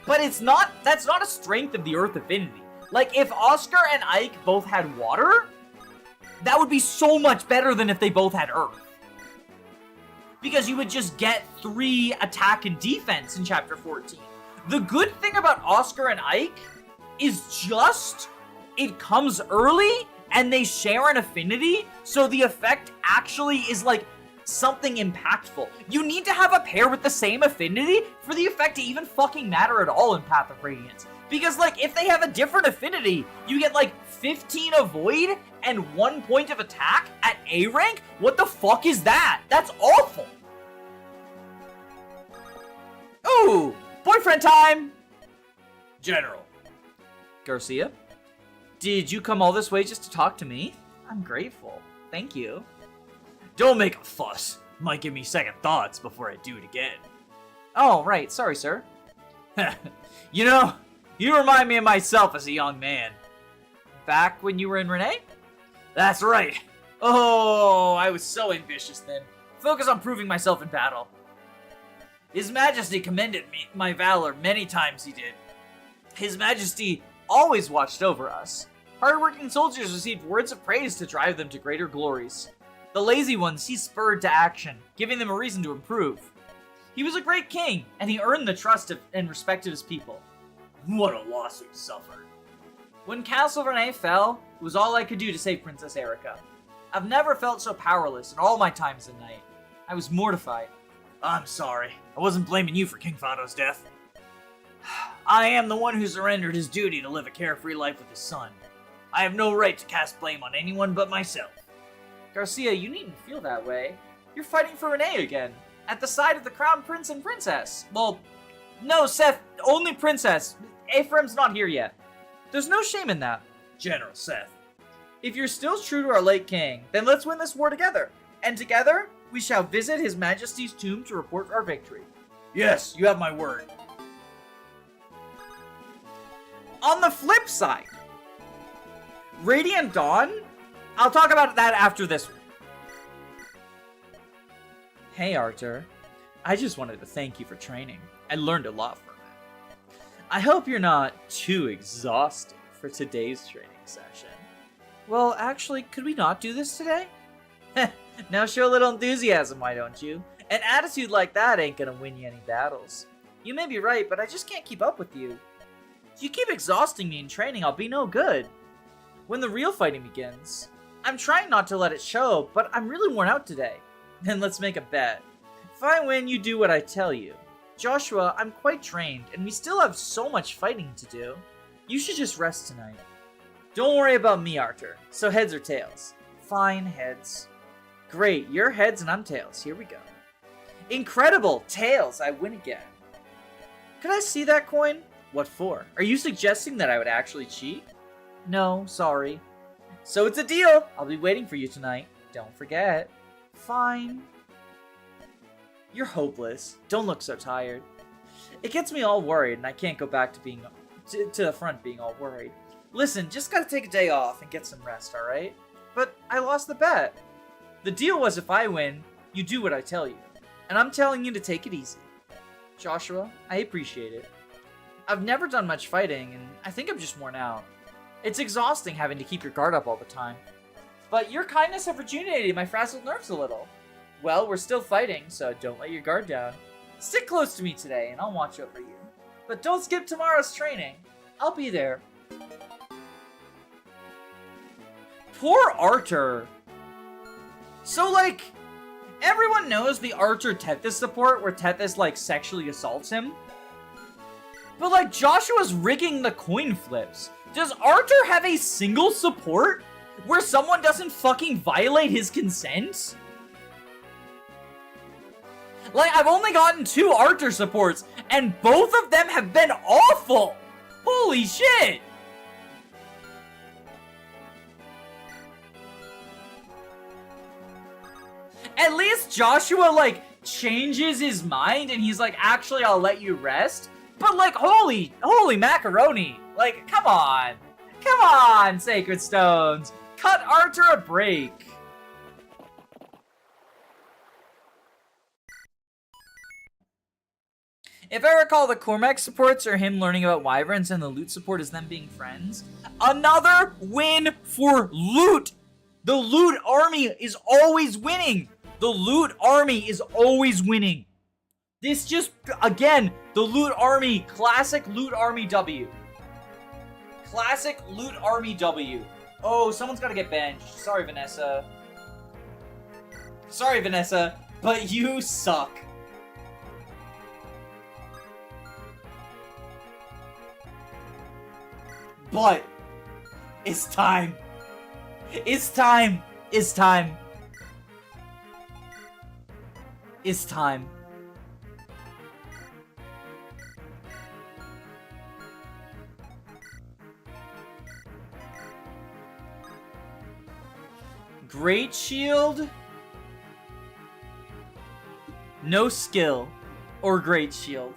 But it's not, that's not a strength of the Earth affinity. Like, if Oscar and Ike both had water, that would be so much better than if they both had Earth. Because you would just get 3 attack and defense in chapter 14. The good thing about Oscar and Ike is just it comes early and they share an affinity, so the effect actually is like something impactful. You need to have a pair with the same affinity for the effect to even fucking matter at all in Path of Radiance. Because, like, if they have a different affinity, you get like 15 avoid and 1 point of attack at A rank? What the fuck is that? That's awful! Ooh! Boyfriend time! General. Garcia? Did you come all this way just to talk to me? I'm grateful. Thank you. Don't make a fuss. Might give me second thoughts before I do it again. Oh, right. Sorry, sir. You know, you remind me of myself as a young man. Back when you were in Renee? That's right. Oh, I was so ambitious then. Focus on proving myself in battle. His Majesty commended me my valor many times he did. His Majesty always watched over us. Hardworking soldiers received words of praise to drive them to greater glories. The lazy ones he spurred to action, giving them a reason to improve. He was a great king, and he earned the trust and respect of his people. What a loss we suffered. When Castle Renee fell, it was all I could do to save Princess Erica. I've never felt so powerless in all my times at night. I was mortified. I'm sorry. I wasn't blaming you for King Fado's death. I am the one who surrendered his duty to live a carefree life with his son. I have no right to cast blame on anyone but myself. Garcia, you needn't feel that way. You're fighting for Renee again, at the side of the Crown Prince and Princess. Well, no, Seth, only Princess. Ephraim's not here yet. There's no shame in that. General Seth. If you're still true to our late king, then let's win this war together. And together, we shall visit His Majesty's tomb to report our victory. Yes, you have my word. On the flip side, Radiant Dawn? I'll talk about that after this one. Hey, Arthur. I just wanted to thank you for training. I learned a lot from it. I hope you're not too exhausted for today's training session. Well, actually, could we not do this today? Now show a little enthusiasm, why don't you? An attitude like that ain't gonna win you any battles. You may be right, but I just can't keep up with you. If you keep exhausting me in training, I'll be no good. When the real fighting begins, I'm trying not to let it show, but I'm really worn out today. Then let's make a bet. If I win, you do what I tell you. Joshua, I'm quite trained, and we still have so much fighting to do. You should just rest tonight. Don't worry about me, Arthur. So heads or tails? Fine, heads. Great, you're heads and I'm tails. Here we go. Incredible! Tails, I win again. Could I see that coin? What for? Are you suggesting that I would actually cheat? No, sorry. So it's a deal! I'll be waiting for you tonight. Don't forget. Fine. You're hopeless. Don't look so tired. It gets me all worried, and I can't go back to being to the front being all worried. Listen, just gotta take a day off and get some rest, alright? But I lost the bet. The deal was if I win, you do what I tell you. And I'm telling you to take it easy. Joshua, I appreciate it. I've never done much fighting, and I think I'm just worn out. It's exhausting having to keep your guard up all the time. But your kindness have rejuvenated my frazzled nerves a little. Well, we're still fighting, so don't let your guard down. Stick close to me today, and I'll watch over you. But don't skip tomorrow's training. I'll be there. Poor Arthur. So, like, everyone knows the Arthur Tethys support where Tethys, like, sexually assaults him. But, like, Joshua's rigging the coin flips. Does Arthur have a single support where someone doesn't fucking violate his consent? Like, I've only gotten 2 Arthur supports, and both of them have been awful! Holy shit! At least Joshua, like, changes his mind, and he's like, actually, I'll let you rest. But, like, holy macaroni. Like, come on. Come on, Sacred Stones. Cut Arthur a break. If I recall, the Cormac supports are him learning about wyverns, and the Loot support is them being friends. Another win for Loot! The Loot army is always winning! The Loot army is always winning! This just, again, the Loot army, classic Loot army W. Classic Loot army W. Oh, someone's gotta get benched. Sorry, Vanessa. Sorry, Vanessa, but you suck. But it's time. It's time. It's time. It's time. Great Shield. No skill or Great Shield.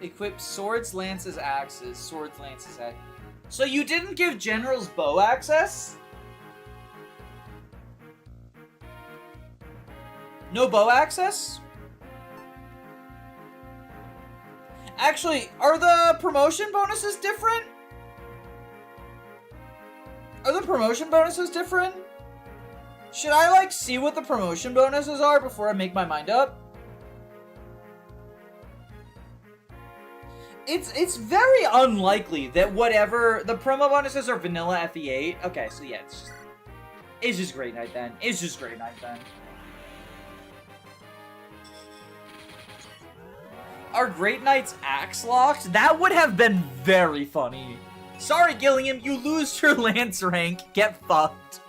Equip swords, lances, axes. Swords, lances, axes. So you didn't give generals bow access? No bow access? Actually, are the promotion bonuses different? Are the promotion bonuses different? Should I, like, see what the promotion bonuses are before I make my mind up? It's very unlikely that whatever the promo bonuses are vanilla FE8. Okay, so yeah, it's just Great Knight then. It's just Great Knight then. Are Great Knight's axe locked? That would have been very funny. Sorry, Gilliam, you lose your lance rank. Get fucked.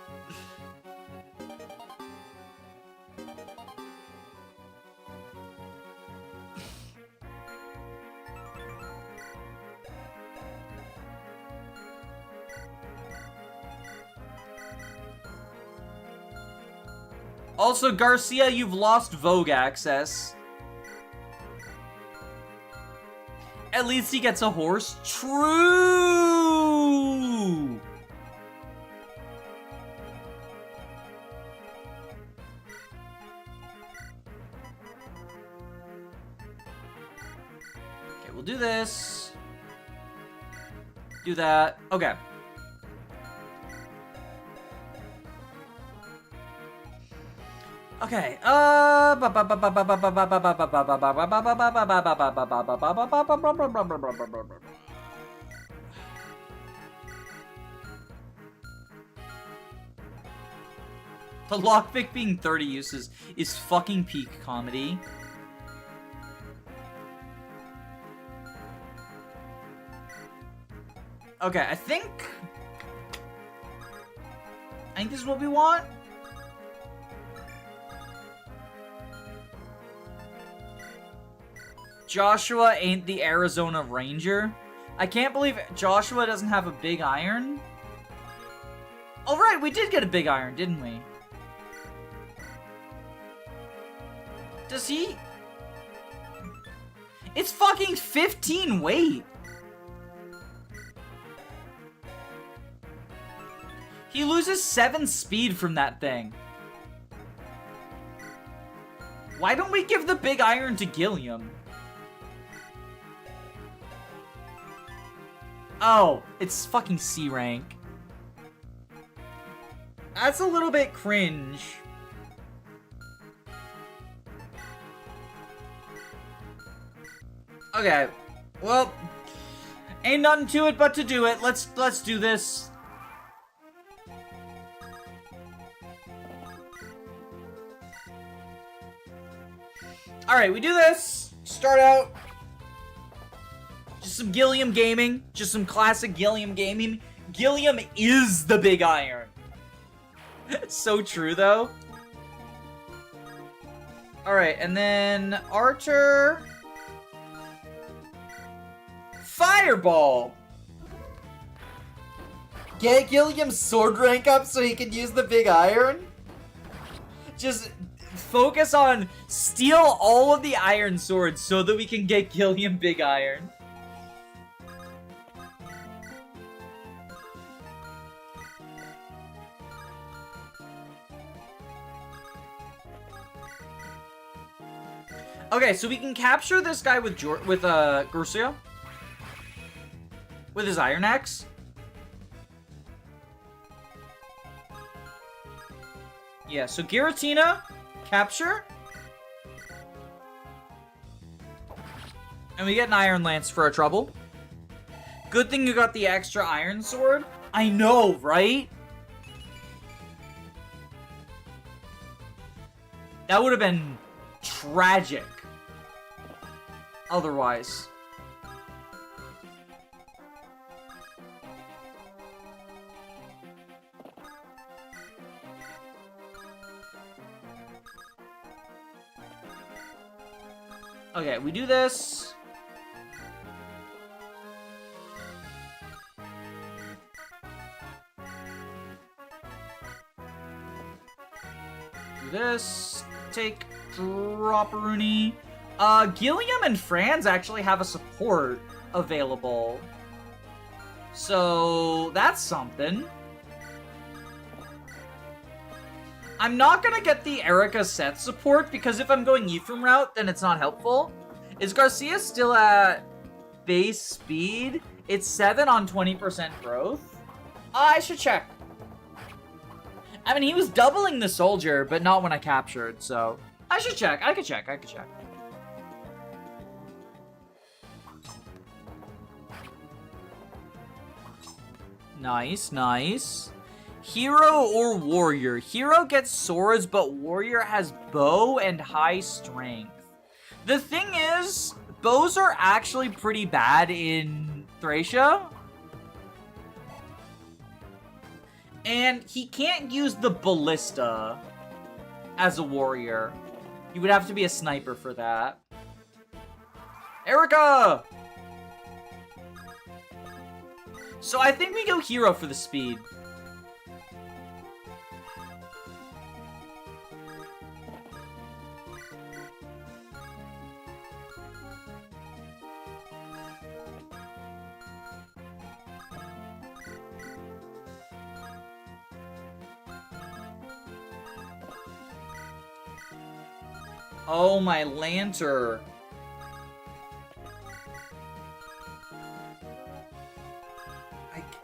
Also, Garcia, you've lost Vogue access. At least he gets a horse. True! Okay, we'll do this. Do that. Okay. Okay, the lockpick being 30 uses is fucking peak comedy. Okay, I think this is what we want. Joshua ain't the Arizona Ranger. I can't believe Joshua doesn't have a big iron. Oh, right, we did get a big iron, didn't we? Does he? It's fucking 15 weight. He loses 7 speed from that thing. Why don't we give the big iron to Gilliam? Oh, it's fucking C rank. That's a little bit cringe. Okay, well, ain't nothing to it but to do it. Let's do this. All right, we do this. Start out. Just some Gilliam gaming. Just some classic Gilliam gaming. Gilliam is the big iron. So true, though. Alright, and then Archer. Fireball. Get Gilliam's sword rank up so he can use the big iron. Just focus on steal all of the iron swords so that we can get Gilliam big iron. Okay, so we can capture this guy with Garcia. With his Iron Axe. Yeah, so Giratina, capture. And we get an Iron Lance for our trouble. Good thing you got the extra Iron Sword. I know, right? That would have been tragic. Otherwise. Okay, we do this. Do this. Take Dropperoonie. Gilliam and Franz actually have a support available. So, that's something. I'm not gonna get the Erica Seth support, because if I'm going Ephraim route, then it's not helpful. Is Garcia still at base speed? It's 7 on 20% growth? I should check. I mean, he was doubling the soldier, but not when I captured, so... I should check. I could check. Nice, nice. Hero or warrior? Hero gets swords, but warrior has bow and high strength. The thing is, bows are actually pretty bad in Thracia. And he can't use the ballista as a warrior. You would have to be a sniper for that. Erica! So I think we go hero for the speed. Oh, my lantern.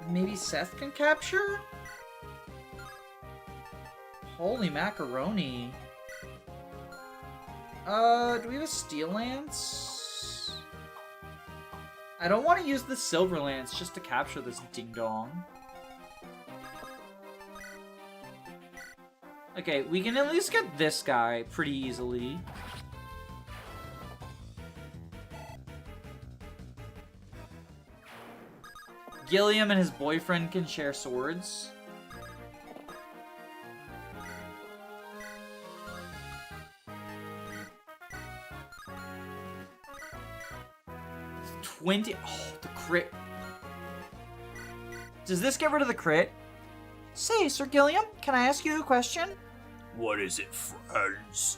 Maybe Seth can capture? Holy macaroni. Do we have a steel lance? I don't want to use the silver lance just to capture this ding-dong. Okay, we can at least get this guy pretty easily. Gilliam and his boyfriend can share swords. Oh, the crit. Does this get rid of the crit? Say, Sir Gilliam, can I ask you a question? What is it, friends?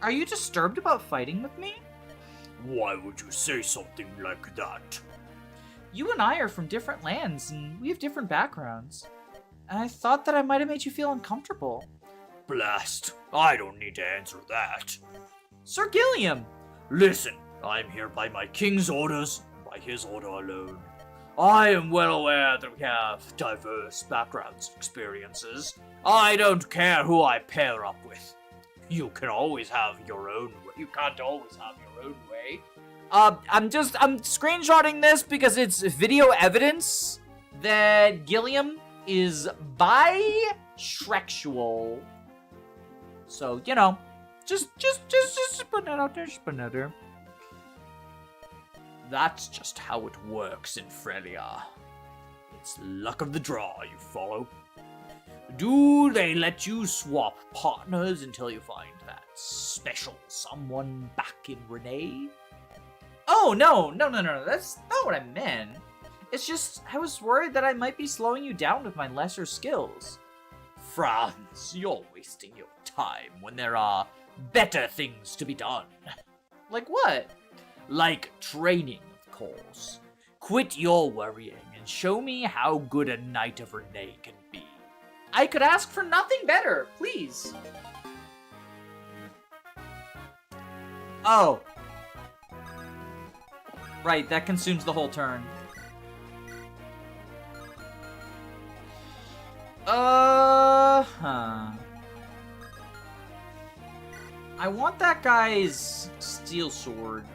Are you disturbed about fighting with me? Why would you say something like that? You and I are from different lands, and we have different backgrounds. And I thought that I might have made you feel uncomfortable. Blast. I don't need to answer that. Sir Gilliam! Listen, I'm here by my king's orders, by his order alone. I am well aware that we have diverse backgrounds and experiences. I don't care who I pair up with. You can always have your own way. You can't always have your own way. I'm screenshotting this because it's video evidence that Gilliam is bisexual. So, you know, just put that out there, just put that out there. That's just how it works in Frelia. It's luck of the draw, you follow? Do they let you swap partners until you find that special someone back in Renee? Oh, no, that's not what I meant. It's just, I was worried that I might be slowing you down with my lesser skills. Franz, you're wasting your time when there are better things to be done. Like what? Like training, of course. Quit your worrying and show me how good a Knight of Renee can be. I could ask for nothing better, please. Oh. Right, that consumes the whole turn. I want that guy's steel sword.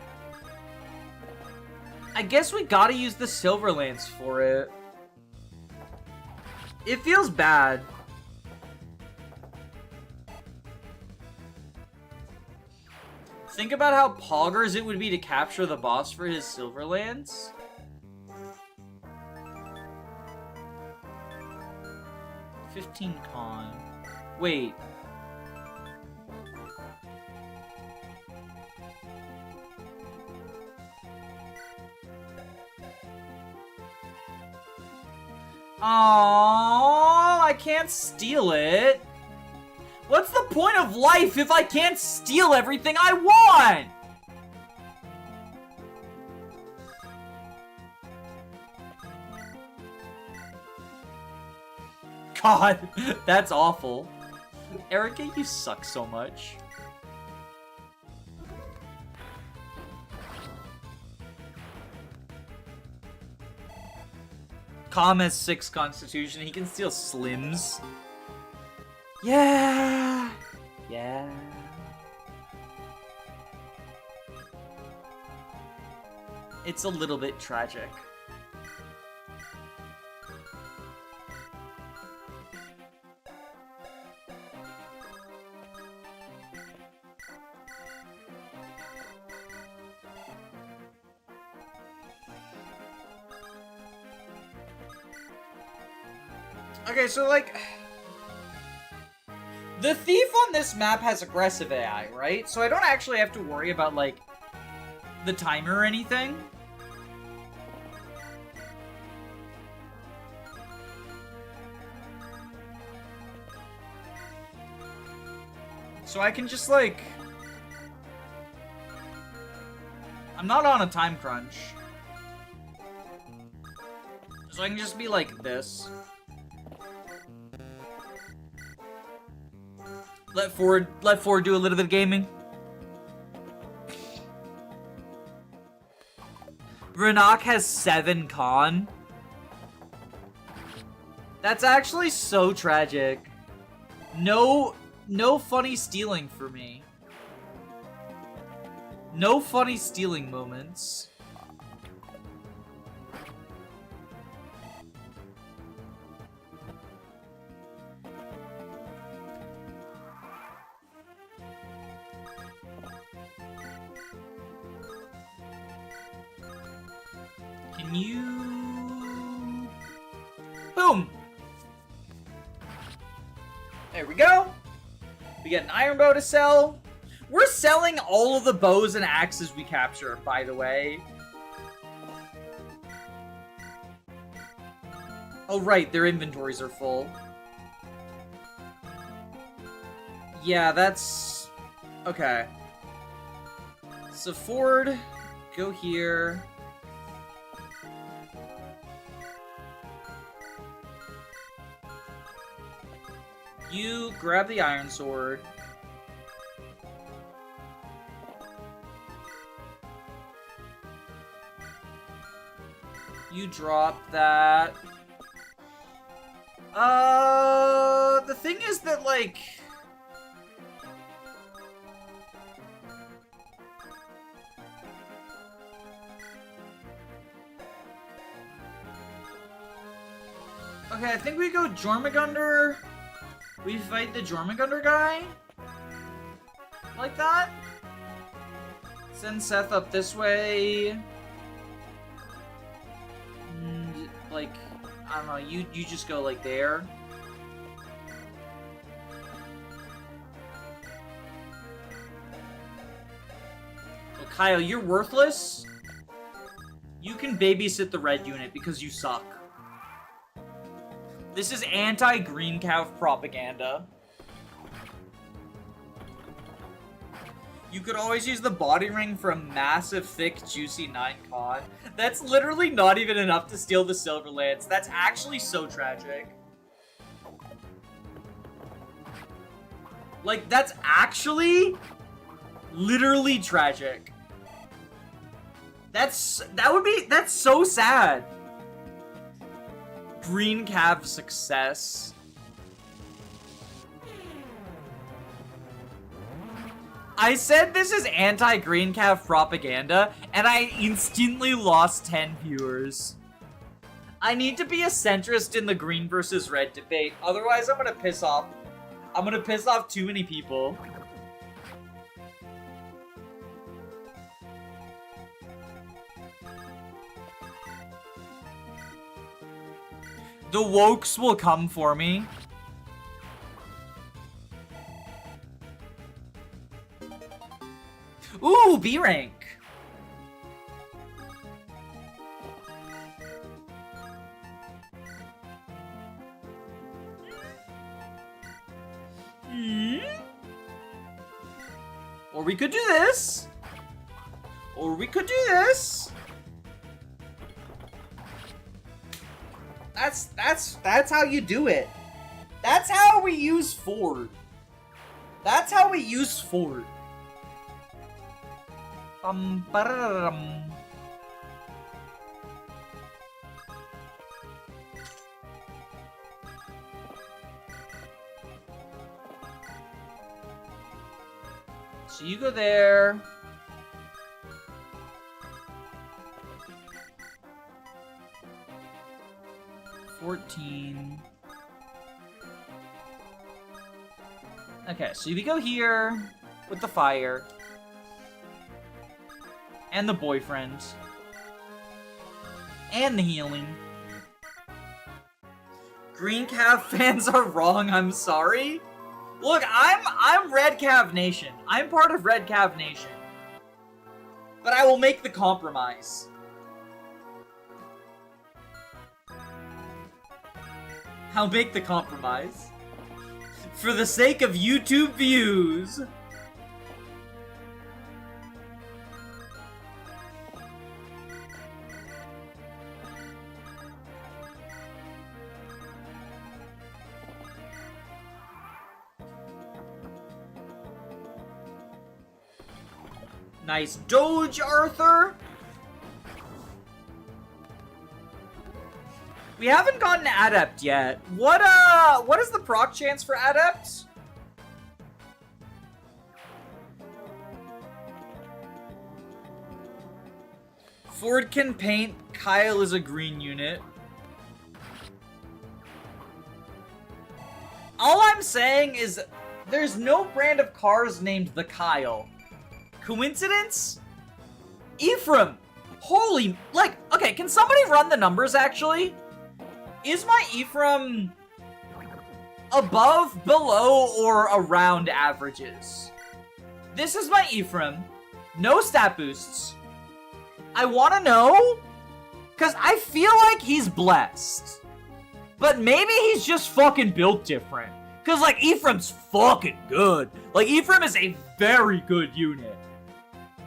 I guess we gotta use the silver lance for it. It feels bad. Think about how poggers it would be to capture the boss for his silver lance. $15 con. Wait. Oh, I can't steal it. What's the point of life if I can't steal everything I want? God, that's awful. Erica, you suck so much. Calm has 6 constitution. He can steal slims. Yeah. Yeah. It's a little bit tragic. Okay, so like... The thief on this map has aggressive AI, right? So I don't actually have to worry about, like, the timer or anything. So I can just, like... I'm not on a time crunch. So I can just be like this. Let Ford do a little bit of gaming. Renak has 7 con. That's actually so tragic. No funny stealing for me. No funny stealing moments. Can you... Boom! There we go. We get an iron bow to sell. We're selling all of the bows and axes we capture, by the way. Oh, right, their inventories are full. Yeah, that's... Okay. So Ford, go here. You grab the iron sword. You drop that. The thing is that, like... Okay, I think we go Jormungandr. We fight the Jormungandr guy? Like that? Send Seth up this way. And, like, I don't know, you just go like there. Well, Kyle, you're worthless. You can babysit the red unit because you suck. This is anti-green calf propaganda. You could always use the body ring for a massive, thick, juicy 9 con. That's literally not even enough to steal the silver lance. That's actually so tragic. Like, that's actually literally tragic. That's so sad. Green Cav success. I said this is anti-Green Cav propaganda, and I instantly lost 10 viewers. I need to be a centrist in the green versus red debate, otherwise I'm gonna piss off too many people. The wokes will come for me. Ooh, B rank. Or we could do this. Or we could do this. That's how you do it. That's how we use Ford. That's how we use Ford. Ba-da-da-dum. So you go there. Okay, so we go here with the fire. And the boyfriend. And the healing. Green Cav fans are wrong, I'm sorry. Look, I'm Red Cav Nation. I'm part of Red Cav Nation. But I will make the compromise. I'll make the compromise. For the sake of YouTube views. Nice Doge, Arthur! We haven't gotten Adept yet. What is the proc chance for Adept? Ford can paint, Kyle is a green unit. All I'm saying is there's no brand of cars named the Kyle. Coincidence? Ephraim! Holy, like, okay, can somebody run the numbers, actually? Is my Ephraim above, below, or around averages? This is my Ephraim. No stat boosts. I want to know, because I feel like he's blessed. But maybe he's just fucking built different. Because, like, Ephraim's fucking good. Like, Ephraim is a very good unit.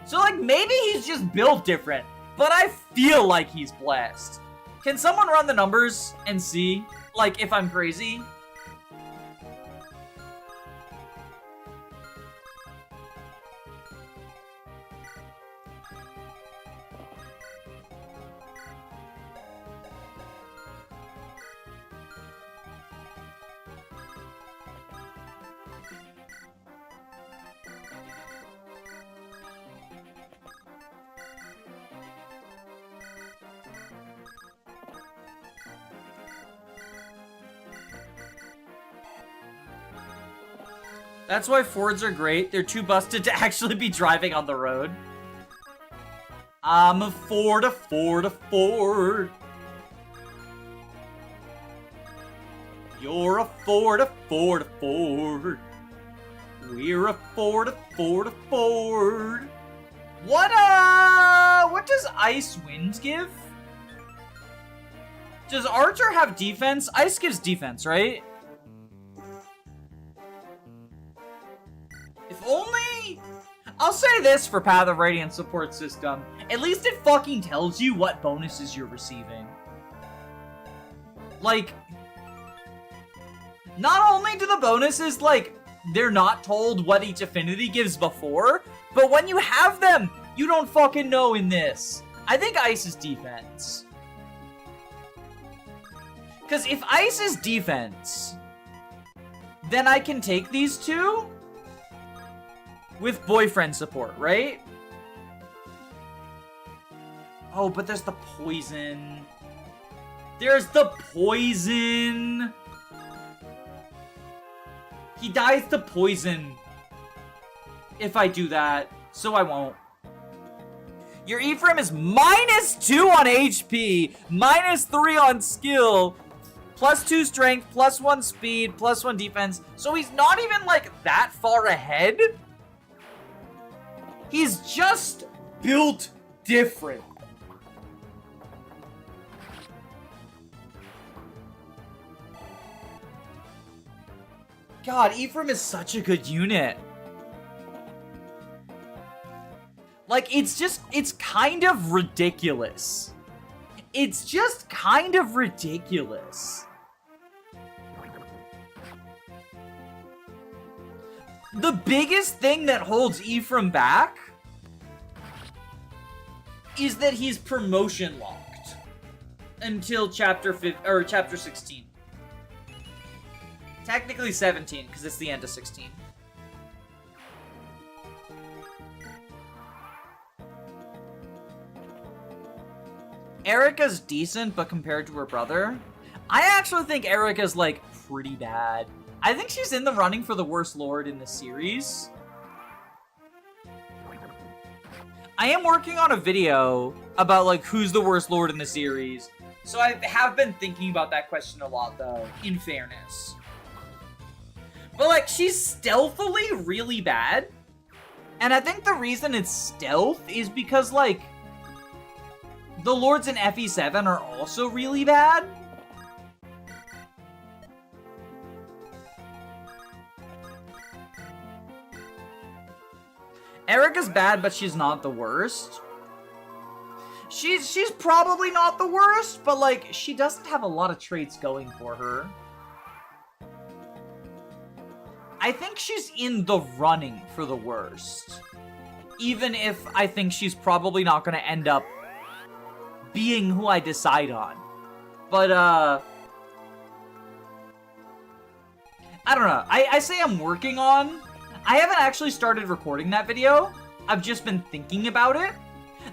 So, like, maybe he's just built different, but I feel like he's blessed. Can someone run the numbers and see, like, if I'm crazy? That's why Fords are great. They're too busted to actually be driving on the road. I'm a Ford, a Ford, a Ford. You're a Ford, a Ford, a Ford. We're a Ford, a Ford, a Ford. What does Ice Wind give? Does Archer have defense? Ice gives defense, right? If only... I'll say this for Path of Radiance support system. At least it fucking tells you what bonuses you're receiving. Like... Not only do the bonuses, like, they're not told what each affinity gives before, but when you have them, you don't fucking know in this. I think Ice is defense. Because if Ice is defense, then I can take these two with boyfriend support, right? Oh, but there's the poison. There's the poison. He dies to poison if I do that, so I won't. Your Ephraim is -2 on HP, -3 on skill, +2 strength, +1 speed, +1 defense. So he's not even, like, that far ahead. He's just built different. God, Ephraim is such a good unit. Like, it's kind of ridiculous. It's just kind of ridiculous. The biggest thing that holds Ephraim back is that he's promotion locked until chapter 16. Technically 17, because it's the end of 16. Erica's decent, but compared to her brother, I actually think Erica's, like, pretty bad. I think she's in the running for the worst lord in the series. I am working on a video about, like, who's the worst lord in the series. So I have been thinking about that question a lot, though, in fairness. But, like, she's stealthily really bad. And I think the reason it's stealth is because, like, the Lords in FE7 are also really bad. Erica's bad, but she's not the worst. She's probably not the worst, but, like, she doesn't have a lot of traits going for her. I think she's in the running for the worst. Even if I think she's probably not going to end up being who I decide on. But, I don't know. I say I'm working on... I haven't actually started recording that video. I've just been thinking about it.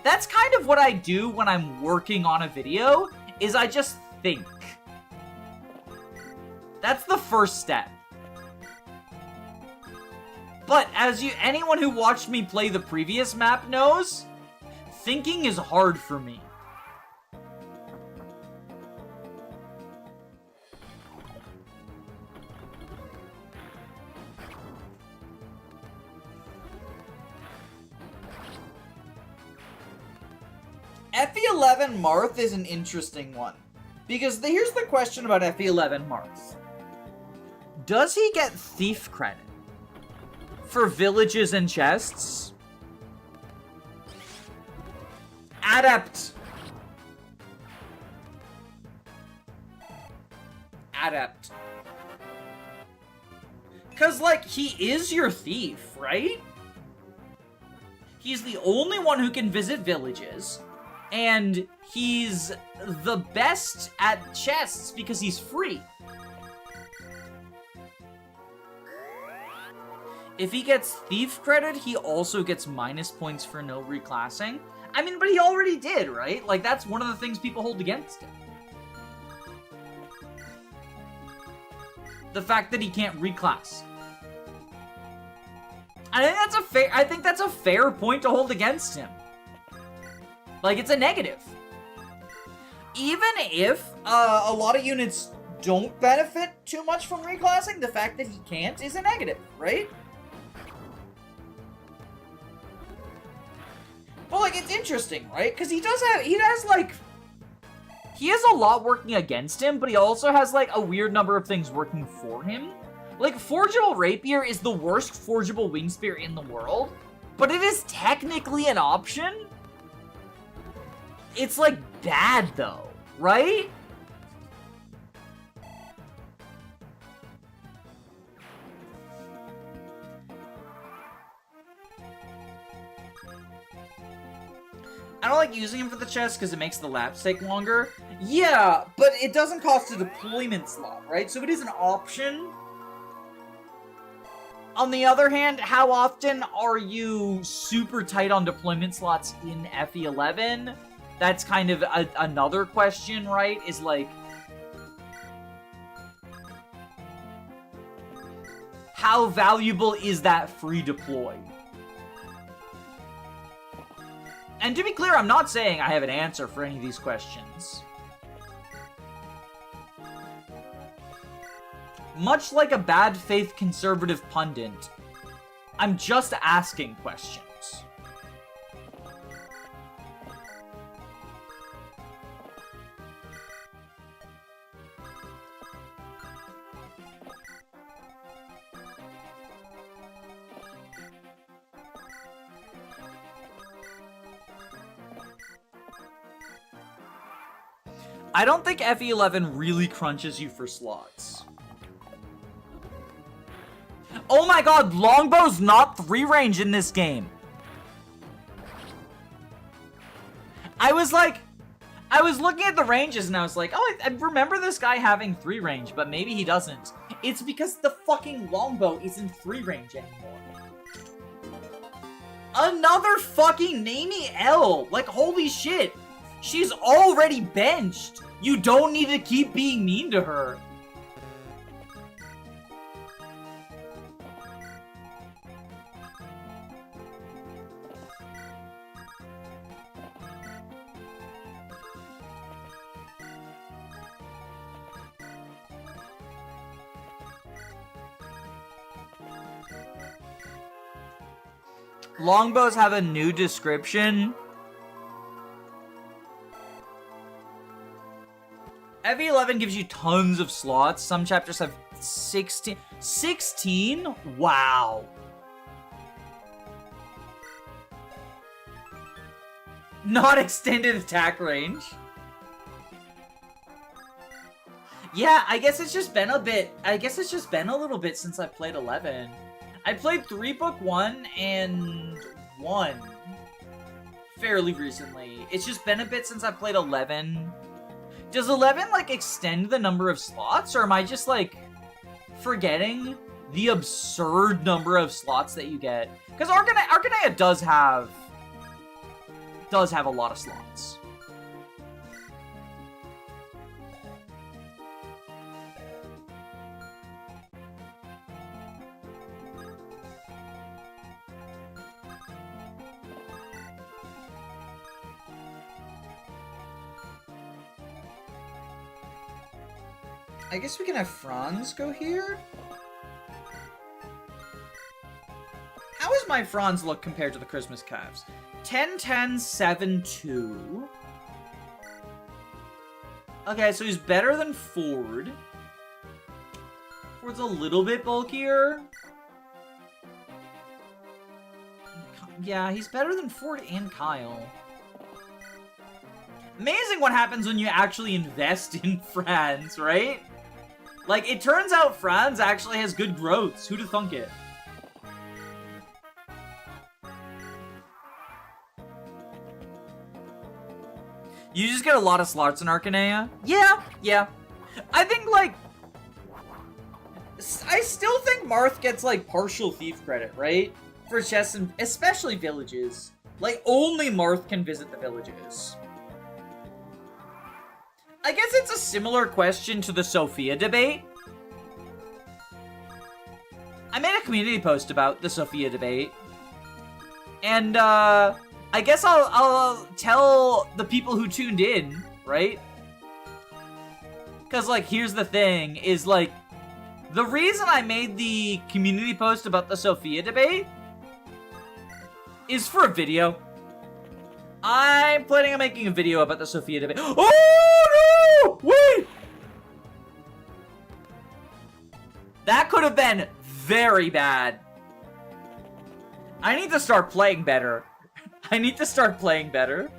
That's kind of what I do when I'm working on a video, is I just think. That's the first step. But as anyone who watched me play the previous map knows, thinking is hard for me. FE11 Marth is an interesting one. Because here's the question about FE11 Marth. Does he get thief credit for villages and chests? Adept. Adept. Because, like, he is your thief, right? He's the only one who can visit villages. And he's the best at chests because he's free. If he gets thief credit, he also gets minus points for no reclassing. I mean, but he already did, right? Like, that's one of the things people hold against him. The fact that he can't reclass. I think that's a fair point to hold against him. Like, it's a negative. Even if a lot of units don't benefit too much from reclassing, the fact that he can't is a negative, right? But, like, it's interesting, right? Because he has a lot working against him, but he also has, like, a weird number of things working for him. Like, Forgeable Rapier is the worst Forgeable Wing Spear in the world, but it is technically an option. It's, like, bad, though, right? I don't like using him for the chest because it makes the laps take longer. Yeah, but it doesn't cost a deployment slot, right? So it is an option. On the other hand, how often are you super tight on deployment slots in FE11? That's kind of another question, right? Is like, how valuable is that free deploy? And to be clear, I'm not saying I have an answer for any of these questions. Much like a bad faith conservative pundit, I'm just asking questions. I don't think FE11 really crunches you for slots. Oh my god, Longbow's not 3-range in this game. I was looking at the ranges and I was like, oh, I remember this guy having 3-range, but maybe he doesn't. It's because the fucking Longbow isn't 3-range anymore. Another fucking Namey L. Like, holy shit. She's already benched. You don't need to keep being mean to her. Longbows have a new description. FE11 gives you tons of slots. Some chapters have 16. 16? Wow. Not extended attack range. Yeah, I guess it's just been a bit. I guess it's just been a little bit since I played 11. I played 3 Book 1 and 1 fairly recently. It's just been a bit since I played 11. Does 11, like, extend the number of slots, or am I just, like, forgetting the absurd number of slots that you get? Because Arcanea does have a lot of slots. I guess we can have Franz go here? How does my Franz look compared to the Christmas Calves? 10, 10, 7, 2. Okay, so he's better than Ford. Ford's a little bit bulkier. Yeah, he's better than Ford and Kyle. Amazing what happens when you actually invest in Franz, right? Like, it turns out Franz actually has good growths. Who'da thunk it? You just get a lot of slots in Arcanea? Yeah. I think, like... I still think Marth gets, like, partial thief credit, right? For chests and... especially villages. Like, only Marth can visit the villages. I guess it's a similar question to the Sophia debate. I made a community post about the Sophia debate. And, I guess I'll tell the people who tuned in, right? Because, like, here's the thing, is, like, the reason I made the community post about the Sophia debate is for a video. I'm planning on making a video about the Sophia debate. Oh, no! Wait! That could have been very bad. I need to start playing better. I need to start playing better.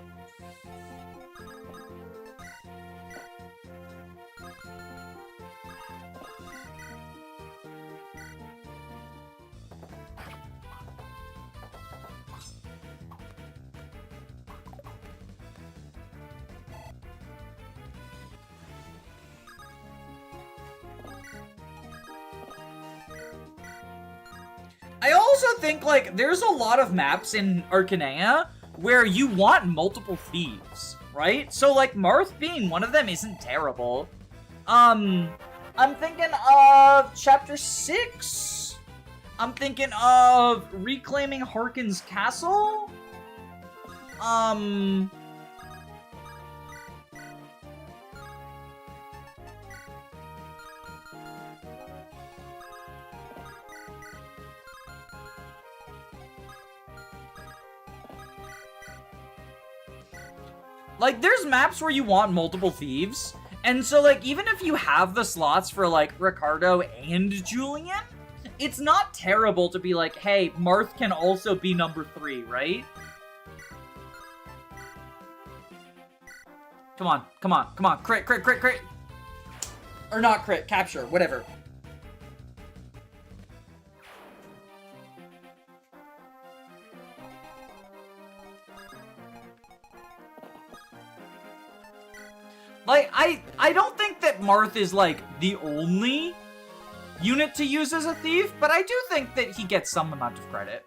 I also think, like, there's a lot of maps in Arcanea where you want multiple thieves, right? So, like, Marth being one of them isn't terrible. I'm thinking of Chapter 6. I'm thinking of reclaiming Harkin's castle. Like, there's maps where you want multiple thieves, and so, like, even if you have the slots for, like, Ricardo and Julian, it's not terrible to be like, hey, Marth can also be number 3, right? Come on, crit. Or not crit, capture, whatever. Like, I don't think that Marth is, like, the only unit to use as a thief, but I do think that he gets some amount of credit.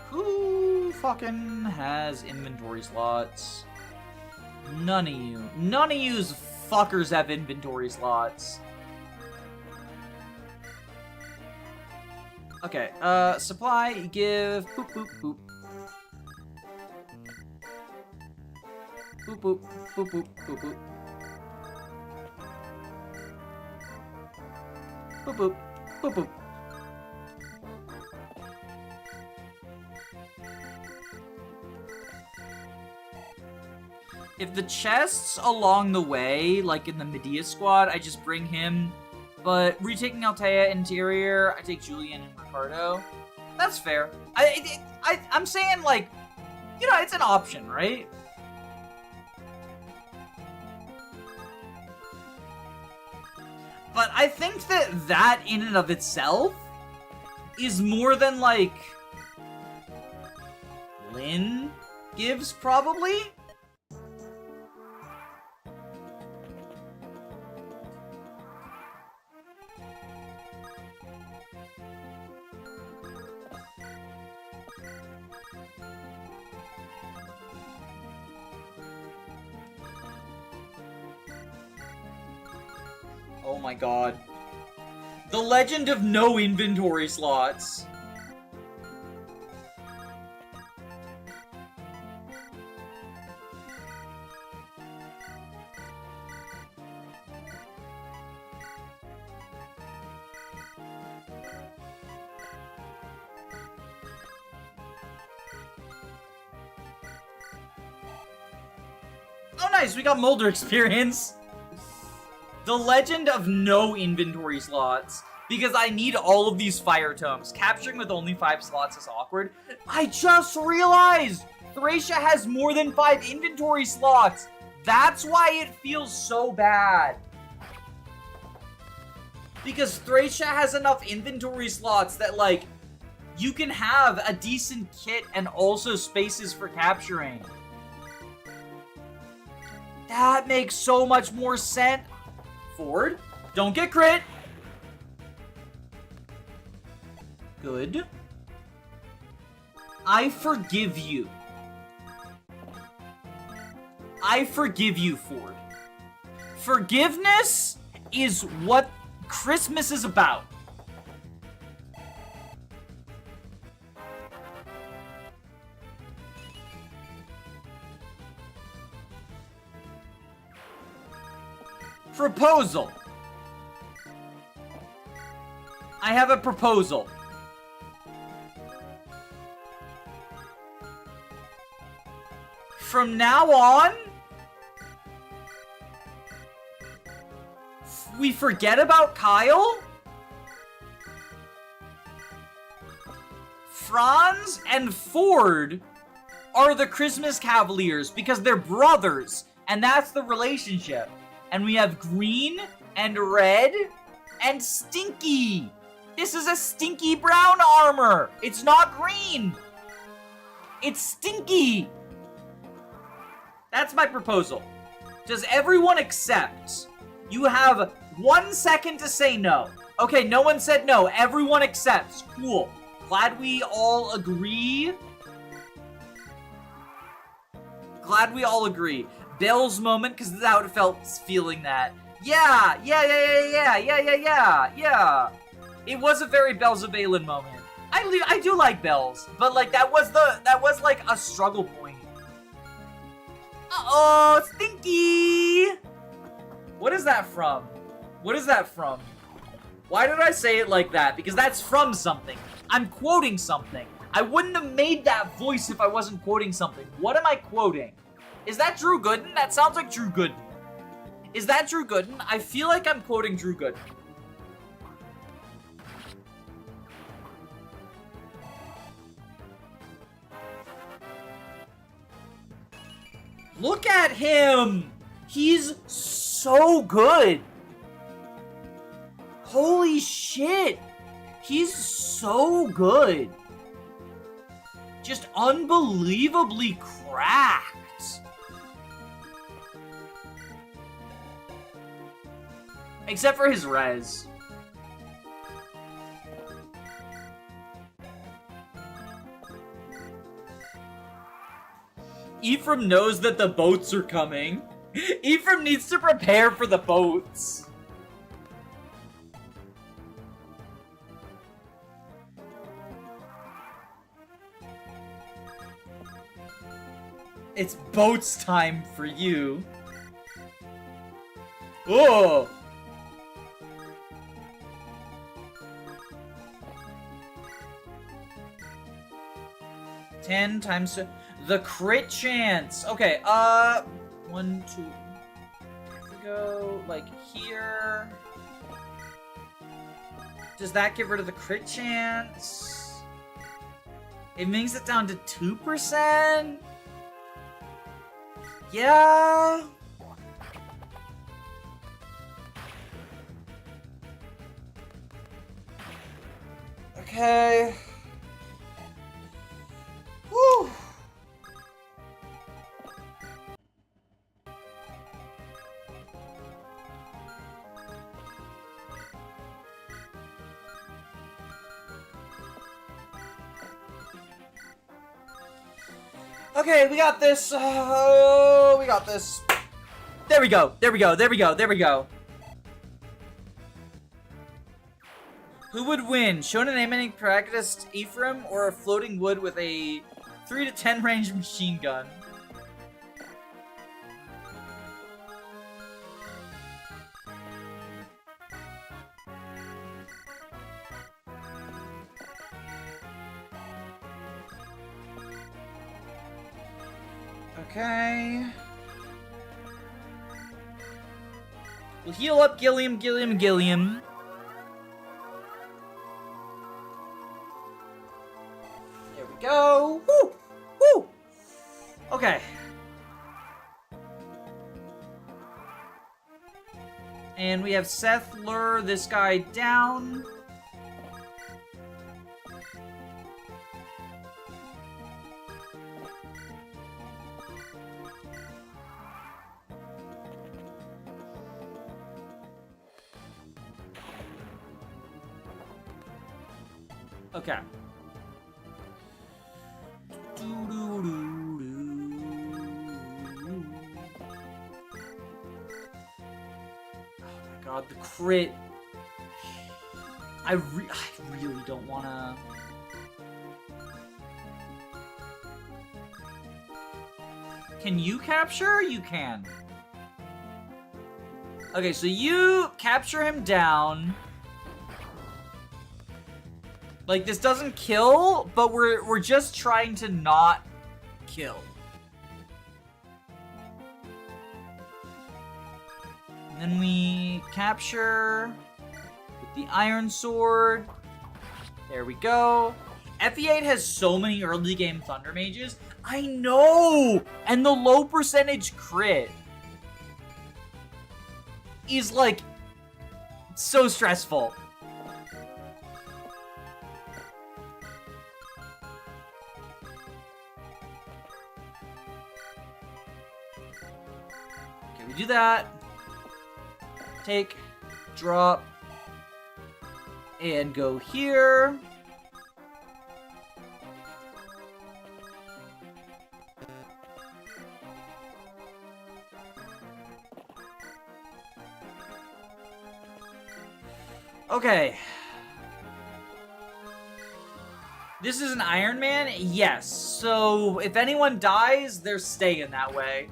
Who fucking has inventory slots? None of you. None of yous fuckers have inventory slots. Okay, supply, give, boop, boop, boop. Boop, boop, boop, boop, boop, boop. Boop boop. Boop boop. If the chests along the way, like in the Medea squad, I just bring him. But retaking Altea interior, I take Julian and Ricardo. That's fair. I'm saying, like, you know, it's an option, right? But I think that in and of itself is more than, like, Lynn gives, probably? Oh my god. The legend of no inventory slots. Oh nice, we got Molder experience. The legend of no inventory slots. Because I need all of these fire tomes. Capturing with only 5 slots is awkward. I just realized! Thracia has more than 5 inventory slots! That's why it feels so bad. Because Thracia has enough inventory slots that, like, you can have a decent kit and also spaces for capturing. That makes so much more sense. Ford, don't get crit. Good. I forgive you. I forgive you, Ford. Forgiveness is what Christmas is about. Proposal. I have a proposal. From now on, we forget about Kyle. Franz and Ford are the Christmas Cavaliers because they're brothers, and that's the relationship. And we have green and red and stinky. This is a stinky brown armor. It's not green. It's stinky. That's my proposal. Does everyone accept? You have 1 second to say no. Okay, no one said no. Everyone accepts. Cool. Glad we all agree. Glad we all agree. Bell's moment, because that's how it felt feeling that. Yeah. It was a very Bells of Balin moment. I do like Bells, but like that was like a struggle point. Uh-oh, Stinky! What is that from? What is that from? Why did I say it like that? Because that's from something. I'm quoting something. I wouldn't have made that voice if I wasn't quoting something. What am I quoting? Is that Drew Gooden? That sounds like Drew Gooden. Is that Drew Gooden? I feel like I'm quoting Drew Gooden. Look at him! He's so good! Holy shit! He's so good! Just unbelievably cracked! Except for his res. Ephraim knows that the boats are coming. Ephraim needs to prepare for the boats. It's boats time for you. 10 times the crit chance. Okay, 1, 2. We go like here. Does that get rid of the crit chance? It makes it down to 2%? Yeah. Okay. Whew. Okay, we got this. Oh, we got this. There we go. There we go. There we go. There we go. Who would win? Shonen aiming practiced Ephraim or a floating wood with a 3 to 10 range machine gun? Okay. We'll heal up Gilliam, Gilliam, Gilliam. There we go. Woo! Woo! Okay. And we have Seth lure this guy down. Okay. Oh my god, the crit. I really don't wanna. Can you capture? You can. Okay, so you capture him down. Like, this doesn't kill, but we're just trying to not kill. And then we capture with the iron sword. There we go. FE8 has so many early game Thunder Mages. I know! And the low percentage crit is, like, so stressful. Okay, we do that. Take, drop, and go here. Okay. This is an Iron Man? Yes. So, if anyone dies, they're staying that way.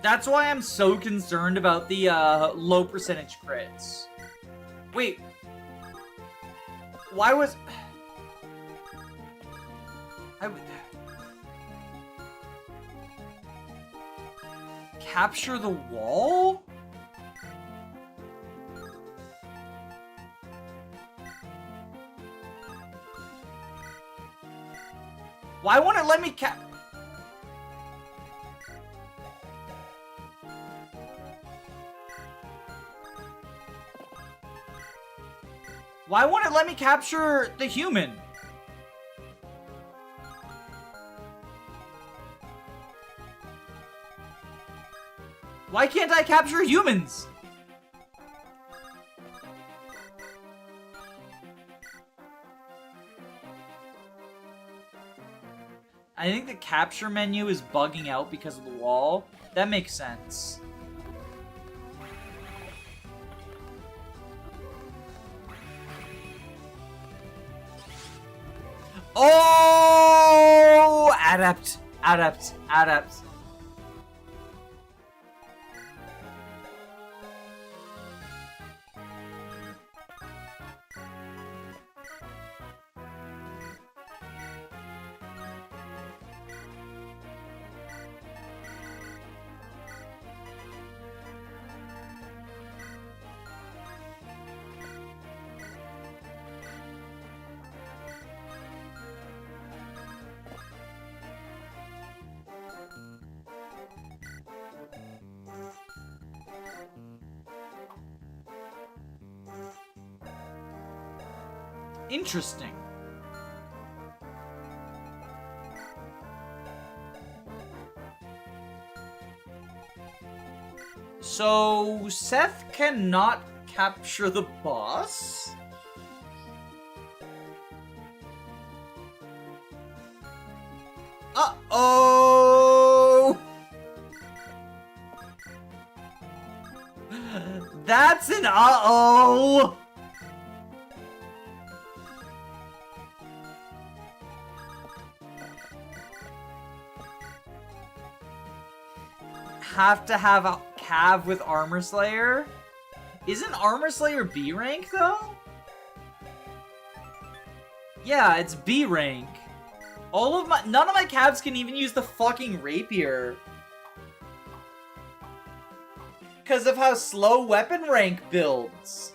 That's why I'm so concerned about the low percentage crits. Wait. Why was... Capture the wall? Why won't it let me Why won't it let me capture the human? Why can't I capture humans? I think the capture menu is bugging out because of the wall. That makes sense. Oh! Adept. Adept. Adept. Interesting. So, Seth cannot capture the boss? Uh-oh! That's an uh-oh! Have to have a Cav with Armor Slayer? Isn't Armor Slayer B rank though? Yeah, it's B rank. None of my Cavs can even use the fucking rapier. Because of how slow weapon rank builds.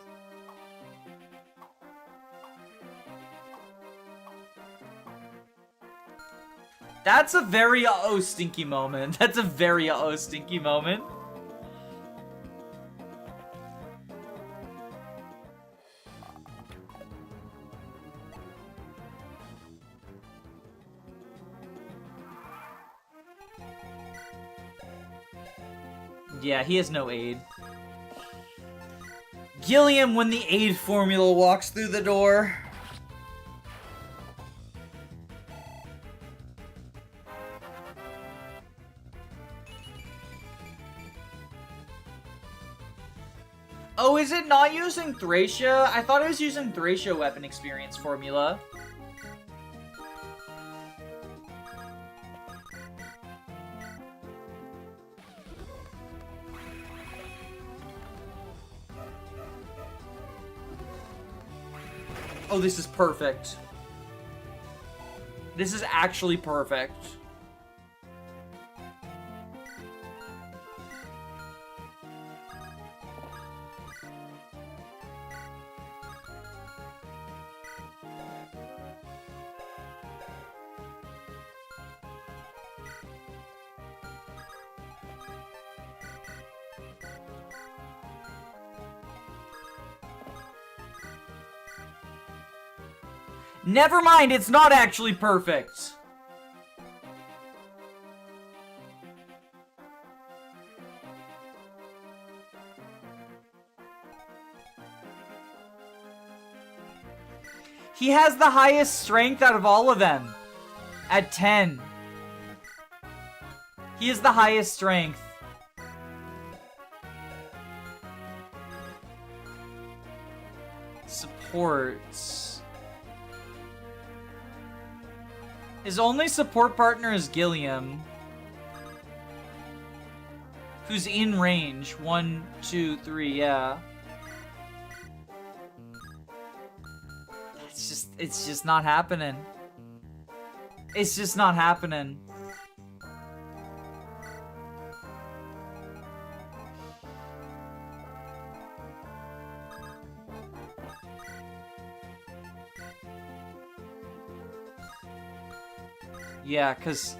That's a very uh-oh stinky moment. That's a very uh-oh stinky moment. Yeah, he has no aid. Gilliam when the aid formula walks through the door. Oh, is it not using Thracia? I thought it was using Thracia weapon experience formula. Oh, this is perfect. This is actually perfect. Never mind, it's not actually perfect. He has the highest strength out of all of them. At 10. He is the highest strength. Supports. His only support partner is Gilliam. Who's in range. 1, 2, 3, yeah. It's just not happening. It's just not happening. Yeah, cause...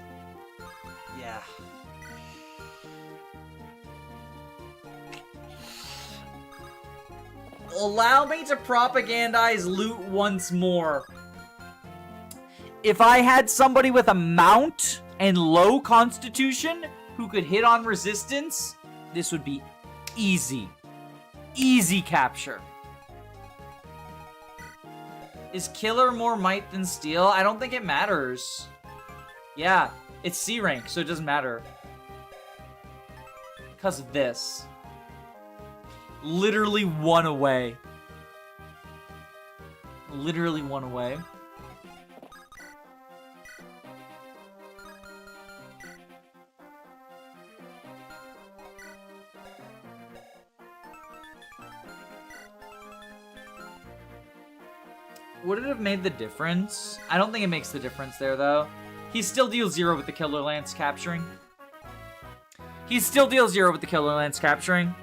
yeah. Allow me to propagandize loot once more. If I had somebody with a mount and low constitution who could hit on resistance, this would be easy. Easy capture. Is Killer more might than steel? I don't think it matters. Yeah, it's C rank, so it doesn't matter. Because of this. Literally one away. Literally one away. Would it have made the difference? I don't think it makes the difference there, though. He still deals 0 with the Killer Lance capturing. He still deals 0 with the Killer Lance capturing.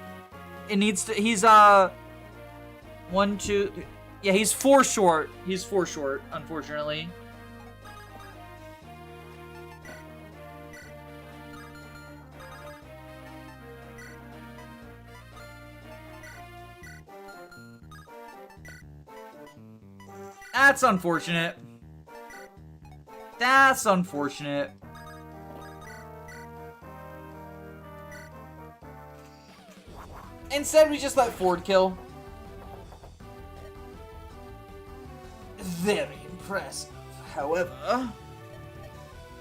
It needs to... He's, 1, 2... Yeah, he's 4 short. He's 4 short, unfortunately. That's unfortunate. That's unfortunate. Instead, we just let Ford kill. Very impressive. However,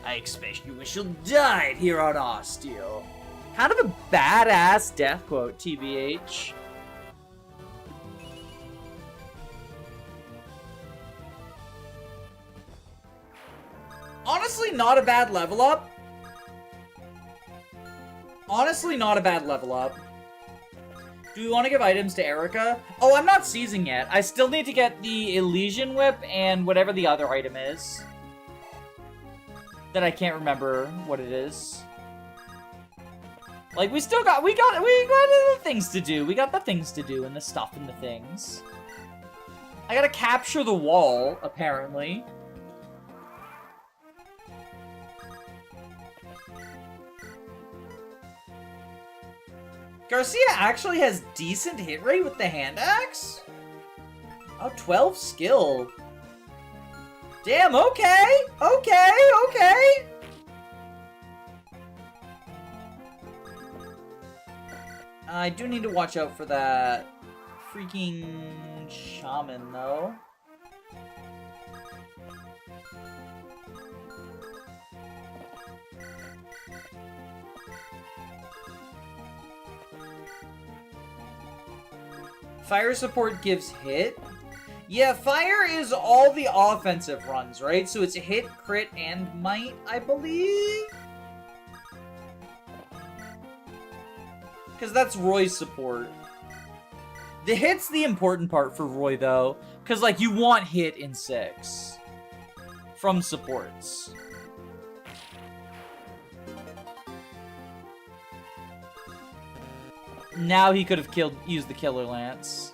I expect you shall die here on Osteo. Kind of a badass death quote, TBH. Honestly, not a bad level up. Honestly, not a bad level up. Do we want to give items to Erica? Oh, I'm not seizing yet. I still need to get the Elysian Whip and whatever the other item is. That I can't remember what it is. Like, we got the things to do. We got the things to do and the stuff and the things. I gotta capture the wall, apparently. Garcia actually has decent hit rate with the hand axe? Oh, 12 skill. Damn, okay! Okay, okay! I do need to watch out for that freaking shaman, though. Fire support gives hit. Yeah, fire is all the offensive runs, right? So it's hit, crit, and might, I believe? Because that's Roy's support. The hit's the important part for Roy, though. Because, like, you want hit in 6. From supports. Now he could have used the Killer Lance.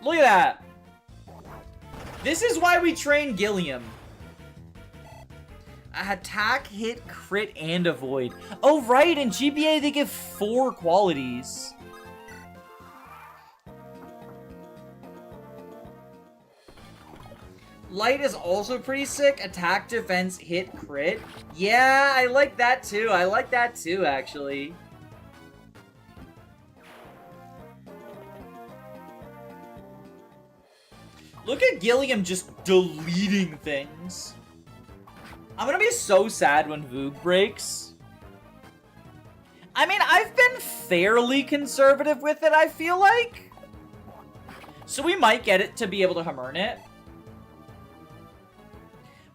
Look at that! This is why we train Gilliam. Attack, hit, crit, and avoid. Oh, right, in GBA they give 4 qualities. Light is also pretty sick. Attack, defense, hit, crit. Yeah, I like that too. I like that too, actually. Look at Gilliam just deleting things. I'm gonna be so sad when Voog breaks. I mean, I've been fairly conservative with it, I feel like. So we might get it to be able to Hamurn it.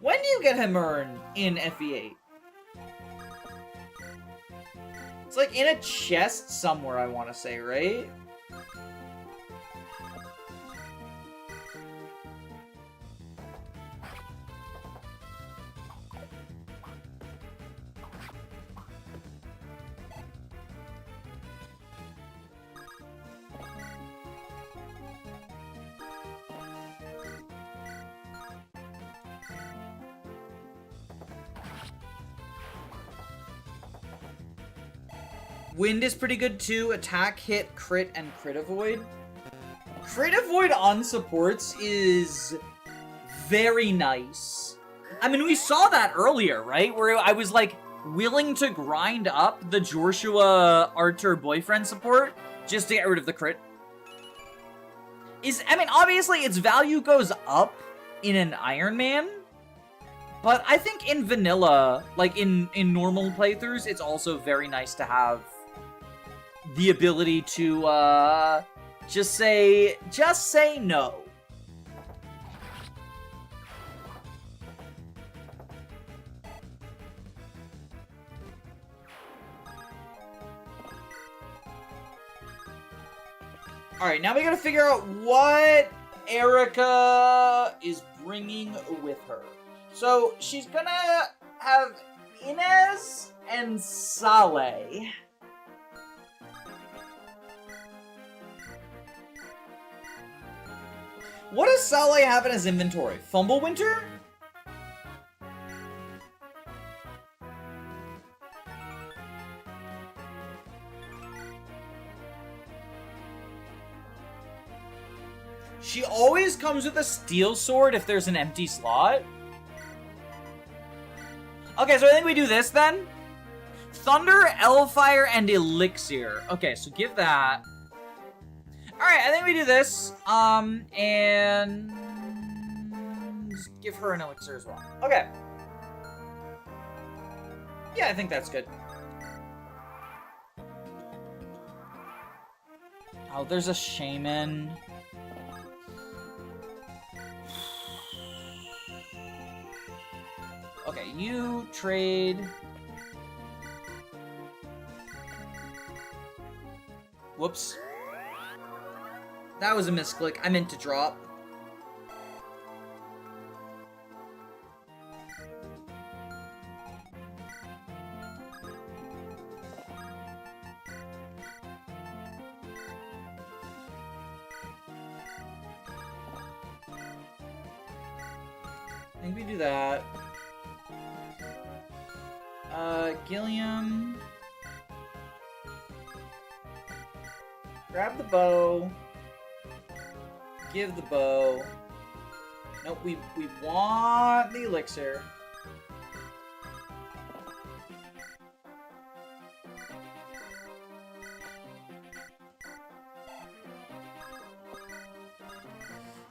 When do you get Hamurn in FE8? It's like in a chest somewhere, I want to say, right? Wind is pretty good too. Attack, hit, crit, and crit avoid. Crit avoid on supports is very nice. I mean, we saw that earlier, right? Where I was like willing to grind up the Joshua Archer boyfriend support just to get rid of the crit. I mean, obviously its value goes up in an Iron Man. But I think in vanilla, like in normal playthroughs, it's also very nice to have the ability to just say no. Alright, now we gotta figure out what Erica is bringing with her. So, she's gonna have Inez and Saleh. What does Saleh have in his inventory? Fumblewinter? She always comes with a steel sword if there's an empty slot. Okay, so I think we do this then. Thunder, Elfire, and Elixir. Okay, so give that. Alright, I think we do this. And give her an Elixir as well. Okay. Yeah, I think that's good. Oh, there's a Shaman. Okay, you trade. Whoops. That was a misclick. I meant to drop. I think we do that. Gilliam. Grab the bow. Give the bow. Nope, we want the elixir.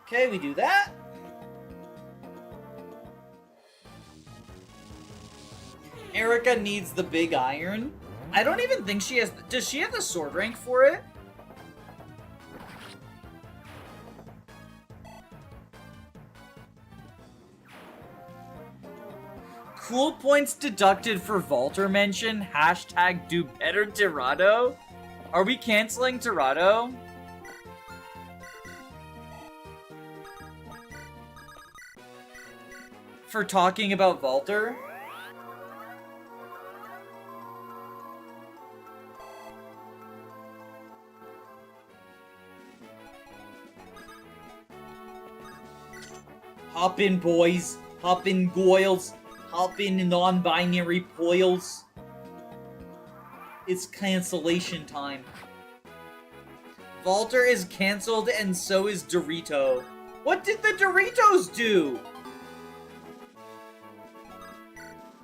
Okay, we do that. Erica needs the big iron. I don't even think she has... Does she have the sword rank for it? Cool points deducted for Vaulter mention. Hashtag do better Tirado. Are we canceling Tirado? For talking about Vaulter? Hop in, boys. Hop in, goyles. Hop in, non-binary poils. It's cancellation time. Vaulter is cancelled and so is Dorito. What did the Doritos do?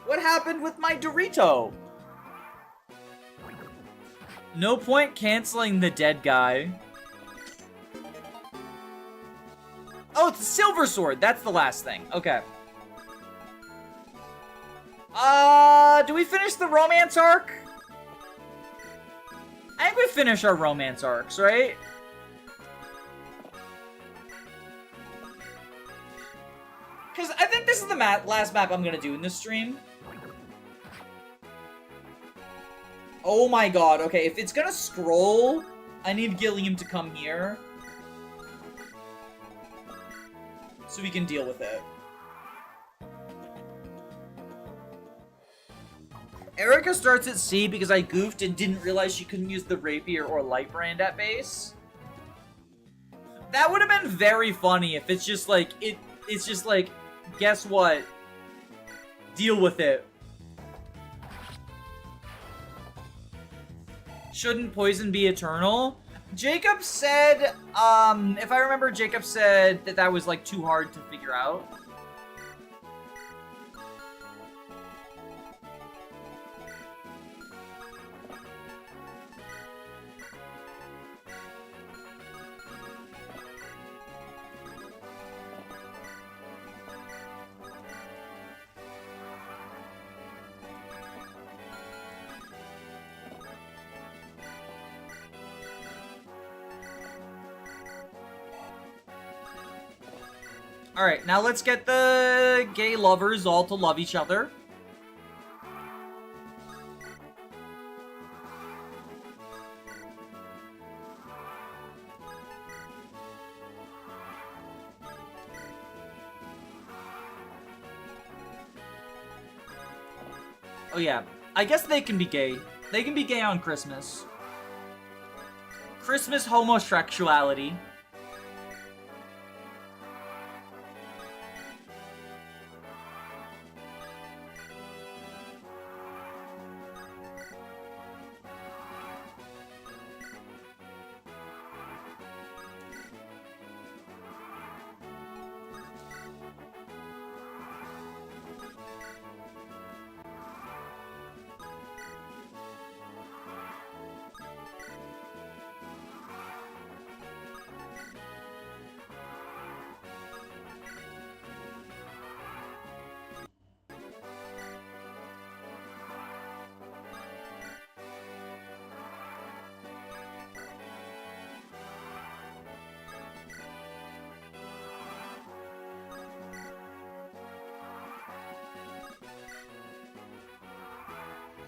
What happened with my Dorito? No point canceling the dead guy. Oh, it's a silver sword. That's the last thing. Okay. Do we finish the romance arc? I think we finish our romance arcs, right? Because I think this is the last map I'm going to do in this stream. Oh my god, okay, if it's going to scroll, I need Gilliam to come here. So we can deal with it. Erica starts at C because I goofed and didn't realize she couldn't use the rapier or light brand at base. That would have been very funny if it's just like, it's just like, guess what? Deal with it. Shouldn't poison be eternal? Jacob said, if I remember, Jacob said that that was like too hard to figure out. Alright, now let's get the gay lovers all to love each other. Oh yeah, I guess they can be gay. They can be gay on Christmas. Christmas homosexuality.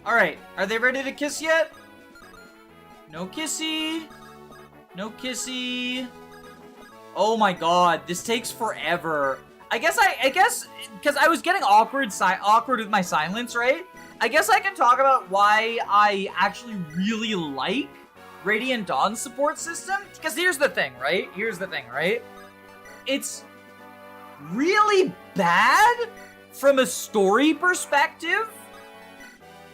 Alright, are they ready to kiss yet? No kissy. No kissy. Oh my god, this takes forever. I guess, because I was getting awkward with my silence, right? I guess I can talk about why I actually really like Radiant Dawn's support system. Because here's the thing, right? It's really bad from a story perspective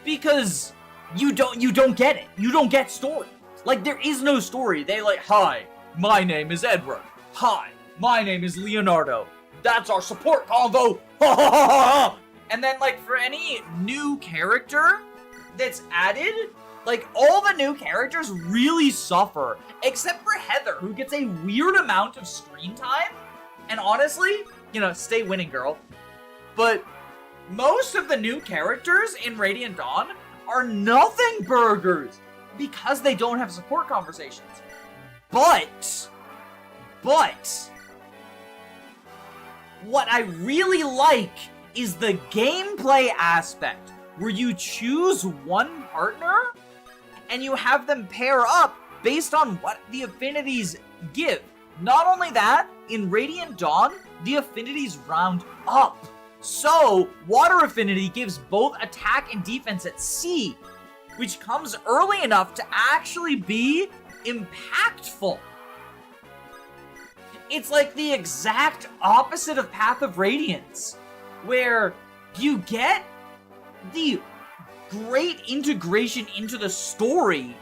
because you don't get it. You don't get story. Like, there is no story. They like, hi, my name is Edward. Hi, my name is Leonardo. That's our support convo. Ha ha ha ha! And then, like, for any new character that's added, like, all the new characters really suffer, except for Heather, who gets a weird amount of screen time. And honestly, you know, stay winning, girl. But most of the new characters in Radiant Dawn are nothing burgers because they don't have support conversations. But what I really like is the gameplay aspect, where you choose one partner and you have them pair up based on what the affinities give. Not only that, in Radiant Dawn, the affinities round up. So, water affinity gives both attack and defense at C, which comes early enough to actually be impactful. It's like the exact opposite of Path of Radiance, where you get the great integration into the story,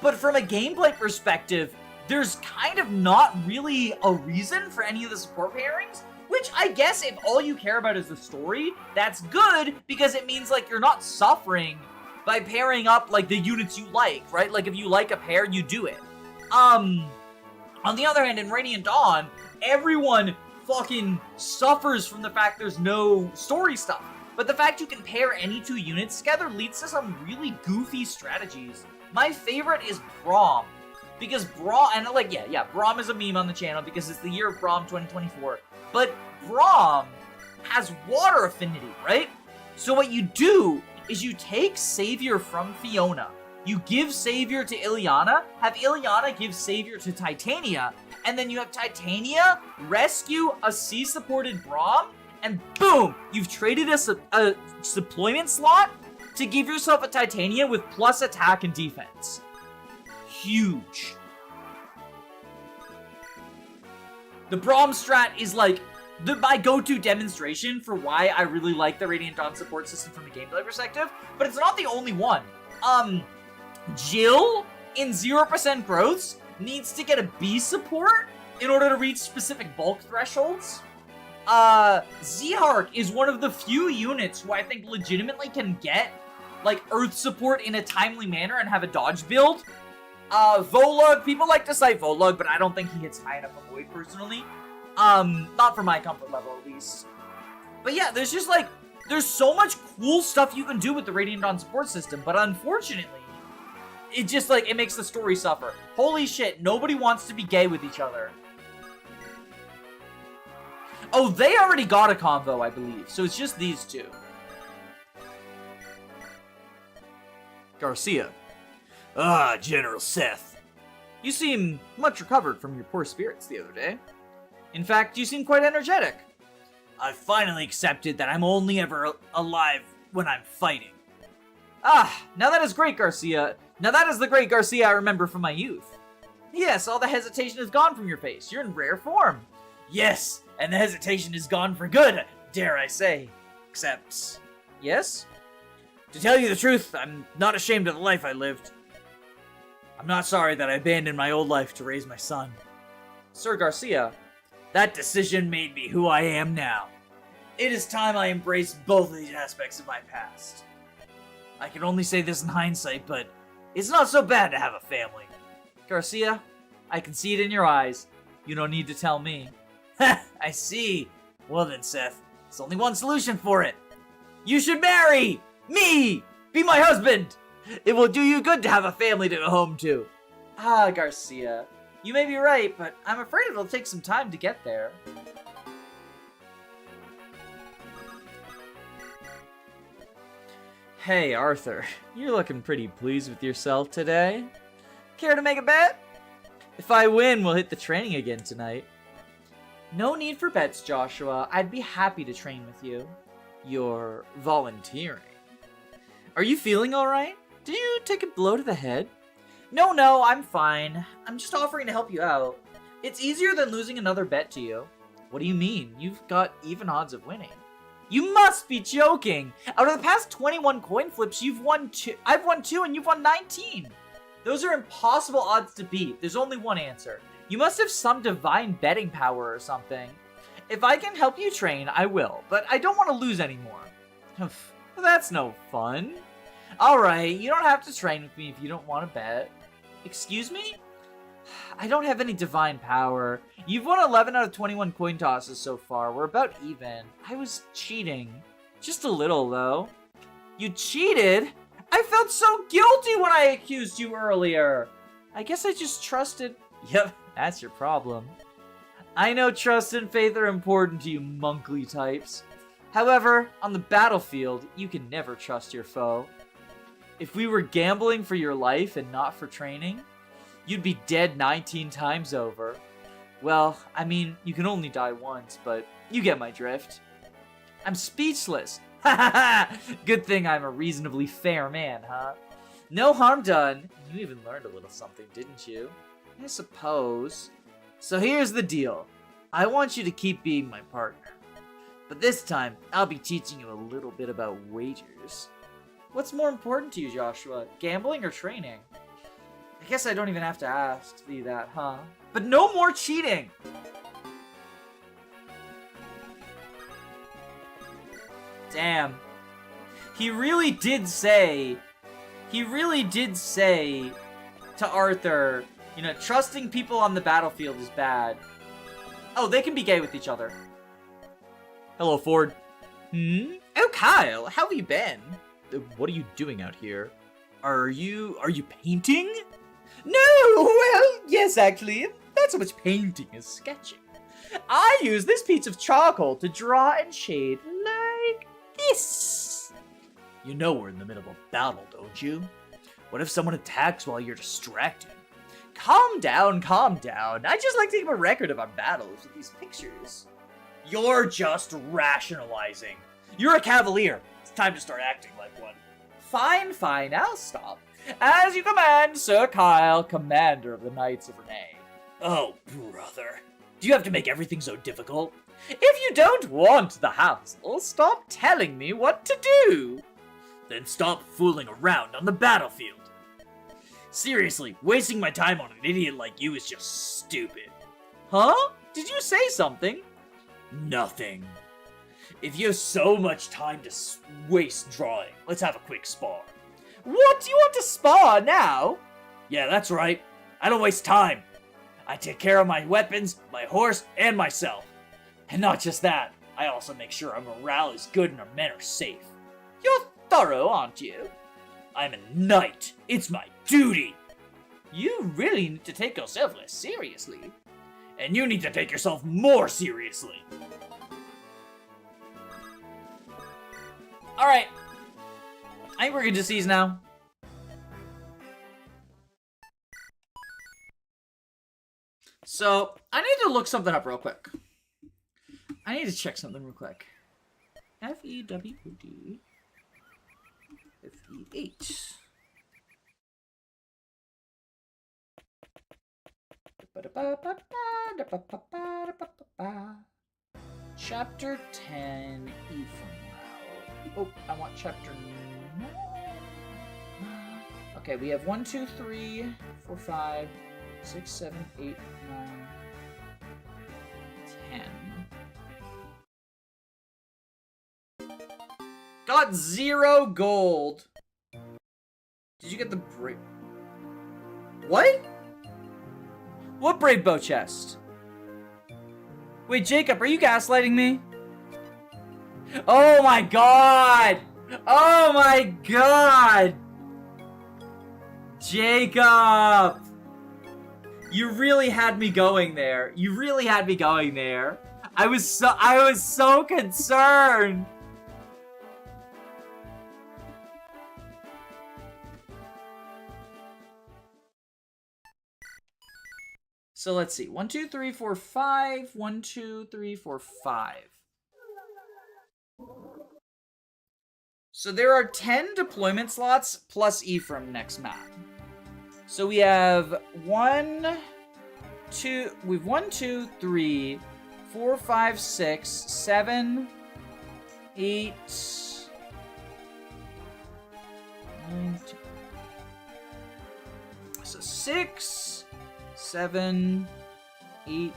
but from a gameplay perspective, there's kind of not really a reason for any of the support pairings, which I guess if all you care about is the story, that's good, because it means, like, you're not suffering by pairing up, like, the units you like, right? Like, if you like a pair, you do it. On the other hand, in Radiant Dawn, everyone fucking suffers from the fact there's no story stuff. But the fact you can pair any two units together leads to some really goofy strategies. My favorite is Braum. Because Braum, and like, yeah, Braum is a meme on the channel because it's the year of Braum 2024. But Braum has water affinity, right? So what you do is you take Savior from Fiona, you give Savior to Ileana, have Ileana give Savior to Titania, and then you have Titania rescue a C-supported Braum, and boom! You've traded a deployment slot to give yourself a Titania with plus attack and defense. Huge. The Braum strat is like my go-to demonstration for why I really like the Radiant Dawn support system from a gameplay perspective, but it's not the only one. Jill in 0% growths needs to get a B support in order to reach specific bulk thresholds. Zehark is one of the few units who I think legitimately can get, like, earth support in a timely manner and have a dodge build. Volug, people like to cite Volug, but I don't think he hits high enough a void personally. Not for my comfort level, at least. But yeah, there's just, like, there's so much cool stuff you can do with the Radiant Dawn support system, but unfortunately, it just, like, it makes the story suffer. Holy shit, nobody wants to be gay with each other. Oh, they already got a convo, I believe, so it's just these two. Garcia. Ah, General Seth. You seem much recovered from your poor spirits the other day. In fact, you seem quite energetic. I finally accepted that I'm only ever alive when I'm fighting. Ah, now that is great, Garcia. Now that is the great Garcia I remember from my youth. Yes, all the hesitation is gone from your face. You're in rare form. Yes, and the hesitation is gone for good, dare I say. Except... Yes? To tell you the truth, I'm not ashamed of the life I lived. I'm not sorry that I abandoned my old life to raise my son. Sir Garcia, that decision made me who I am now. It is time I embraced both of these aspects of my past. I can only say this in hindsight, but it's not so bad to have a family. Garcia, I can see it in your eyes. You don't need to tell me. I see. Well then, Seth, there's only one solution for it. You should marry me! Be my husband! It will do you good to have a family to go home to. Ah, Garcia, you may be right, but I'm afraid it'll take some time to get there. Hey, Arthur. You're looking pretty pleased with yourself today. Care to make a bet? If I win, we'll hit the training again tonight. No need for bets, Joshua. I'd be happy to train with you. You're volunteering. Are you feeling alright? Did you take a blow to the head? No, I'm fine. I'm just offering to help you out. It's easier than losing another bet to you. What do you mean? You've got even odds of winning. You must be joking! Out of the past 21 coin flips, you've won 2. I've won 2 and you've won 19. Those are impossible odds to beat. There's only one answer. You must have some divine betting power or something. If I can help you train, I will, but I don't want to lose anymore. That's no fun. Alright, you don't have to train with me if you don't want to bet. Excuse me? I don't have any divine power. You've won 11 out of 21 coin tosses so far. We're about even. I was cheating. Just a little, though. You cheated? I felt so guilty when I accused you earlier. I guess I just trusted... Yep, that's your problem. I know trust and faith are important to you monkly types. However, on the battlefield, you can never trust your foe. If we were gambling for your life and not for training, you'd be dead 19 times over. Well, I mean, you can only die once, but you get my drift. I'm speechless. Ha ha ha! Good thing I'm a reasonably fair man, huh? No harm done. You even learned a little something, didn't you? I suppose. So here's the deal. I want you to keep being my partner. But this time, I'll be teaching you a little bit about wagers. What's more important to you, Joshua? Gambling or training? I guess I don't even have to ask you that, huh? But no more cheating! Damn. He really did say to Arthur, you know, trusting people on the battlefield is bad. Oh, they can be gay with each other. Hello, Ford. Oh, Kyle, how have you been? What are you doing out here? Are you painting? No, well, yes, actually. Not so much painting as sketching. I use this piece of charcoal to draw and shade like this. You know we're in the middle of a battle, don't you? What if someone attacks while you're distracted? Calm down, calm down. I just like to keep a record of our battles with these pictures. You're just rationalizing. You're a cavalier. It's time to start acting like one. Fine, I'll stop. As you command, Sir Kyle, commander of the Knights of Renee. Oh, brother. Do you have to make everything so difficult? If you don't want the hassle, stop telling me what to do. Then stop fooling around on the battlefield. Seriously, wasting my time on an idiot like you is just stupid. Huh? Did you say something? Nothing. If you have so much time to waste drawing, let's have a quick spar. What? Do you want to spar now? Yeah, that's right. I don't waste time. I take care of my weapons, my horse, and myself. And not just that, I also make sure our morale is good and our men are safe. You're thorough, aren't you? I'm a knight. It's my duty. You really need to take yourself less seriously. And you need to take yourself more seriously. Alright. I think we're good to seize now. So, I need to look something up real quick. I need to check something real quick. FEWD 58. Chapter 10, Ephraim. Oh, I want chapter 9. Okay, we have 1, 2, 3, 4, 5, 6, 7, 8, 9, 10. Got 0 gold. Did you get the brave? What? What brave bow chest? Wait, Jacob, are you gaslighting me? Oh my god! Oh my god! Jacob! You really had me going there. You really had me going there. I was so concerned. So let's see. 1, 2, 3, 4, 5. 1, 2, 3, 4, 5. So there are 10 deployment slots plus Ephraim next map. So we have 1, 2, 3, 4, 5, 6, 7, 8, 9, 10. So 6, 7, 8,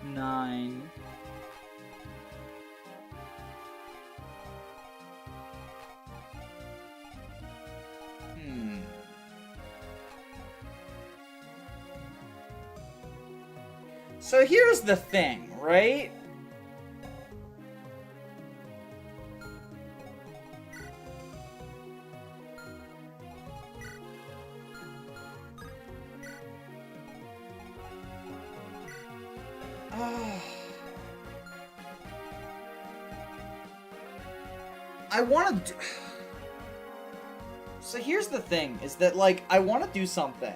9. So here's the thing, right? I want to do... So here's the thing, is that, like, I want to do something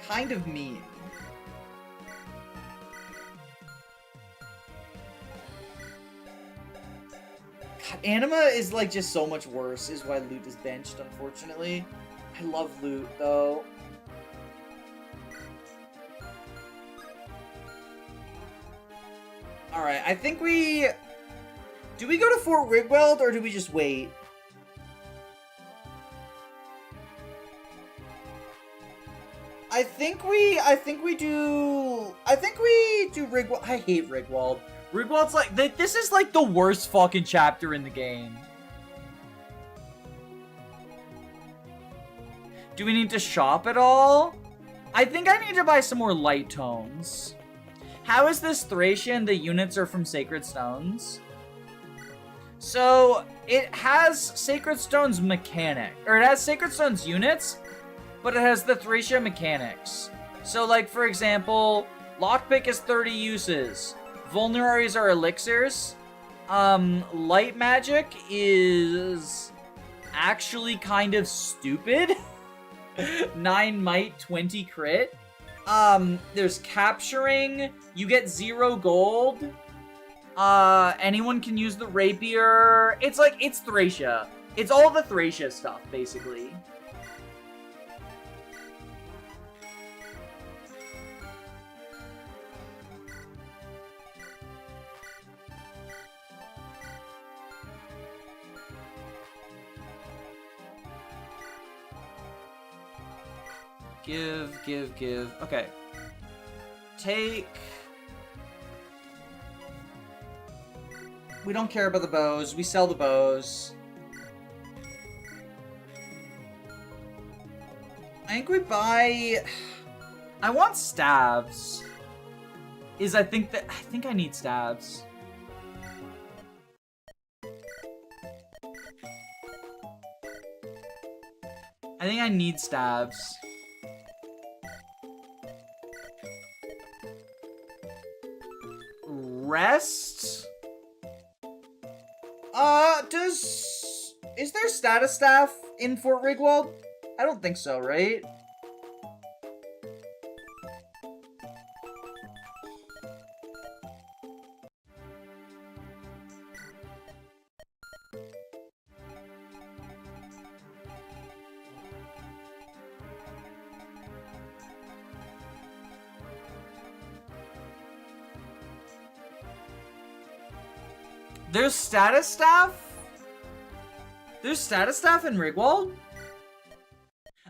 kind of mean. God, Anima is, like, just so much worse, is why loot is benched, unfortunately. I love loot, though. Alright, I think we... Do we go to Fort Rigweld, or do we just wait? I think we do Rigwald. I hate Rigwald. Rigwald's like, this is like the worst fucking chapter in the game. Do we need to shop at all? I think I need to buy some more light tones. How is this Thracian? The units are from Sacred Stones. So, it has Sacred Stones mechanic, or it has Sacred Stones units, but it has the Thracia mechanics. So, like, for example, Lockpick is 30 uses. Vulneraries are elixirs. Light Magic is actually kind of stupid. 9 might, 20 crit. There's Capturing. You get 0 gold. Anyone can use the Rapier. It's like, it's Thracia. It's all the Thracia stuff, basically. Give. Okay. Take... We don't care about the bows. We sell the bows. I think we buy... I want stabs. I think I need stabs. I think I need stabs. Rest? Is there status staff in Fort Rigwald? I don't think so, right? There's status staff? There's status staff in Rigwald?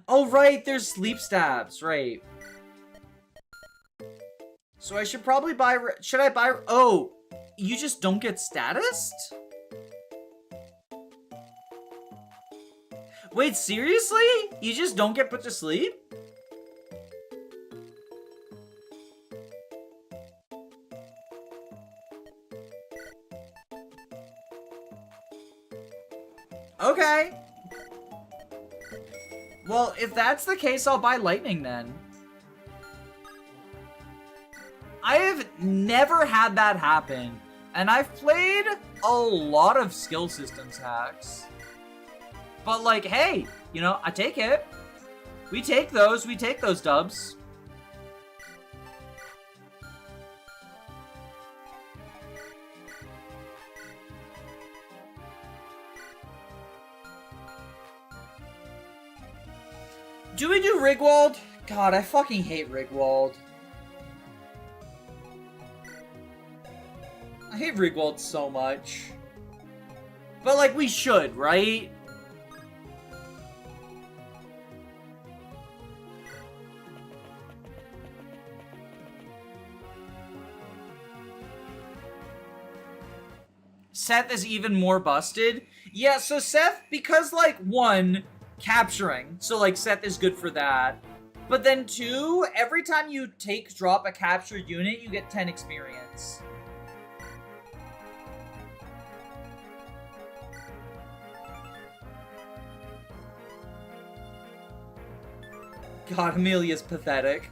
Oh, right, there's sleep stabs, right. So I should probably buy... Should I buy... Oh, you just don't get status? Wait, seriously? You just don't get put to sleep? Okay. Well, if that's the case, I'll buy lightning then. I have never had that happen, and I've played a lot of skill systems hacks. But like, hey, you know, I take it. We take those dubs. Do we do Rigwald? God, I fucking hate Rigwald. I hate Rigwald so much. But, like, we should, right? Seth is even more busted. Yeah, so Seth, because, like, one, capturing. So, like, Seth is good for that. But then, two, every time you drop a captured unit, you get 10 experience. God, Amelia's pathetic.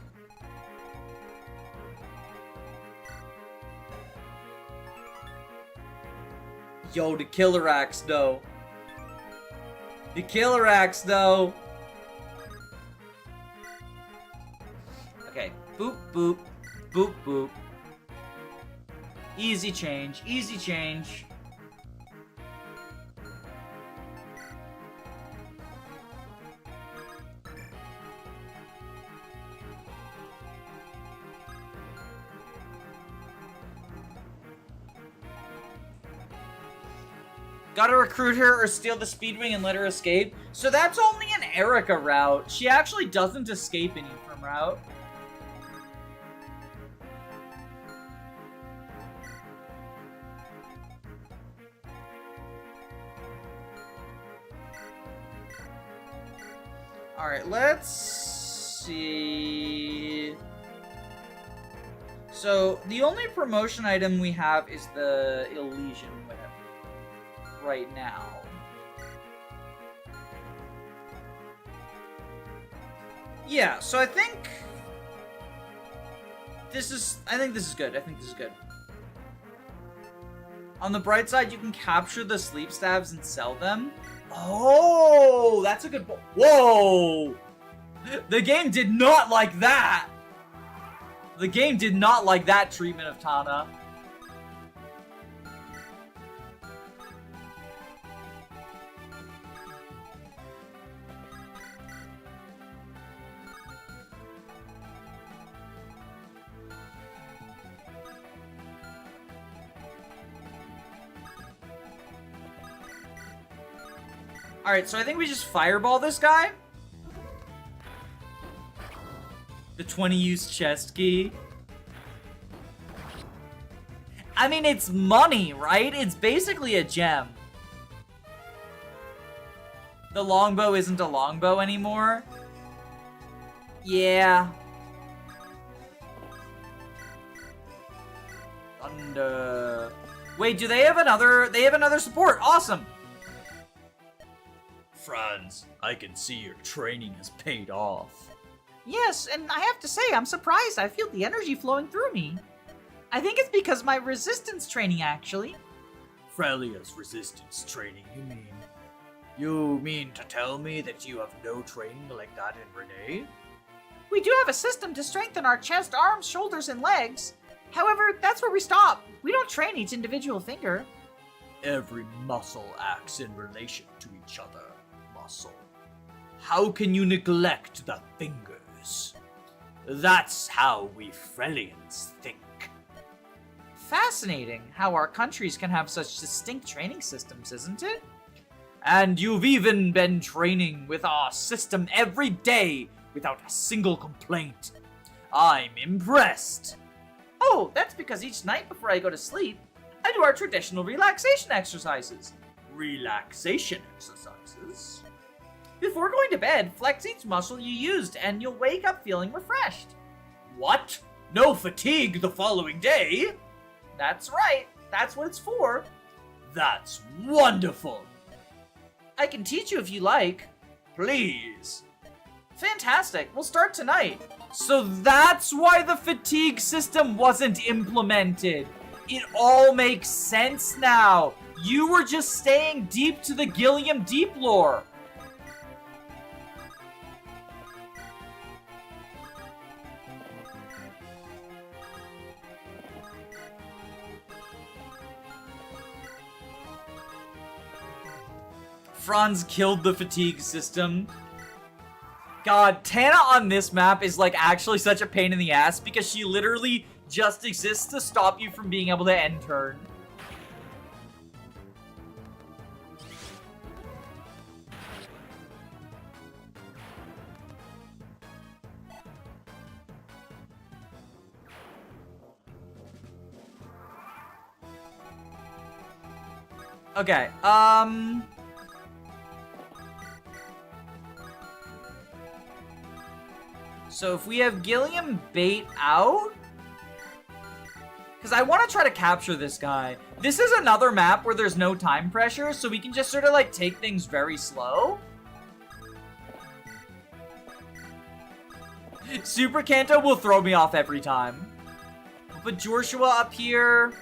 Yo, the killer axe, though. The killer axe, though. Okay. Boop, boop. Boop, boop. Easy change. Easy change. Gotta recruit her or steal the Speedwing and let her escape. So that's only an Erica route. She actually doesn't escape any from route. Alright, let's see. So the only promotion item we have is the Elysian whip right now. Yeah, so I think this is good. I think this is good. On the bright side, you can capture the sleep stabs and sell them. Oh, that's a good whoa! The game did not like that! The game did not like that treatment of Tana. Alright, so I think we just fireball this guy. The 20-use chest key. I mean, it's money, right? It's basically a gem. The longbow isn't a longbow anymore. Yeah. Thunder. Wait, do they have another... They have another support. Awesome. Franz, I can see your training has paid off. Yes, and I have to say, I'm surprised I feel the energy flowing through me. I think it's because my resistance training, actually. Frelia's resistance training, you mean? You mean to tell me that you have no training like that in Renee? We do have a system to strengthen our chest, arms, shoulders, and legs. However, that's where we stop. We don't train each individual finger. Every muscle acts in relation to each other. How can you neglect the fingers? That's how we Frelians think. Fascinating how our countries can have such distinct training systems, isn't it? And you've even been training with our system every day without a single complaint. I'm impressed. Oh, that's because each night before I go to sleep, I do our traditional relaxation exercises. Relaxation exercises? Before going to bed, flex each muscle you used and you'll wake up feeling refreshed. What? No fatigue the following day? That's right. That's what it's for. That's wonderful. I can teach you if you like. Please. Fantastic. We'll start tonight. So that's why the fatigue system wasn't implemented. It all makes sense now. You were just staying deep to the Gilliam Deep lore. Franz killed the fatigue system. God, Tana on this map is like actually such a pain in the ass because she literally just exists to stop you from being able to end turn. Okay, so if we have Gilliam bait out, because I want to try to capture this guy. This is another map where there's no time pressure, so we can just sort of like take things very slow. Super Kanto will throw me off every time. But Joshua up here.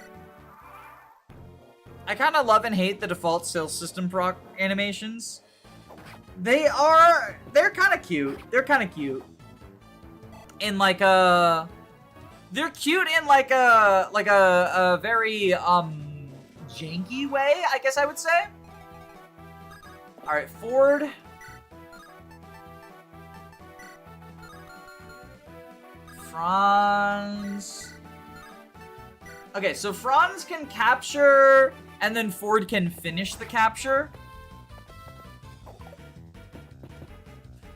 I kind of love and hate the default stealth system proc animations. They're kind of cute. They're kind of cute. In like a... They're cute in like a very, janky way, I guess I would say. Alright, Ford. Franz. Okay, so Franz can capture, and then Ford can finish the capture.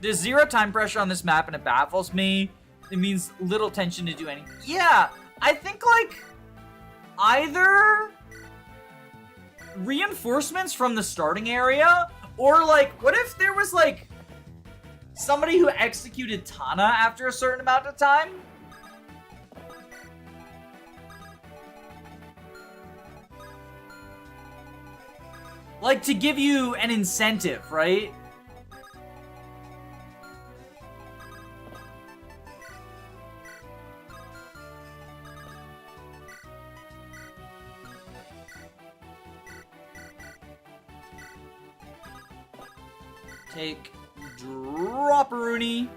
There's 0 time pressure on this map, and it baffles me. It means little tension to do anything. Yeah, I think, like, either reinforcements from the starting area, or, like, what if there was, like, somebody who executed Tana after a certain amount of time? Like, to give you an incentive, right? Take drop Rooney.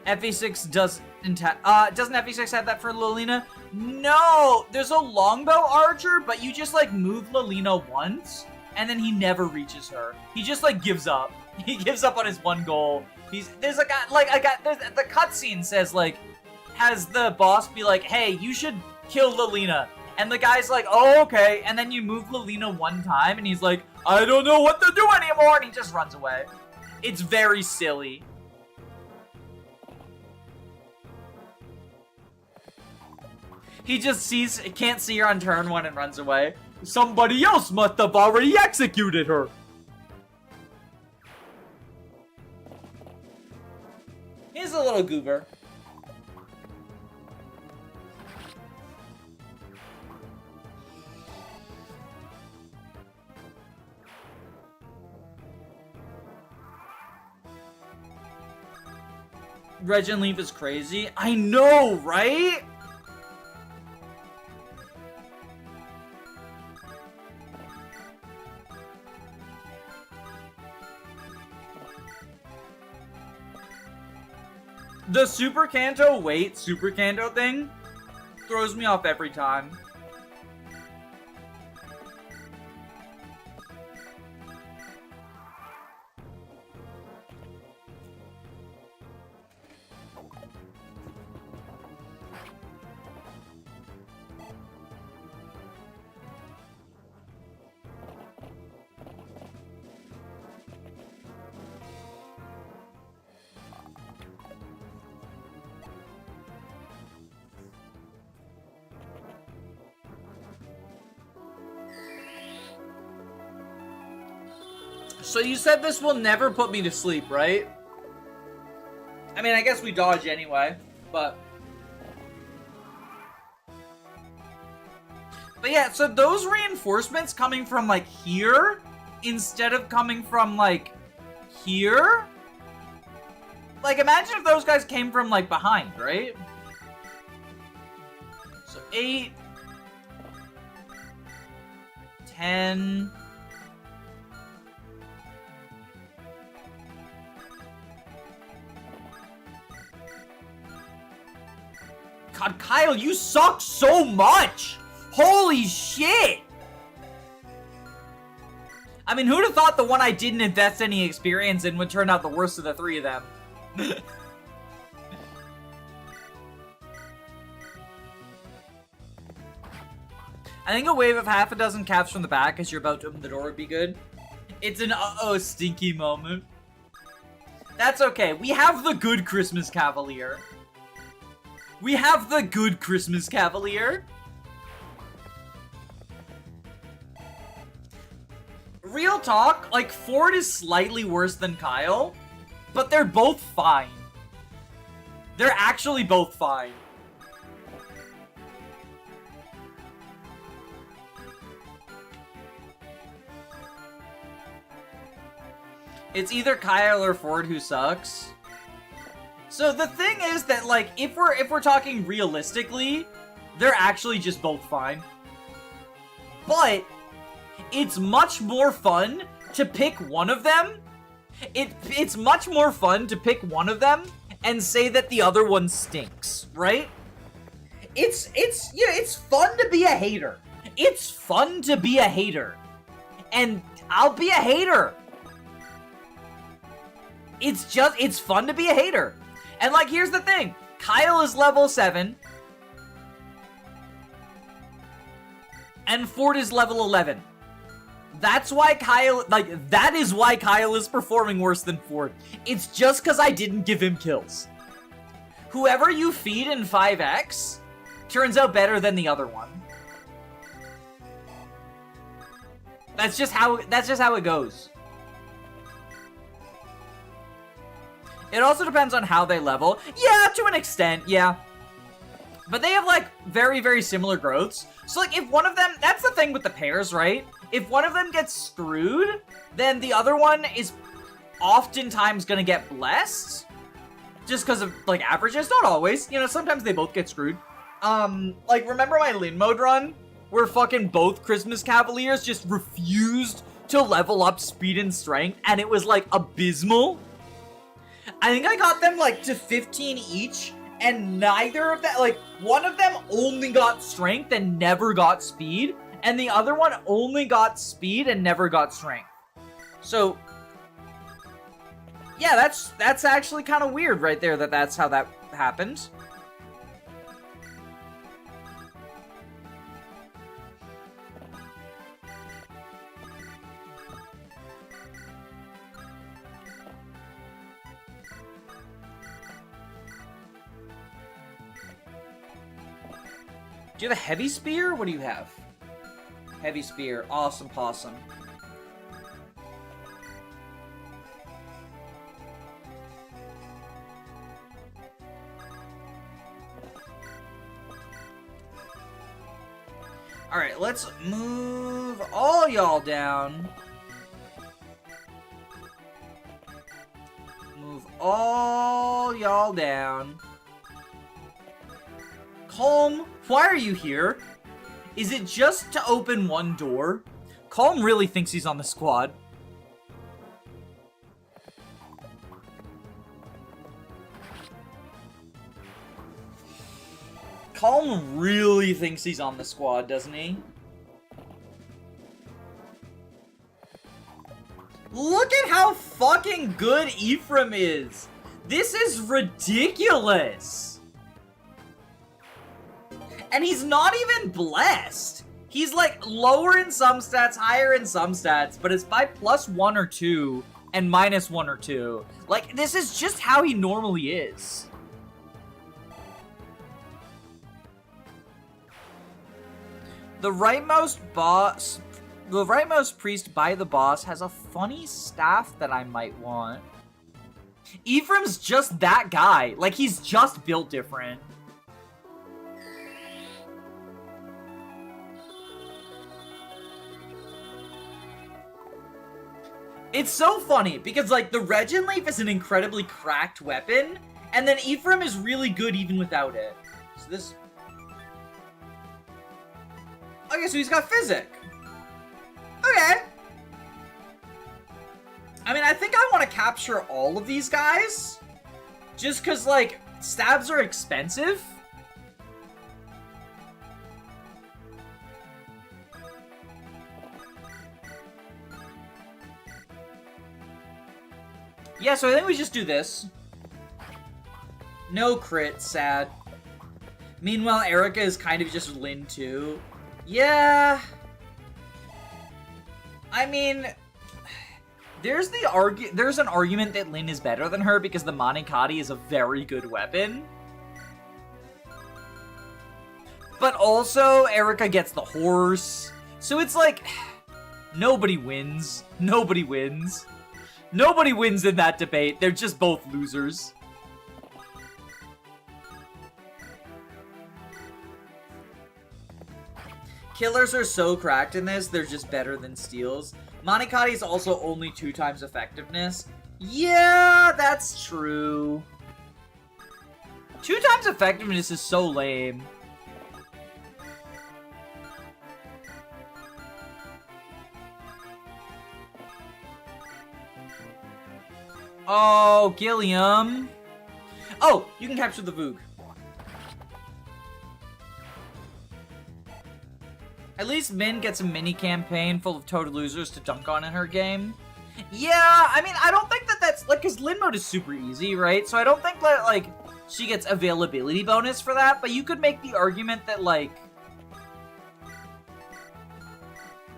FA6 doesn't FA6 have that for Lilina? No, there's a longbow archer, but you just like move Lilina once, and then he never reaches her. He just like gives up. He gives up on his one goal. There's a guy the cutscene says like, has the boss be like, hey, you should kill Lilina. And the guy's like, oh, okay. And then you move Lilina one time, and he's like, I don't know what to do anymore, and he just runs away. It's very silly. He just can't see her on turn 1 and runs away. Somebody else must have already executed her. He's a little goober. Regin Leaf is crazy. I know, right? The Super Kanto Super Kanto thing throws me off every time. So you said this will never put me to sleep, right? I mean, I guess we dodge anyway, but... But yeah, so those reinforcements coming from, like, here, instead of coming from, like, here? Like, imagine if those guys came from, like, behind, right? So 8... 10... God, Kyle, you suck so much! Holy shit! I mean, who'd have thought the one I didn't invest any experience in would turn out the worst of the three of them? I think a wave of half a dozen caps from the back as you're about to open the door would be good. It's an uh-oh stinky moment. That's okay. We have the good Christmas Cavalier. We have the good Christmas Cavalier. Real talk, like, Ford is slightly worse than Kyle, but they're both fine. They're actually both fine. It's either Kyle or Ford who sucks. So the thing is that, like, if we're talking realistically, they're actually just both fine. But it's much more fun to pick one of them. It's much more fun to pick one of them and say that the other one stinks, right? It's fun to be a hater. It's fun to be a hater. And I'll be a hater. It's fun to be a hater. And, like, here's the thing. Kyle is level 7. And Ford is level 11. That's why Kyle, like, that is why Kyle is performing worse than Ford. It's just because I didn't give him kills. Whoever you feed in 5x turns out better than the other one. That's just how it goes. It also depends on how they level. Yeah, to an extent, yeah. But they have, like, very, very similar growths. So, like, if one of them... That's the thing with the pairs, right? If one of them gets screwed, then the other one is oftentimes gonna get blessed. Just because of, like, averages. Not always. You know, sometimes they both get screwed. Like, remember my Lin mode run? Where fucking both Christmas Cavaliers just refused to level up speed and strength, and it was, like, abysmal? I think I got them, like, to 15 each, and neither of them, like, one of them only got strength and never got speed, and the other one only got speed and never got strength. So, yeah, that's actually kind of weird right there that that's how that happened. Do you have a heavy spear? What do you have? Heavy spear. Awesome possum. Alright, let's move all y'all down. Move all y'all down. Calm, why are you here? Is it just to open one door? Calm really thinks he's on the squad. Calm really thinks he's on the squad, doesn't he? Look at how fucking good Ephraim is! This is ridiculous! And he's not even blessed. He's, like, lower in some stats, higher in some stats, but it's by +1 or 2 and -1 or 2. Like, this is just how he normally is. The rightmost priest by the boss has a funny staff that I might want. Ephraim's just that guy. Like, he's just built different. It's so funny, because, like, the Regin Leaf is an incredibly cracked weapon, and then Ephraim is really good even without it. So this... Okay, so he's got Physic. Okay. I mean, I think I want to capture all of these guys, just because, like, stabs are expensive. Yeah, so I think we just do this. No crit, sad. Meanwhile, Erica is kind of just Lyn too. Yeah. I mean, there's an argument that Lyn is better than her because the Manikati is a very good weapon. But also, Erica gets the horse. So it's like, nobody wins. Nobody wins. Nobody wins in that debate. They're just both losers. Killers are so cracked in this, they're just better than steals. Manikati is also only 2 times effectiveness. Yeah, that's true. 2 times effectiveness is so lame. Oh, Gilliam. Oh, you can capture the Voog. At least Min gets a mini campaign full of total losers to dunk on in her game. Yeah, I mean, I don't think that that's, like, because Lyn mode is super easy, right? So I don't think that, like, she gets availability bonus for that, but you could make the argument that, like,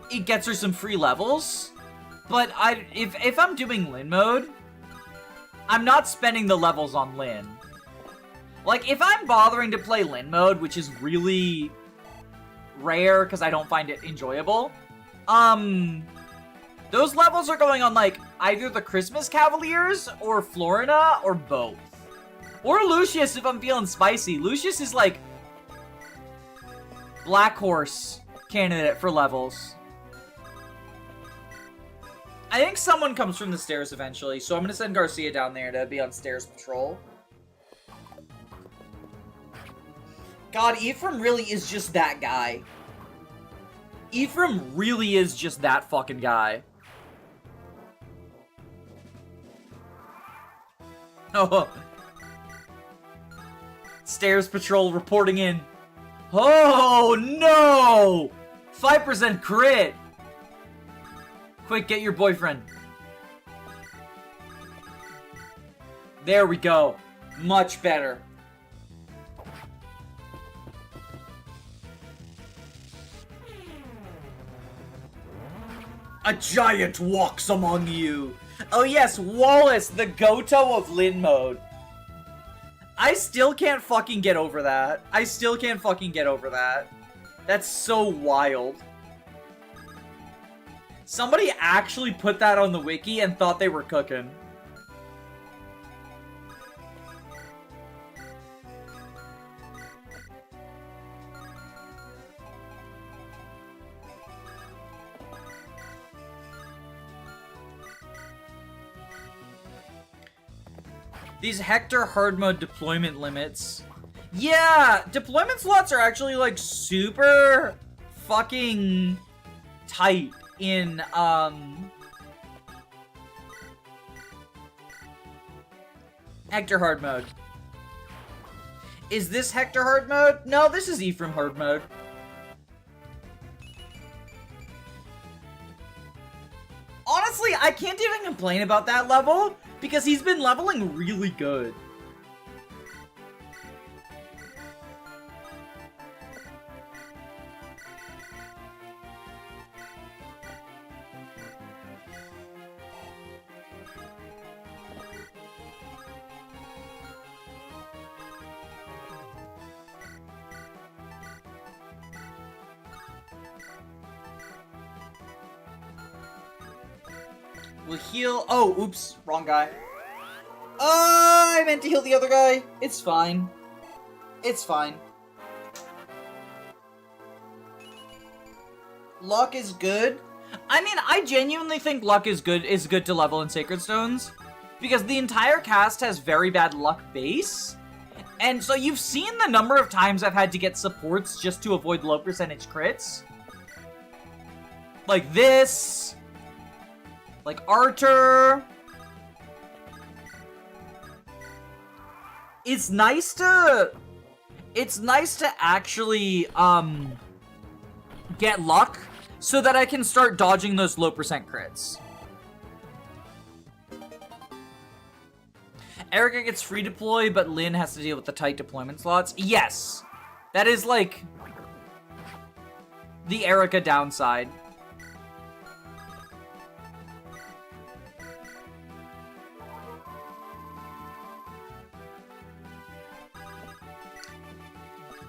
it gets her some free levels. But if I'm doing Lyn mode, I'm not spending the levels on Lyn. Like, if I'm bothering to play Lyn mode, which is really rare because I don't find it enjoyable, those levels are going on, like, either the Christmas Cavaliers or Florina or both. Or Lucius if I'm feeling spicy. Lucius is, like, Black Horse candidate for levels. I think someone comes from the stairs eventually, so I'm gonna send Garcia down there to be on stairs patrol. God, Ephraim really is just that guy. Ephraim really is just that fucking guy. Oh. Stairs patrol reporting in. Oh, no! 5% crit! Quick, get your boyfriend. There we go. Much better. A giant walks among you. Oh yes, Wallace, the Goto of Lyn mode. I still can't fucking get over that. I still can't fucking get over that. That's so wild. Somebody actually put that on the wiki and thought they were cooking. These Hector hard mode deployment limits. Yeah, deployment slots are actually, like, super fucking tight in, Hector hard mode. Is this Hector hard mode? No, this is Ephraim hard mode. Honestly, I can't even complain about that level, because he's been leveling really good. We'll heal. Oh, oops. Wrong guy. I meant to heal the other guy. It's fine. It's fine. Luck is good. I mean, I genuinely think luck is good to level in Sacred Stones. Because the entire cast has very bad luck base. And so you've seen the number of times I've had to get supports just to avoid low percentage crits. Like this. Like Arter. It's nice to actually, get luck so that I can start dodging those low percent crits. Erica gets free deploy, but Lynn has to deal with the tight deployment slots. Yes. That is, like, the Erica downside.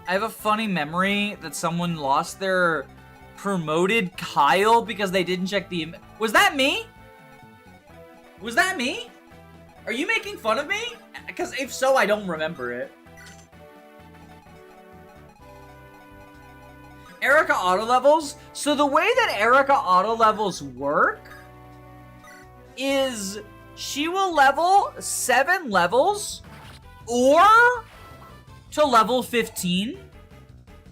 I have a funny memory that someone lost their promoted Kyle because they didn't check the... Was that me? Was that me? Are you making fun of me? Because if so, I don't remember it. Erica auto levels. So the way that Erica auto levels work is she will level 7 levels or to level 15,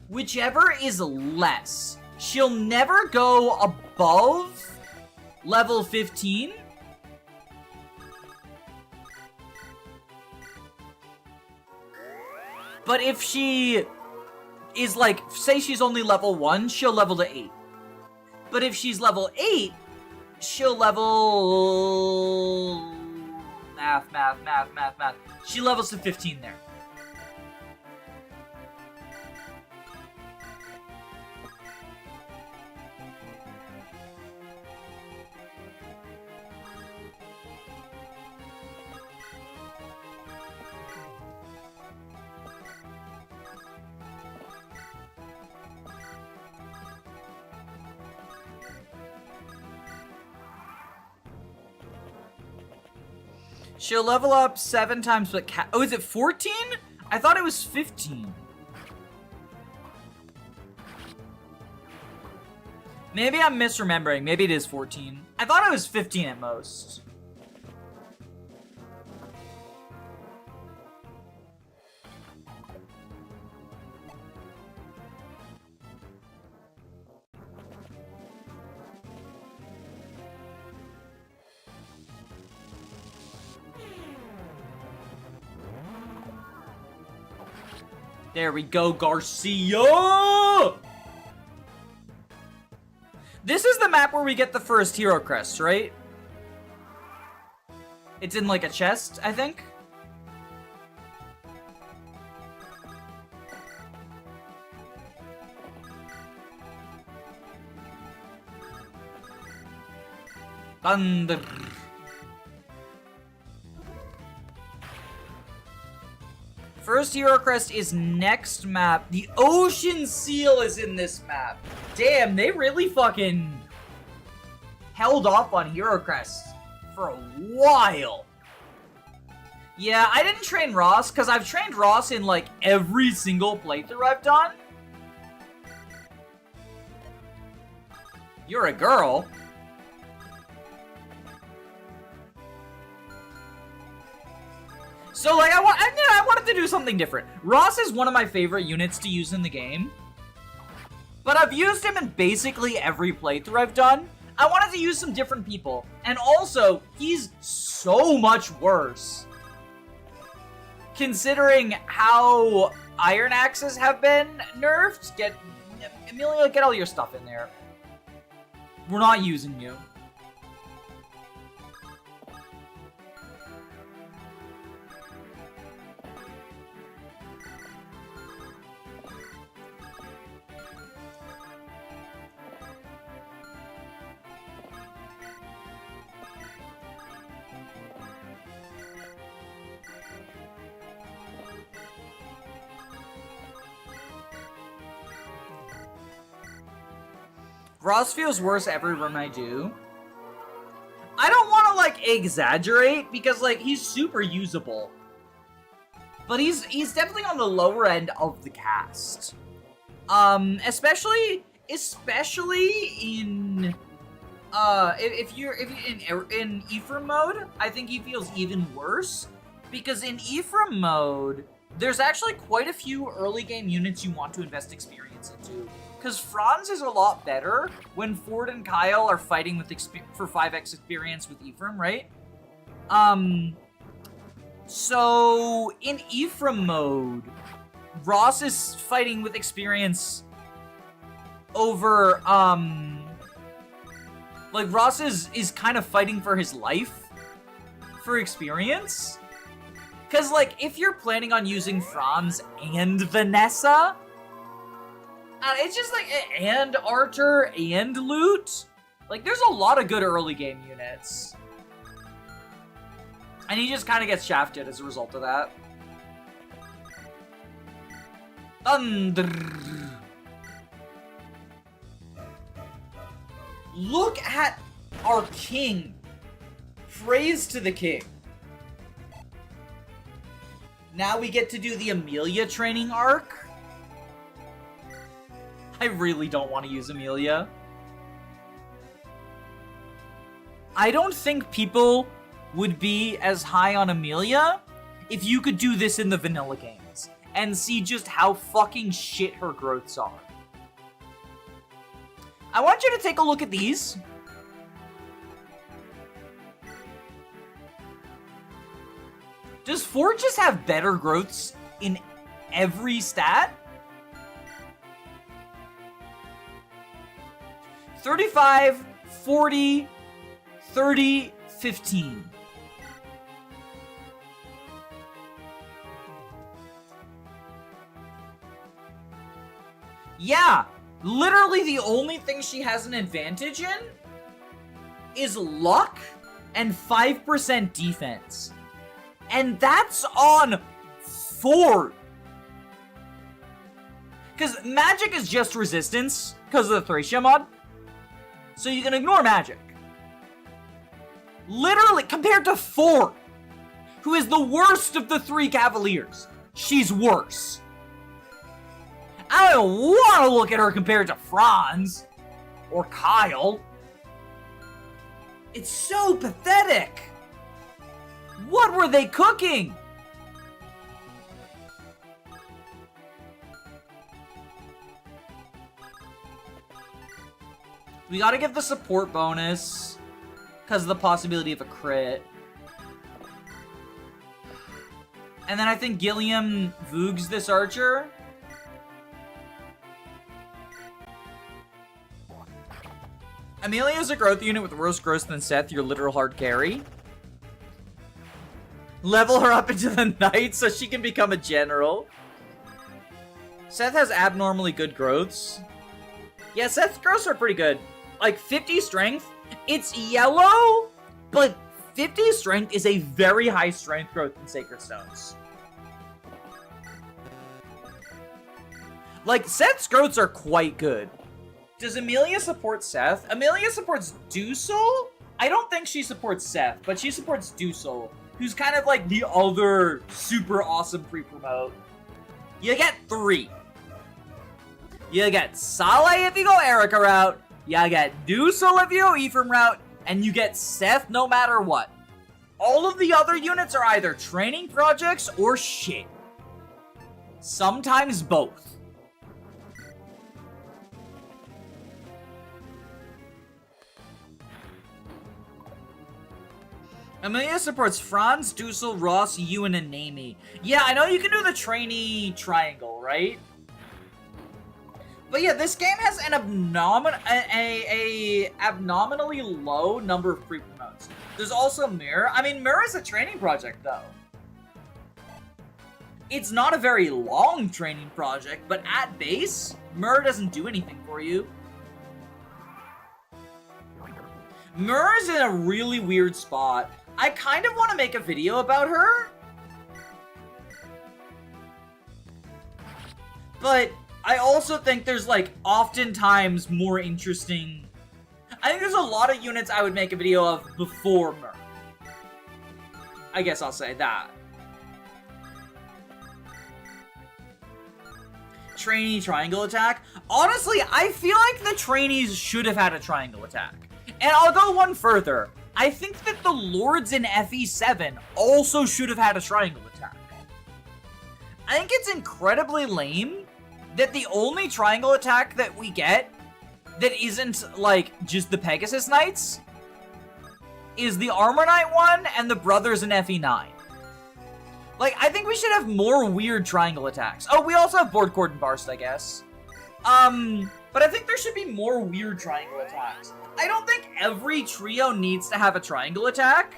whichever is less. She'll never go above level 15. But if she is like, say she's only level 1, she'll level to 8. But if she's level 8, she'll level... Math. She levels to 15 there. She'll level up 7 times, but oh, is it 14? I thought it was 15. Maybe I'm misremembering. Maybe it is 14. I thought it was 15 at most. There we go, Garcia! This is the map where we get the first hero crest, right? It's in like a chest, I think. Thunder. First hero crest is next map. The ocean seal is in this map. Damn, they really fucking held off on hero crest for a while. Yeah, I didn't train Ross because I've trained Ross in like every single playthrough I've done. You're a girl. So, like, I wanted to do something different. Ross is one of my favorite units to use in the game. But I've used him in basically every playthrough I've done. I wanted to use some different people. And also, he's so much worse. Considering how Iron Axes have been nerfed. Amelia, get all your stuff in there. We're not using you. Ross feels worse every run I do. I don't want to, like, exaggerate, because, like, he's super usable. But he's definitely on the lower end of the cast. Especially in, if you're in Ephraim mode, I think he feels even worse. Because in Ephraim mode, there's actually quite a few early game units you want to invest experience into. Because Franz is a lot better when Ford and Kyle are fighting with for 5x experience with Ephraim, right? So in Ephraim mode, Ross is fighting with experience over, like Ross is kind of fighting for his life for experience. Because, like, if you're planning on using Franz and Vanessa, it's just like, and Archer and Loot, like, there's a lot of good early game units. And he just kind of gets shafted as a result of that. Thunder. Look at our king. Praise to the king. Now we get to do the Amelia training arc. I really don't want to use Amelia. I don't think people would be as high on Amelia if you could do this in the vanilla games and see just how fucking shit her growths are. I want you to take a look at these. Does Ford just have better growths in every stat? 35, 40, 30, 15. Yeah, literally the only thing she has an advantage in is luck and 5% defense. And that's on Ford. Because magic is just resistance because of the Thracia mod. So you can ignore magic. Literally, compared to Ford, who is the worst of the three Cavaliers, she's worse. I don't want to look at her compared to Franz or Kyle. It's so pathetic. What were they cooking? We gotta give the support bonus because of the possibility of a crit. And then I think Gilliam Voogs this archer. Amelia's a growth unit with worse growth than Seth, your literal hard carry. Level her up into the knight so she can become a general. Seth has abnormally good growths. Yeah, Seth's growths are pretty good. Like 50 strength, it's yellow, but 50 strength is a very high strength growth in Sacred Stones. Like, Seth's growths are quite good. Does Amelia support Seth? Amelia supports Dusel? I don't think she supports Seth, but she supports Dusel, who's kind of like the other super awesome pre-promote. You get 3. You get Saleh if you go Erica route, you get Dusel if you go Ephraim route, and you get Seth no matter what. All of the other units are either training projects or shit. Sometimes both. Amelia supports Franz, Dusel, Ross, Ewan, and Namie. Yeah, I know you can do the trainee triangle, right? But yeah, this game has an abnormally low number of pre-promotes. There's also Mirror. I mean, Mirror is a training project, though. It's not a very long training project, but at base, Mirror doesn't do anything for you. Mirror's in a really weird spot. I kind of want to make a video about her. But I also think there's, like, oftentimes more interesting... I think there's a lot of units I would make a video of before Mer. I guess I'll say that. Trainee triangle attack. Honestly, I feel like the trainees should have had a triangle attack. And I'll go one further. I think that the Lords in FE7 also should have had a triangle attack. I think it's incredibly lame that the only triangle attack that we get that isn't, like, just the Pegasus Knights is the Armor Knight one and the Brothers in FE9. Like, I think we should have more weird triangle attacks. Oh, we also have Board Cord and Barst, I guess. But I think there should be more weird triangle attacks. I don't think every trio needs to have a triangle attack.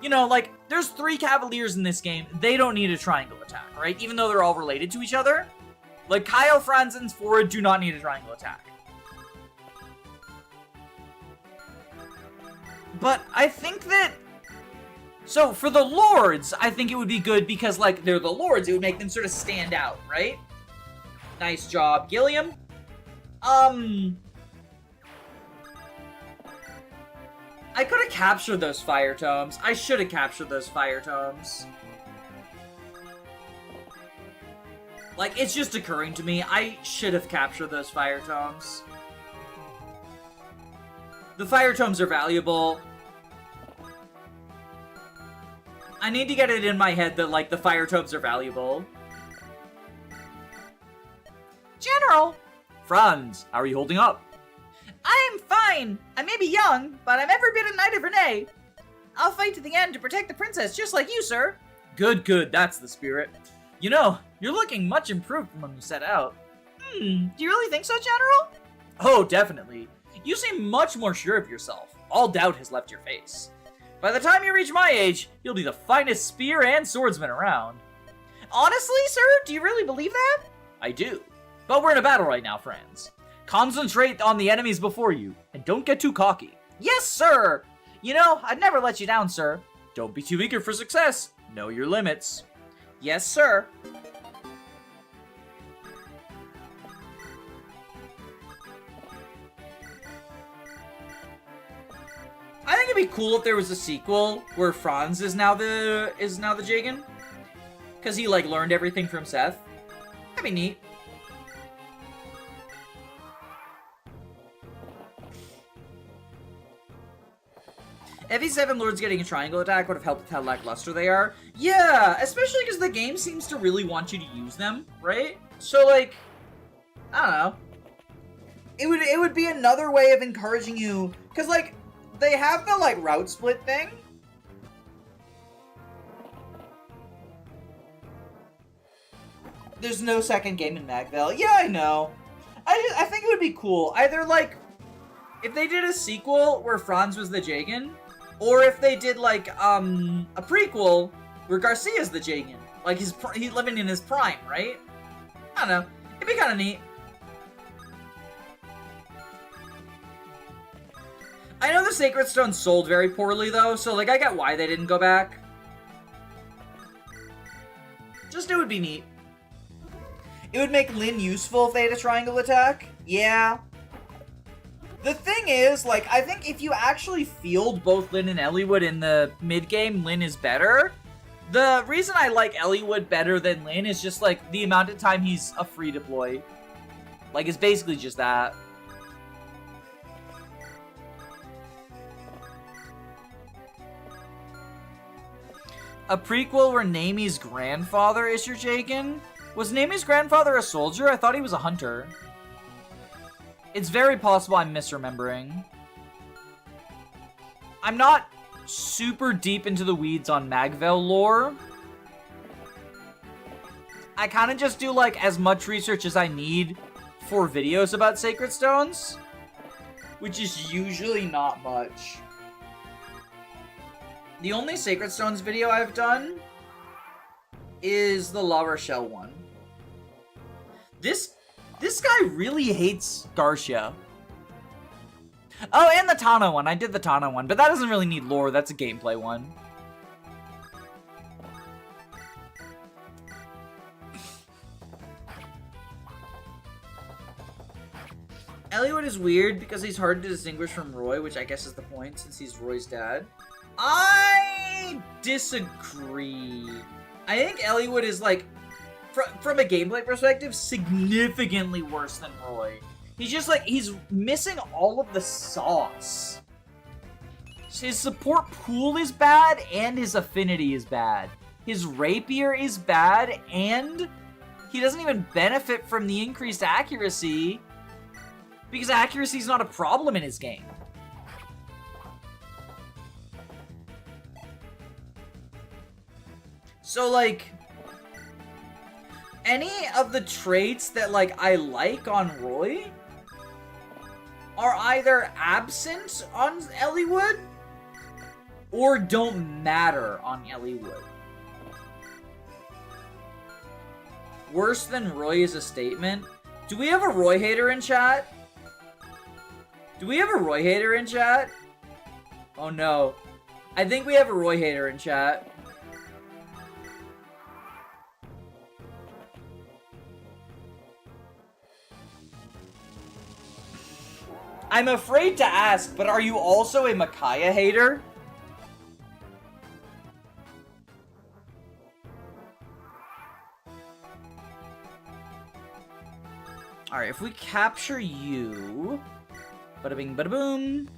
You know, like, there's 3 Cavaliers in this game. They don't need a triangle attack, right? Even though they're all related to each other. Like, Kyle, Franz, and Sphora do not need a triangle attack. But I think that... So, for the Lords, I think it would be good because, like, they're the Lords. It would make them sort of stand out, right? Nice job, Gilliam. I could have captured those Fire Tomes. I should have captured those Fire Tomes. Like, it's just occurring to me, I should have captured those Fire Tomes. The Fire Tomes are valuable. I need to get it in my head that, like, the Fire Tomes are valuable. General! Franz, how are you holding up? I'm fine. I may be young, but I'm every bit a knight of Renee. I'll fight to the end to protect the princess, just like you, sir. Good, good, that's the spirit. You know, you're looking much improved from when you set out. Do you really think so, General? Oh, definitely. You seem much more sure of yourself. All doubt has left your face. By the time you reach my age, you'll be the finest spear and swordsman around. Honestly, sir? Do you really believe that? I do. But we're in a battle right now, friends. Concentrate on the enemies before you, and don't get too cocky. Yes, sir! You know, I'd never let you down, sir. Don't be too eager for success. Know your limits. Yes, sir. I think it'd be cool if there was a sequel where Franz is now the Jagan, because he like learned everything from Seth. That'd be neat. If these 7 lords getting a triangle attack would have helped with how lackluster they are. Yeah, especially because the game seems to really want you to use them, right? So like, I don't know. It would be another way of encouraging you, because like, they have the like route split thing. There's no second game in Magville. Yeah, I know. I think it would be cool. Either like, if they did a sequel where Franz was the Jagan, or if they did like a prequel where Garcia's the Jagan, like he's living in his prime, right? I don't know. It'd be kind of neat. I know the Sacred Stone sold very poorly though, so like I get why they didn't go back. Just it would be neat. It would make Lyn useful if they had a triangle attack. Yeah. The thing is, like, I think if you actually field both Lyn and Eliwood in the mid-game, Lyn is better. The reason I like Eliwood better than Lyn is just, like, the amount of time he's a free deploy. Like, it's basically just that. A prequel where Naimi's grandfather is your Jagan? Was Naimi's grandfather a soldier? I thought he was a hunter. It's very possible I'm misremembering. I'm not super deep into the weeds on Magville lore. I kind of just do like as much research as I need for videos about Sacred Stones, which is usually not much. The only Sacred Stones video I've done is the La Rochelle one. This guy really hates Garcia. Oh, and the Tana one. I did the Tana one, but that doesn't really need lore. That's a gameplay one. Eliwood is weird because he's hard to distinguish from Roy, which I guess is the point since he's Roy's dad. I disagree. I think Eliwood is like, from a gameplay perspective, significantly worse than Roy. He's just like, he's missing all of the sauce. His support pool is bad, and his affinity is bad. His rapier is bad, and he doesn't even benefit from the increased accuracy, because accuracy is not a problem in his game. So, like, any of the traits that, like, I like on Roy are either absent on Eliwood, or don't matter on Elliewood. Worse than Roy is a statement. Do we have a Roy hater in chat? Do we have a Roy hater in chat? Oh no. I think we have a Roy hater in chat. I'm afraid to ask, but are you also a Micaiah hater? Alright, if we capture you... Bada bing, bada boom.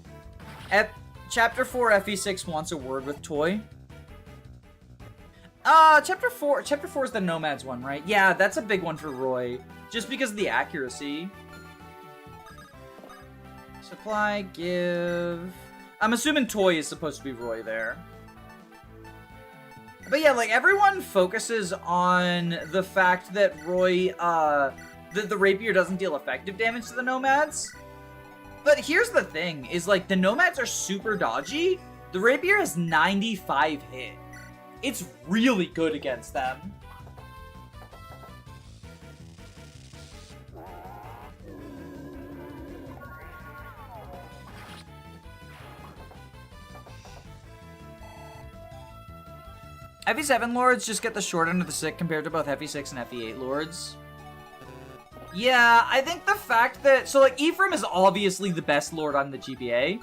Chapter 4 FE6 wants a word with Toy. Chapter 4 is the Nomads one, right? Yeah, that's a big one for Roy. Just because of the accuracy. Supply, give... I'm assuming Toy is supposed to be Roy there. But yeah, like, everyone focuses on the fact that Roy, the Rapier doesn't deal effective damage to the Nomads. But here's the thing, is like, the Nomads are super dodgy. The Rapier has 95 hit. It's really good against them. FE7 Lords just get the short end of the stick compared to both FE6 and FE8 Lords. Yeah, I think the fact that... So, like, Ephraim is obviously the best Lord on the GBA.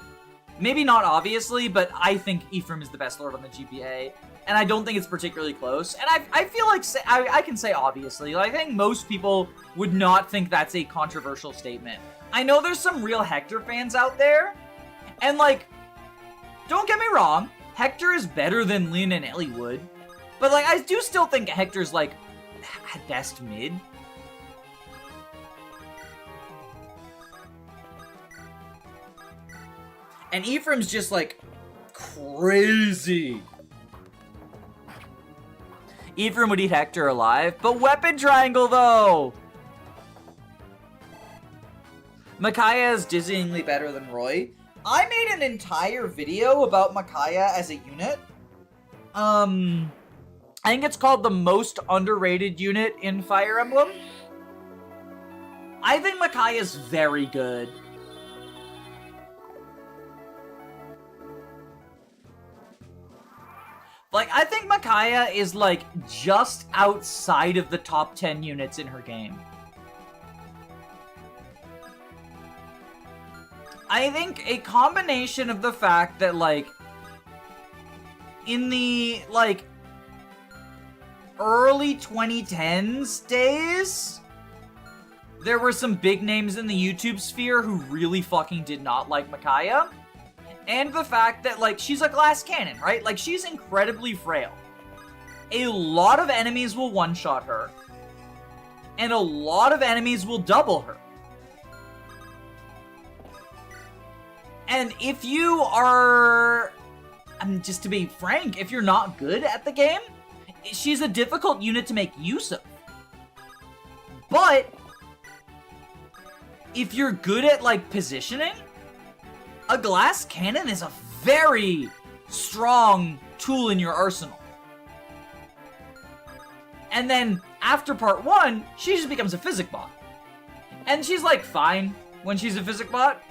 Maybe not obviously, but I think Ephraim is the best Lord on the GBA. And I don't think it's particularly close. And I feel like... I can say obviously. Like, I think most people would not think that's a controversial statement. I know there's some real Hector fans out there. And, like, don't get me wrong. Hector is better than Lyn and Elliewood. But, like, I do still think Hector's, like, at best mid. And Ephraim's just, like, crazy. Ephraim would eat Hector alive. But Weapon Triangle, though! Micaiah is dizzyingly better than Roy. I made an entire video about Micaiah as a unit. I think it's called the most underrated unit in Fire Emblem. I think Micaiah is very good. Like, I think Micaiah is, like, just outside of the top 10 units in her game. I think a combination of the fact that, like, in the, like, early 2010s days, there were some big names in the YouTube sphere who really fucking did not like Micaiah. And the fact that, like, she's a glass cannon, right? Like, she's incredibly frail. A lot of enemies will one-shot her. And a lot of enemies will double her. And if you are... I mean, just to be frank, if you're not good at the game, she's a difficult unit to make use of. But if you're good at, like, positioning, a glass cannon is a very strong tool in your arsenal. And then, after part 1, she just becomes a physic bot. And she's, like, fine when she's a physic bot.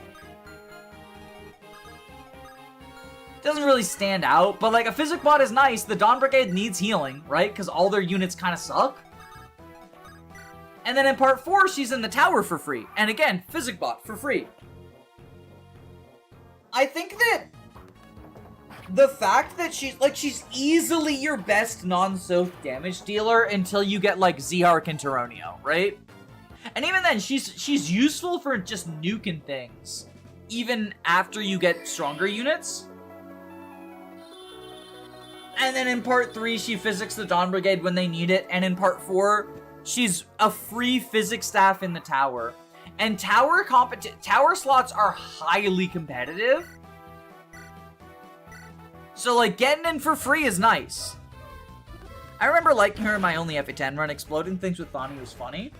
Doesn't really stand out, but, like, a physic bot is nice. The Dawn Brigade needs healing, right? Because all their units kind of suck. And then in part 4, she's in the tower for free. And again, physic bot for free. I think that the fact that she's easily your best non-Soth damage dealer until you get, like, Zhark and Taronio, right? And even then, she's useful for just nuking things, even after you get stronger units. And then in part 3, she physics the Dawn Brigade when they need it, and in part 4, she's a free physics staff in the tower. And tower slots are highly competitive. So, like, getting in for free is nice. I remember liking her in my only FA10 run. Exploding things with Thani was funny.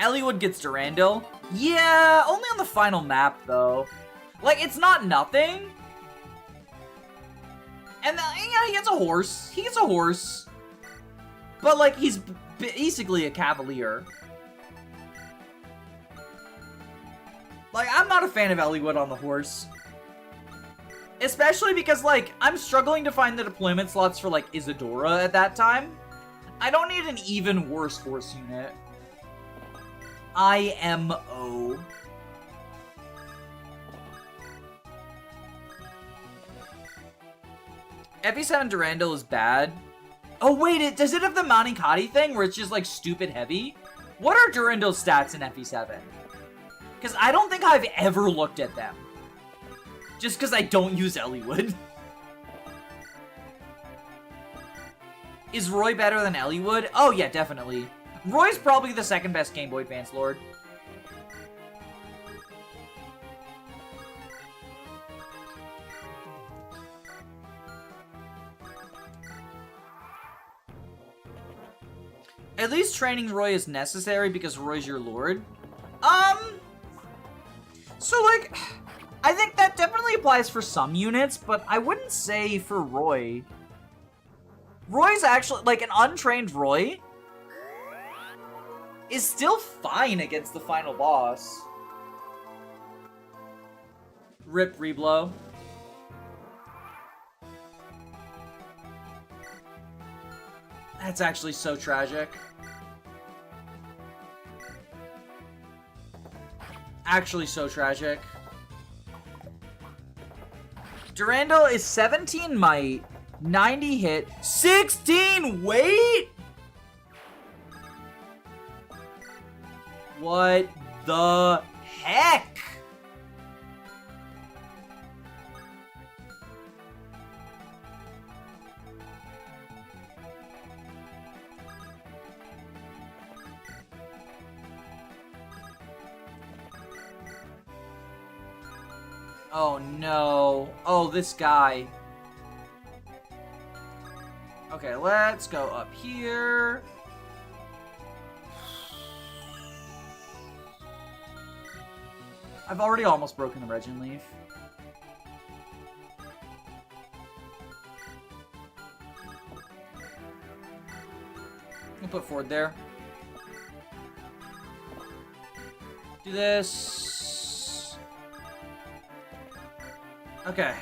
Elliewood gets Durandal. Yeah, only on the final map, though. Like, it's not nothing. And, yeah, he gets a horse. He gets a horse. But, like, he's basically a cavalier. Like, I'm not a fan of Eliwood on the horse. Especially because, like, I'm struggling to find the deployment slots for, like, Isadora at that time. I don't need an even worse horse unit. IMO. FE7 Durandal is bad. Oh wait, does it have the Manicotti thing where it's just like stupid heavy? What are Durandal's stats in FE7? Because I don't think I've ever looked at them. Just because I don't use Eliwood. Is Roy better than Eliwood? Oh yeah, definitely. Roy's probably the second best Game Boy Advance Lord. At least training Roy is necessary because Roy's your lord. So like, I think that definitely applies for some units, but I wouldn't say for Roy. Roy's actually, like, an untrained Roy is still fine against the final boss. Rip Reblow. That's actually so tragic. Actually so tragic. Durandal is 17 might, 90 hit, 16 weight? What the heck? Oh no. Oh, this guy. Okay, let's go up here. I've already almost broken the Regin Leaf. I'll put Ford there. Do this. Okay.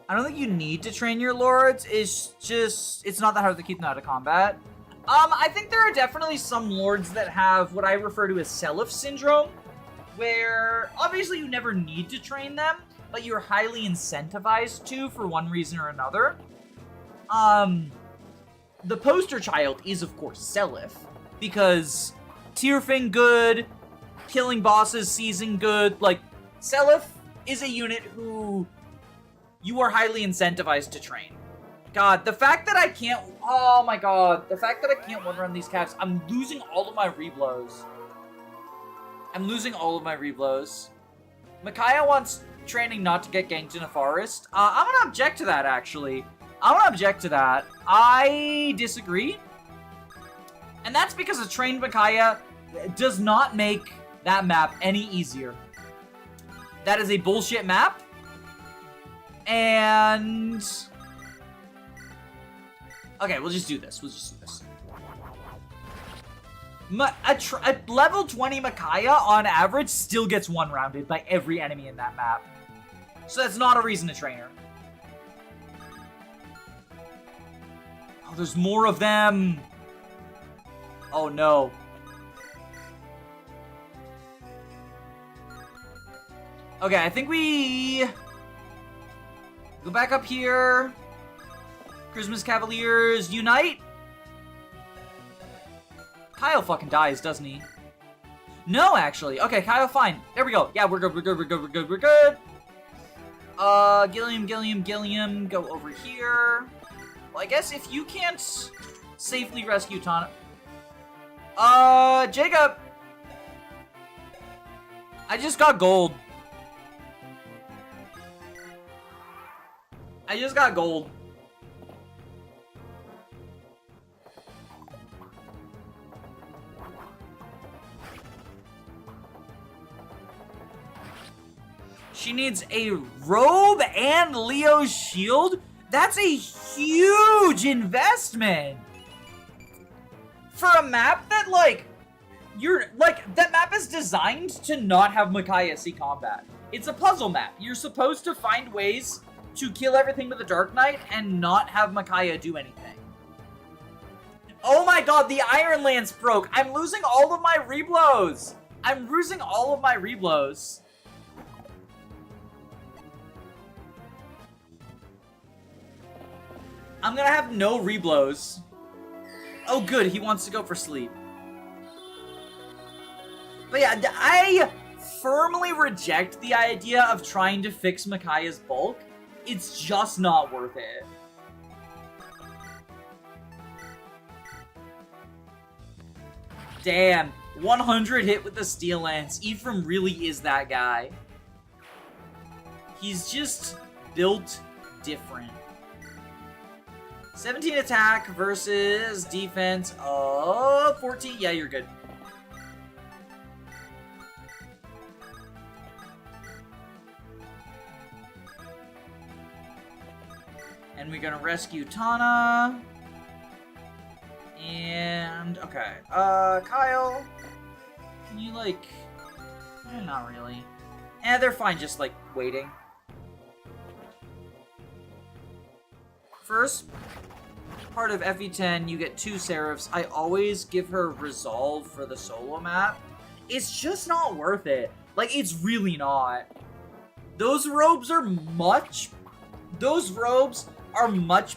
I don't think you need to train your lords. It's just, it's not that hard to keep them out of combat. I think there are definitely some lords that have what I refer to as Seliph syndrome, where obviously you never need to train them, but you're highly incentivized to for one reason or another. The poster child is, of course, Seliph, because Tierfing good, killing bosses, seizing good, like, Seliph is a unit who you are highly incentivized to train. God, the fact that I can't, oh my god, the fact that I can't one-run these calves, I'm losing all of my reblows. I'm losing all of my reblows. Micaiah wants training not to get ganked in a forest. I'm gonna object to that, actually. I'm gonna object to that. I disagree. And that's because a trained Micaiah does not make that map any easier. That is a bullshit map. And... okay, we'll just do this. We'll just do this. A level 20 Micaiah, on average, still gets one-rounded by every enemy in that map. So that's not a reason to train her. Oh, there's more of them. Oh, no. Okay, I think we... go back up here. Christmas Cavaliers unite. Kyle fucking dies, doesn't he? No, actually. Okay, Kyle, fine. There we go. Yeah, we're good, we're good, we're good, we're good, we're good. Gilliam, go over here. Well, I guess if you can't safely rescue Tana... Jacob! I just got gold. I just got gold. She needs a robe and Leo's shield? That's a huge investment! For a map that, like, that map is designed to not have Micaiah see combat. It's a puzzle map. You're supposed to find ways to kill everything with the Dark Knight and not have Micaiah do anything. Oh my god, the Iron Lance broke! I'm losing all of my reblows! I'm losing all of my reblows. I'm gonna have no reblows. Oh good, he wants to go for sleep. But yeah, I firmly reject the idea of trying to fix Micaiah's bulk. It's just not worth it. Damn, 100 hit with the Steel Lance. Ephraim really is that guy. He's just built different. 17 attack versus defense of 14. Yeah, you're good. And we're gonna rescue Tana. And, okay. Kyle. Can you, like... not really. They're fine just, like, waiting. First part of FE10, you get 2 Seraphs. I always give her Resolve for the solo map. It's just not worth it. Like, it's really not. Those robes are much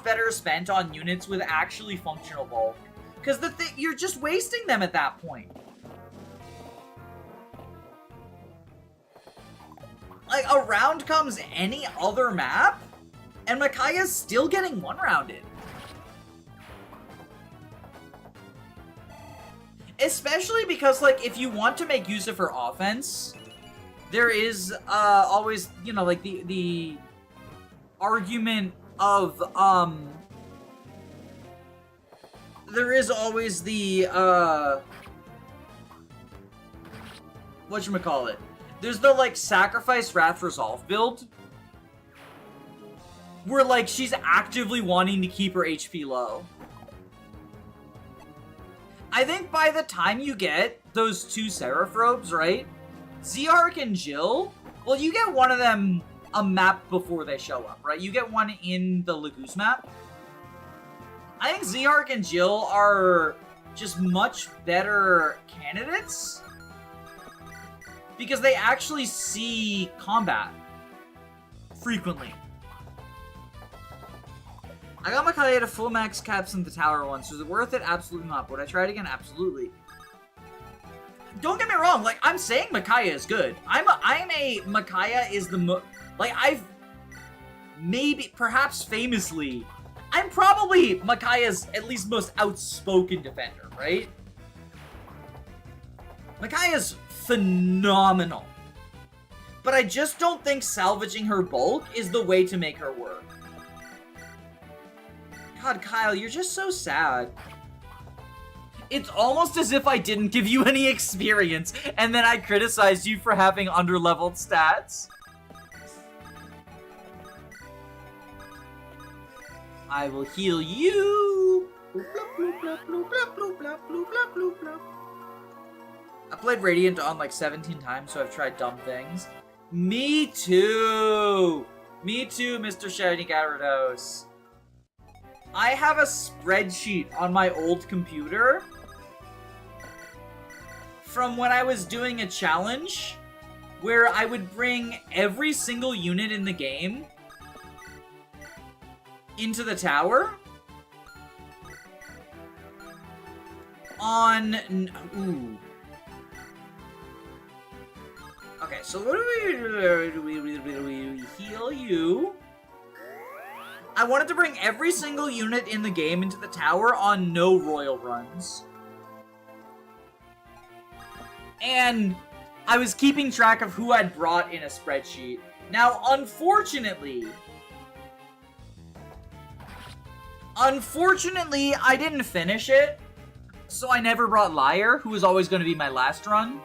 better spent on units with actually functional bulk. Because you're just wasting them at that point. Like, around comes any other map, and Micaiah's still getting one-rounded. Especially because, like, if you want to make use of her offense, there is always, you know, like, the argument of, there is always the, whatchamacallit? There's the, like, Sacrifice Wrath Resolve build, where, like, she's actively wanting to keep her HP low. I think by the time you get those 2 Seraph robes, right? Zeark and Jill, well, you get one of them a map before they show up, right? You get one in the Lagoose map. I think Zeark and Jill are just much better candidates because they actually see combat frequently. I got Micaiah to full max caps in the tower once. Was it worth it? Absolutely not. Would I try it again? Absolutely. Don't get me wrong. Like, I'm saying Micaiah is good. Micaiah is the I've maybe, perhaps famously, I'm probably Micaiah's at least most outspoken defender, right? Micaiah's phenomenal. But I just don't think salvaging her bulk is the way to make her work. God, Kyle, you're just so sad. It's almost as if I didn't give you any experience, and then I criticized you for having underleveled stats. I will heal you. I played Radiant on like 17 times, so I've tried dumb things. Me too. Me too, Mr. Shiny Gyarados. I have a spreadsheet on my old computer from when I was doing a challenge where I would bring every single unit in the game into the tower on... Ooh. Okay, so what do we heal you? I wanted to bring every single unit in the game into the tower on no royal runs. And I was keeping track of who I'd brought in a spreadsheet. Now, unfortunately, I didn't finish it, so I never brought Liar, who was always going to be my last run.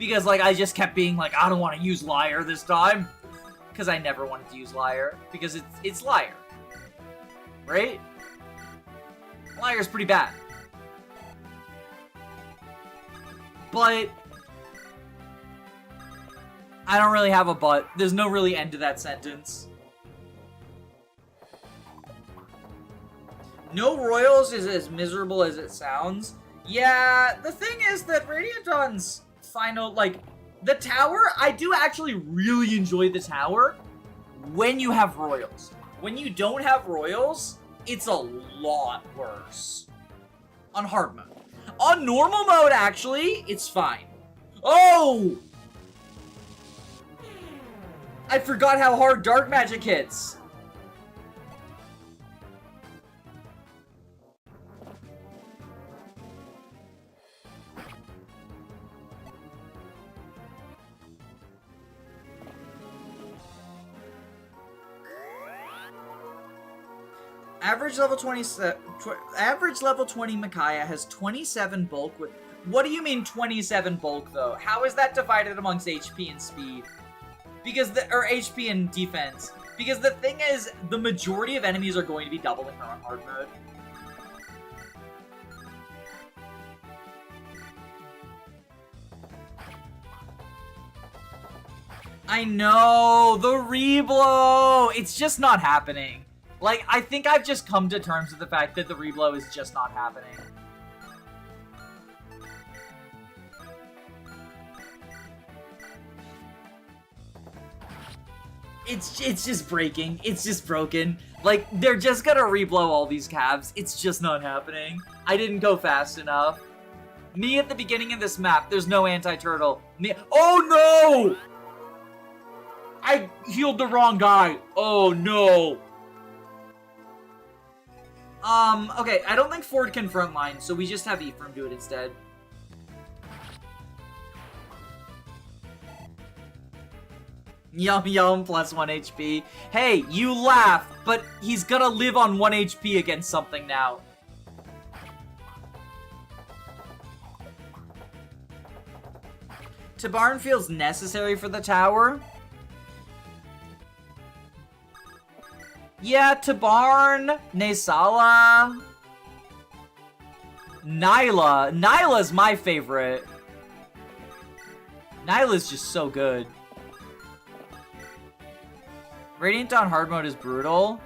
Because, like, I just kept being like, I don't want to use Liar this time. Because I never wanted to use Liar. Because it's Liar. Right? Liar's pretty bad. But I don't really have a but. There's no really end to that sentence. No Royals is as miserable as it sounds. Yeah, the thing is that Radiant Dawn's final, like, the tower, I do actually really enjoy the tower when you have Royals. When you don't have Royals, it's a lot worse. On hard mode. On normal mode, actually, it's fine. Oh! I forgot how hard dark magic hits. Average level 20 Micaiah has 27 bulk with... What do you mean 27 bulk, though? How is that divided amongst HP and speed? Because or HP and defense. Because the thing is, the majority of enemies are going to be doubling her on hard mode. I know! The reblow! It's just not happening. Like, I think I've just come to terms with the fact that the reblow is just not happening. It's just breaking. It's just broken. Like, they're just gonna reblow all these calves. It's just not happening. I didn't go fast enough. Me at the beginning of this map, there's no anti-turtle. Me— oh no! I healed the wrong guy. Oh no. Okay, I don't think Ford can frontline, so we just have Ephraim do it instead. Yum yum, plus 1 HP. Hey, you laugh, but he's gonna live on 1 HP against something now. Tabarn feels necessary for the tower. Yeah, Tabarn, Naysala, Nyla. Nyla's my favorite. Nyla's just so good. Radiant on hard mode is brutal.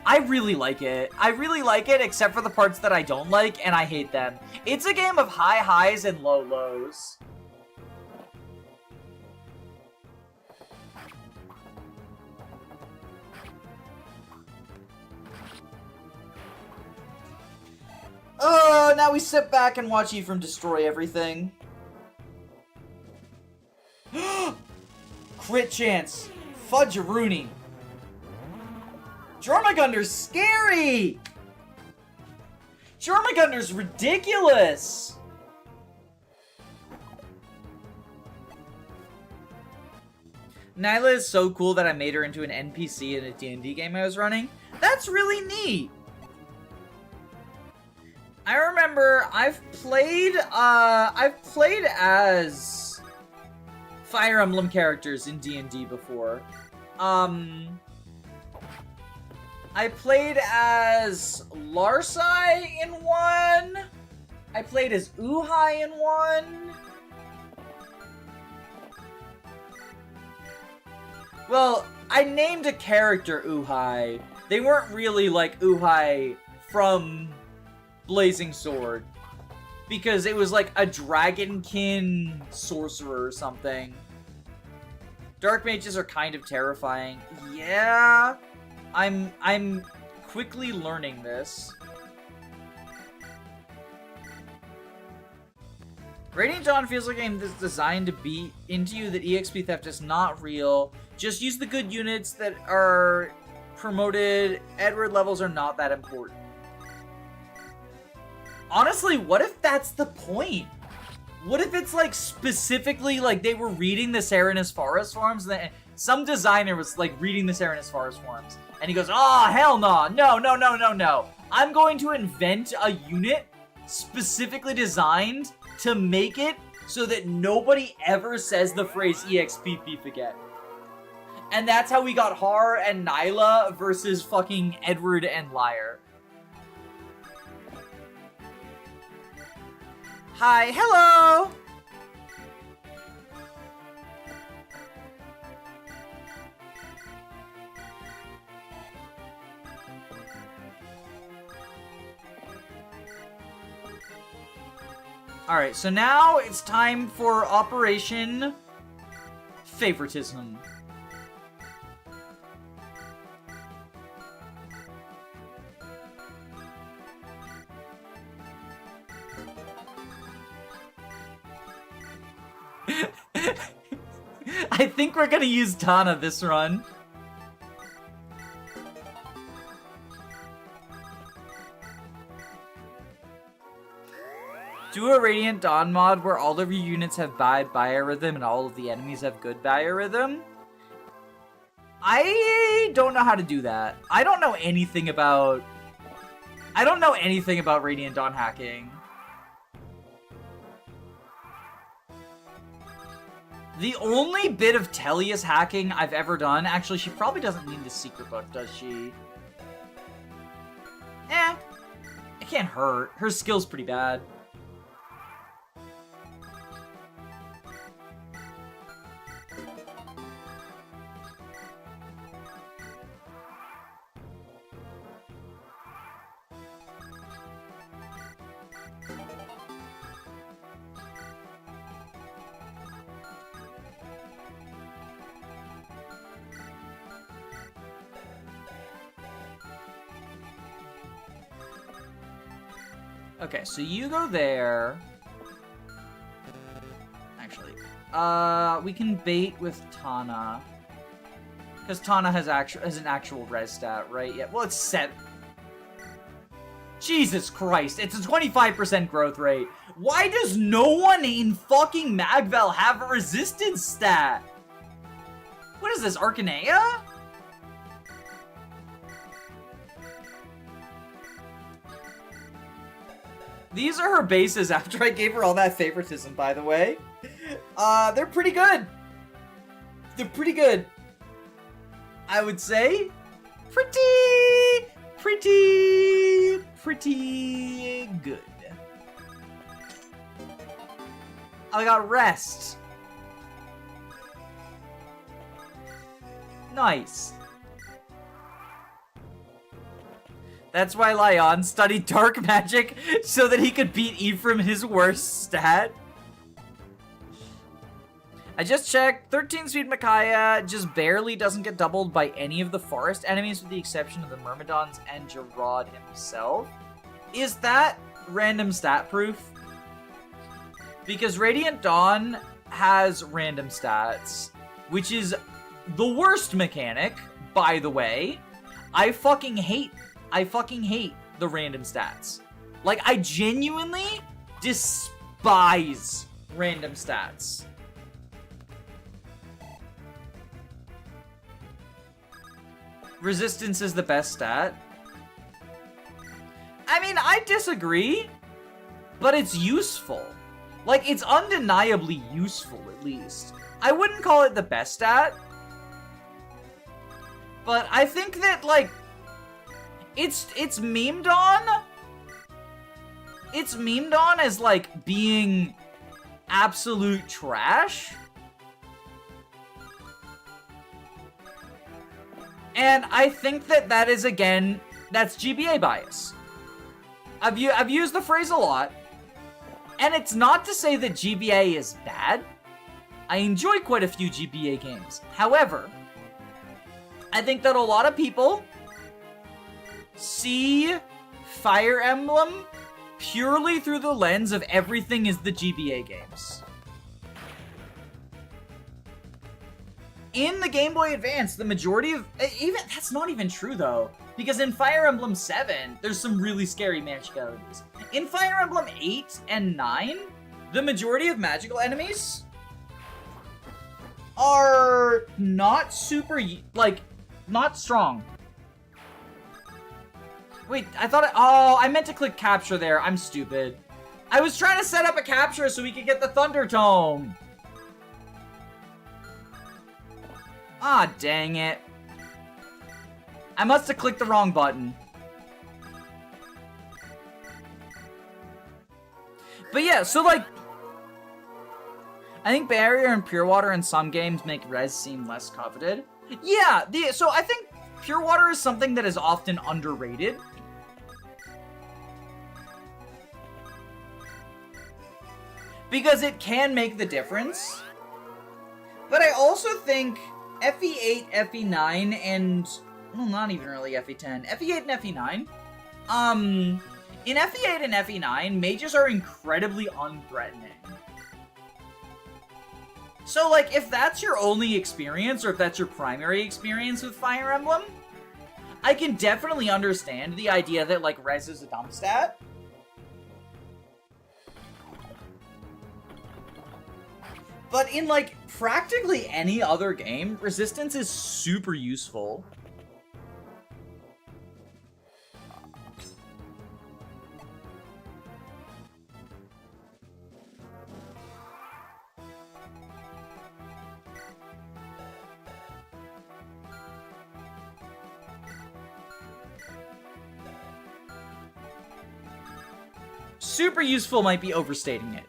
I really like it. I really like it, except for the parts that I don't like, and I hate them. It's a game of high highs and low lows. Oh, now we sit back and watch Ephraim destroy everything. Crit chance. Fudge-a-rooney. Jormungandr's scary! Jormungandr's ridiculous! Nyla is so cool that I made her into an NPC in a D&D game I was running. That's really neat! I remember I've played as Fire Emblem characters in D&D before. I played as Larsai in one. I played as Uhai in one. Well, I named a character Uhai. They weren't really like Uhai from Blazing Sword, because it was like a dragonkin sorcerer or something. Dark mages are kind of terrifying. Yeah, I'm quickly learning this. Radiant Dawn feels like a game that's designed to beat into you that EXP theft is not real. Just use the good units that are promoted. Edward levels are not that important. Honestly, what if that's the point? What if it's like specifically like they were reading the Serenus Forest forums and some designer was like reading the Serenus Forest forums and he goes, oh, hell no, no. I'm going to invent a unit specifically designed to make it so that nobody ever says the phrase EXP thief again. And that's how we got Har and Nyla versus fucking Edward and Liar. Hi, hello! Alright, so now it's time for Operation Favoritism. I think we're gonna use Tana this run. Do a Radiant Dawn mod where all of your units have bad biorhythm and all of the enemies have good biorhythm? I don't know how to do that. I don't know anything about Radiant Dawn hacking. The only bit of Tellius hacking I've ever done, actually, she probably doesn't need the secret book, does she? It can't hurt. Her skill's pretty bad. Okay, so you go there. Actually, we can bait with Tana. Because Tana has an actual res stat, right? Yeah, well, it's set. Jesus Christ, it's a 25% growth rate. Why does no one in fucking Magvel have a resistance stat? What is this, Arcanea? These are her bases after I gave her all that favoritism, by the way. They're pretty good. They're pretty good. I would say pretty good. I got rest. Nice. That's why Lyon studied dark magic, so that he could beat Ephraim, his worst stat. I just checked, 13 speed Micaiah just barely doesn't get doubled by any of the forest enemies with the exception of the Myrmidons and Gerard himself. Is that random stat proof? Because Radiant Dawn has random stats, which is the worst mechanic, by the way. I fucking hate the random stats. Like, I genuinely despise random stats. Resistance is the best stat. I mean, I disagree, but it's useful. Like, it's undeniably useful, at least. I wouldn't call it the best stat, but I think that, like, it's memed on. It's memed on as, like, being absolute trash. And I think that is, again, that's GBA bias. I've used the phrase a lot. And it's not to say that GBA is bad. I enjoy quite a few GBA games. However, I think that a lot of people see Fire Emblem purely through the lens of everything is the GBA games. In the Game Boy Advance, the majority of... That's not even true, though. Because in Fire Emblem 7, there's some really scary magic abilities. In Fire Emblem 8 and 9, the majority of magical enemies are not super... like, not strong. Wait, I thought... I meant to click capture there. I'm stupid. I was trying to set up a capture so we could get the Thunder Tome. Ah, dang it. I must have clicked the wrong button. But yeah, so like, I think Barrier and Pure Water in some games make res seem less coveted. Yeah, so I think Pure Water is something that is often underrated. Because it can make the difference. But I also think FE8, FE9, and... well, not even really FE10. FE8 and FE9. In FE8 and FE9, mages are incredibly unthreatening. So, like, if that's your only experience, or if that's your primary experience with Fire Emblem, I can definitely understand the idea that, like, res is a dumb stat. But in, like, practically any other game, resistance is super useful. Super useful might be overstating it.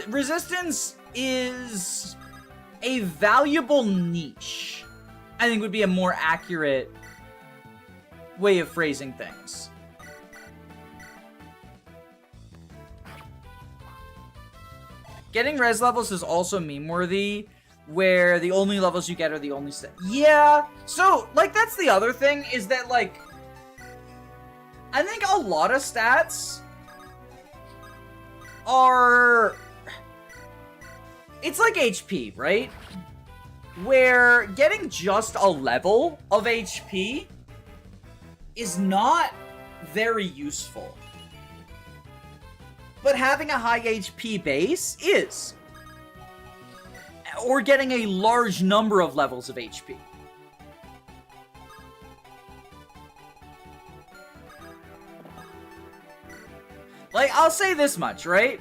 Resistance is a valuable niche, I think would be a more accurate way of phrasing things. Getting res levels is also meme-worthy, where the only levels you get are the only yeah, so, like, that's the other thing, is that, like, I think a lot of stats are... it's like HP, right? Where getting just a level of HP is not very useful. But having a high HP base is. Or getting a large number of levels of HP. Like, I'll say this much, right?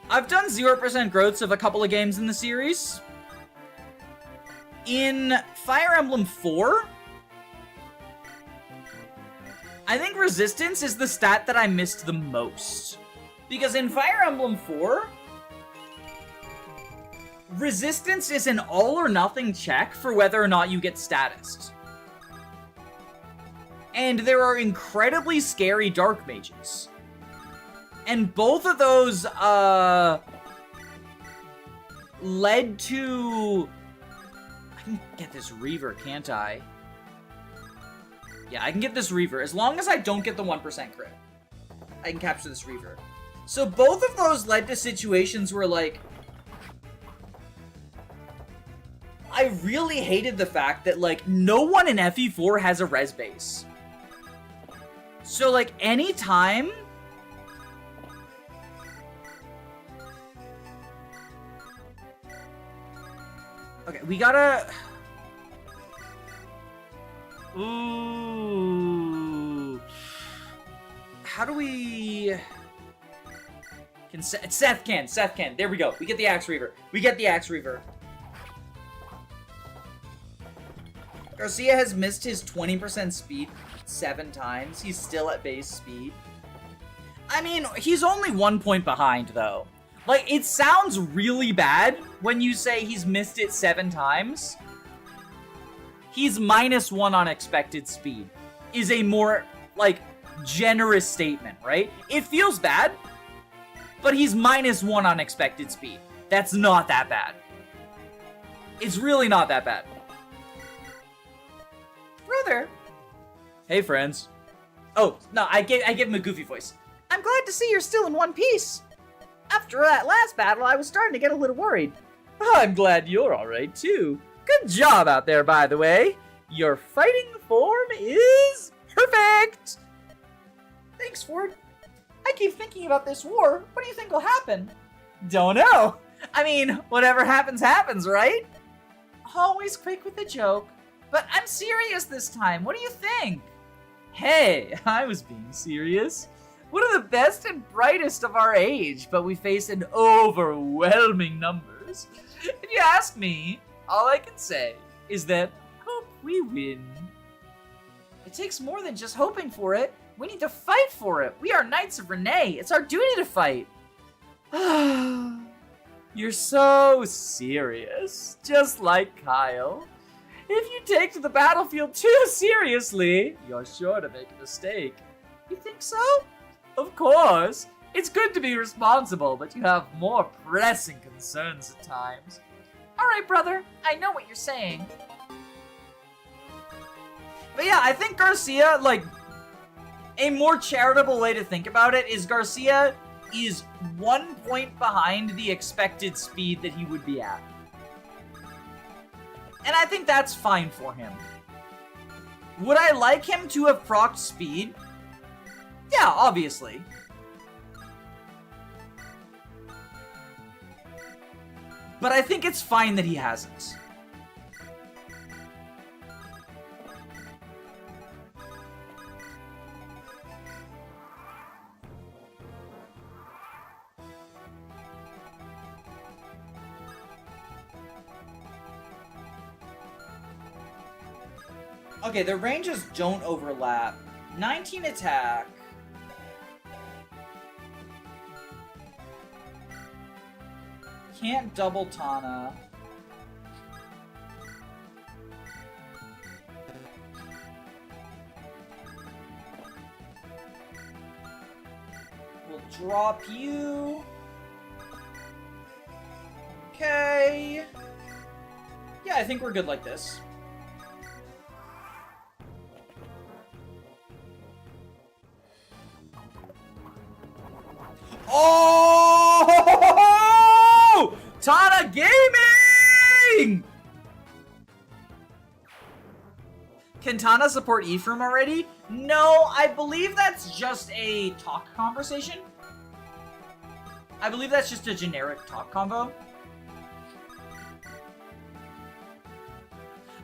I've done 0% growths of a couple of games in the series. In Fire Emblem 4, I think resistance is the stat that I missed the most. Because in Fire Emblem 4, resistance is an all-or-nothing check for whether or not you get statused. And there are incredibly scary dark mages. And both of those, led to... I can get this Reaver, can't I? Yeah, I can get this Reaver. As long as I don't get the 1% crit, I can capture this Reaver. So both of those led to situations where, like, I really hated the fact that, like, no one in FE4 has a res base. So, like, anytime... okay, we gotta... ooh... how do we... can Seth can. There we go. We get the Axe Reaver. Garcia has missed his 20% speed 7 times. He's still at base speed. I mean, he's only 1 point behind, though. Like, it sounds really bad when you say he's missed it 7 times. He's -1 on expected speed. Is a more, like, generous statement, right? It feels bad, but he's -1 on expected speed. That's not that bad. It's really not that bad. Brother. Hey, friends. Oh, no, I gave him a goofy voice. I'm glad to see you're still in one piece. After that last battle, I was starting to get a little worried. I'm glad you're alright, too. Good job out there, by the way. Your fighting form is perfect. Thanks, Ford. I keep thinking about this war. What do you think will happen? Don't know. I mean, whatever happens, happens, right? Always quick with a joke. But I'm serious this time. What do you think? Hey, I was being serious. One of the best and brightest of our age, but we face an overwhelming numbers. If you ask me, all I can say is that hope we win. It takes more than just hoping for it. We need to fight for it. We are Knights of Renee. It's our duty to fight. You're so serious, just like Kyle. If you take to the battlefield too seriously, you're sure to make a mistake. You think so? Of course. It's good to be responsible, but you have more pressing concerns at times. All right, brother. I know what you're saying. But yeah, I think Garcia, like, a more charitable way to think about it is Garcia is 1 point behind the expected speed that he would be at. And I think that's fine for him. Would I like him to have procced speed? Yeah, obviously. But I think it's fine that he hasn't. Okay, their ranges don't overlap. 19 attack. Can't double Tana. We'll drop you. Okay. Yeah, I think we're good like this. Oh! Tana Gaming! Can Tana support Ephraim already? No, I believe that's just a talk conversation. I believe that's just a generic talk combo.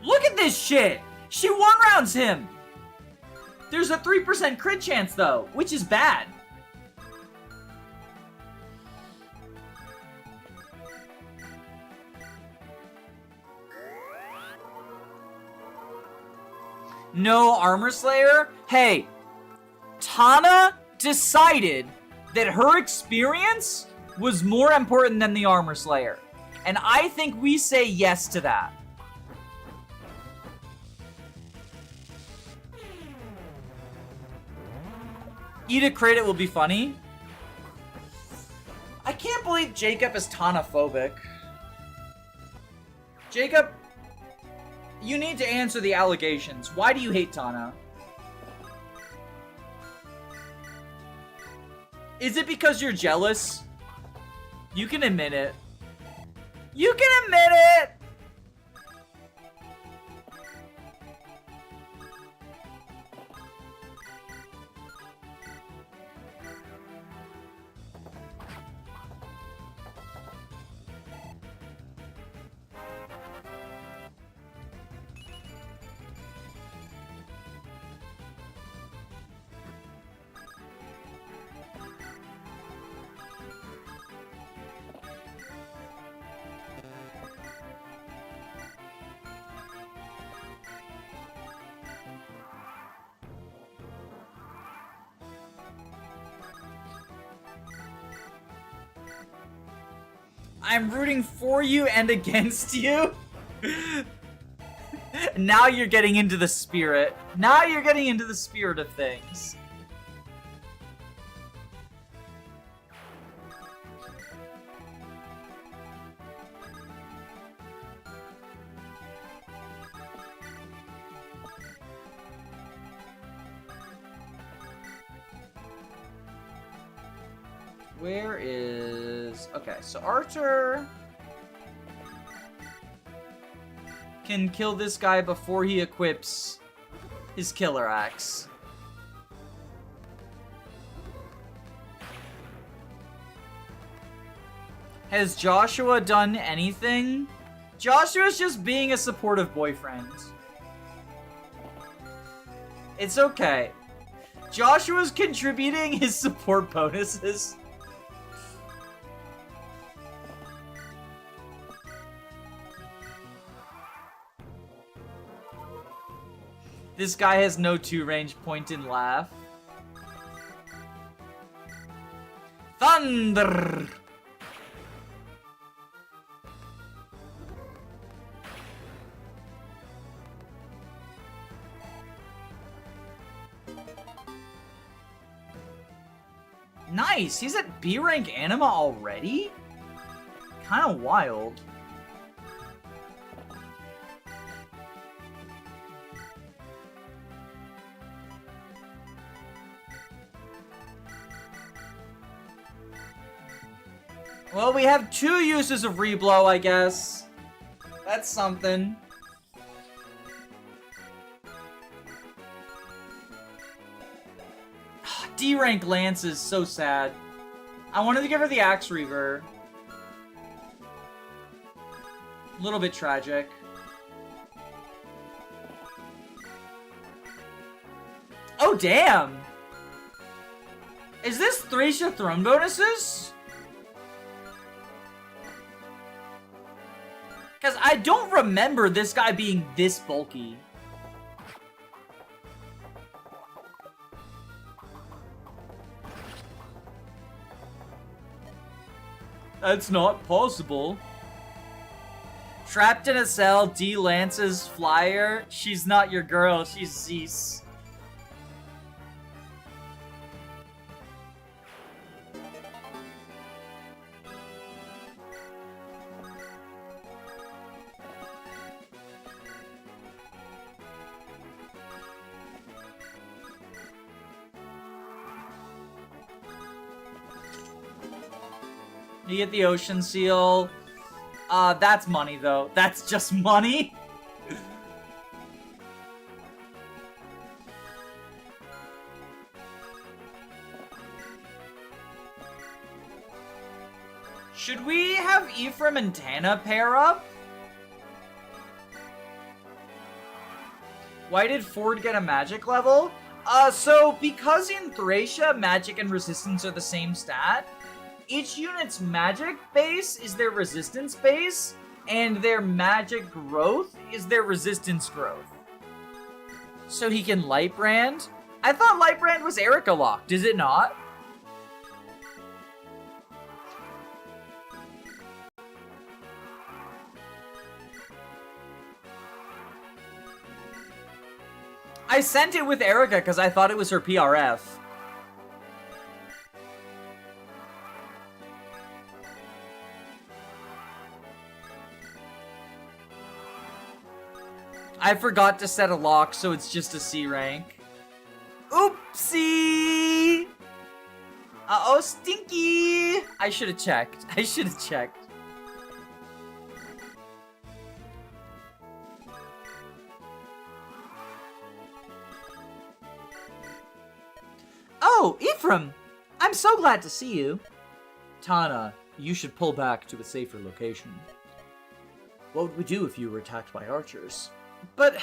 Look at this shit! She one-rounds him! There's a 3% crit chance though, which is bad. No Armor Slayer? Hey, Tana decided that her experience was more important than the Armor Slayer. And I think we say yes to that. Eat a crit, it will be funny. I can't believe Jacob is Tana-phobic. Jacob, you need to answer the allegations. Why do you hate Tana? Is it because you're jealous? You can admit it. You can admit it! I'm rooting for you and against you. Now you're getting into the spirit. Now you're getting into the spirit of things. Where is... Okay, so Archer can kill this guy before he equips his killer axe. Has Joshua done anything? Joshua's just being a supportive boyfriend. It's okay. Joshua's contributing his support bonuses. This guy has no 2-range point and laugh. Thunder! Nice! He's at B rank anima already? Kinda wild. Well, we have 2 uses of reblow, I guess. That's something. D rank Lance is so sad. I wanted to give her the Axe Reaver. A little bit tragic. Oh, damn! Is this Thracia throne bonuses? Because I don't remember this guy being this bulky. That's not possible. Trapped in a cell, D. Lance's flyer. She's not your girl, she's Zeus. You get the ocean seal. That's money, though. That's just money. Should we have Ephraim and Tana pair up? Why did Ford get a magic level? So because in Thracia, magic and resistance are the same stat, each unit's magic base is their resistance base, and their magic growth is their resistance growth. So he can Lightbrand? I thought Lightbrand was Erica locked, is it not? I sent it with Erica because I thought it was her PRF. I forgot to set a lock, so it's just a C rank. Oopsie! Uh-oh, stinky! I should have checked. I should have checked. Oh, Ephraim! I'm so glad to see you. Tana, you should pull back to a safer location. What would we do if you were attacked by archers? But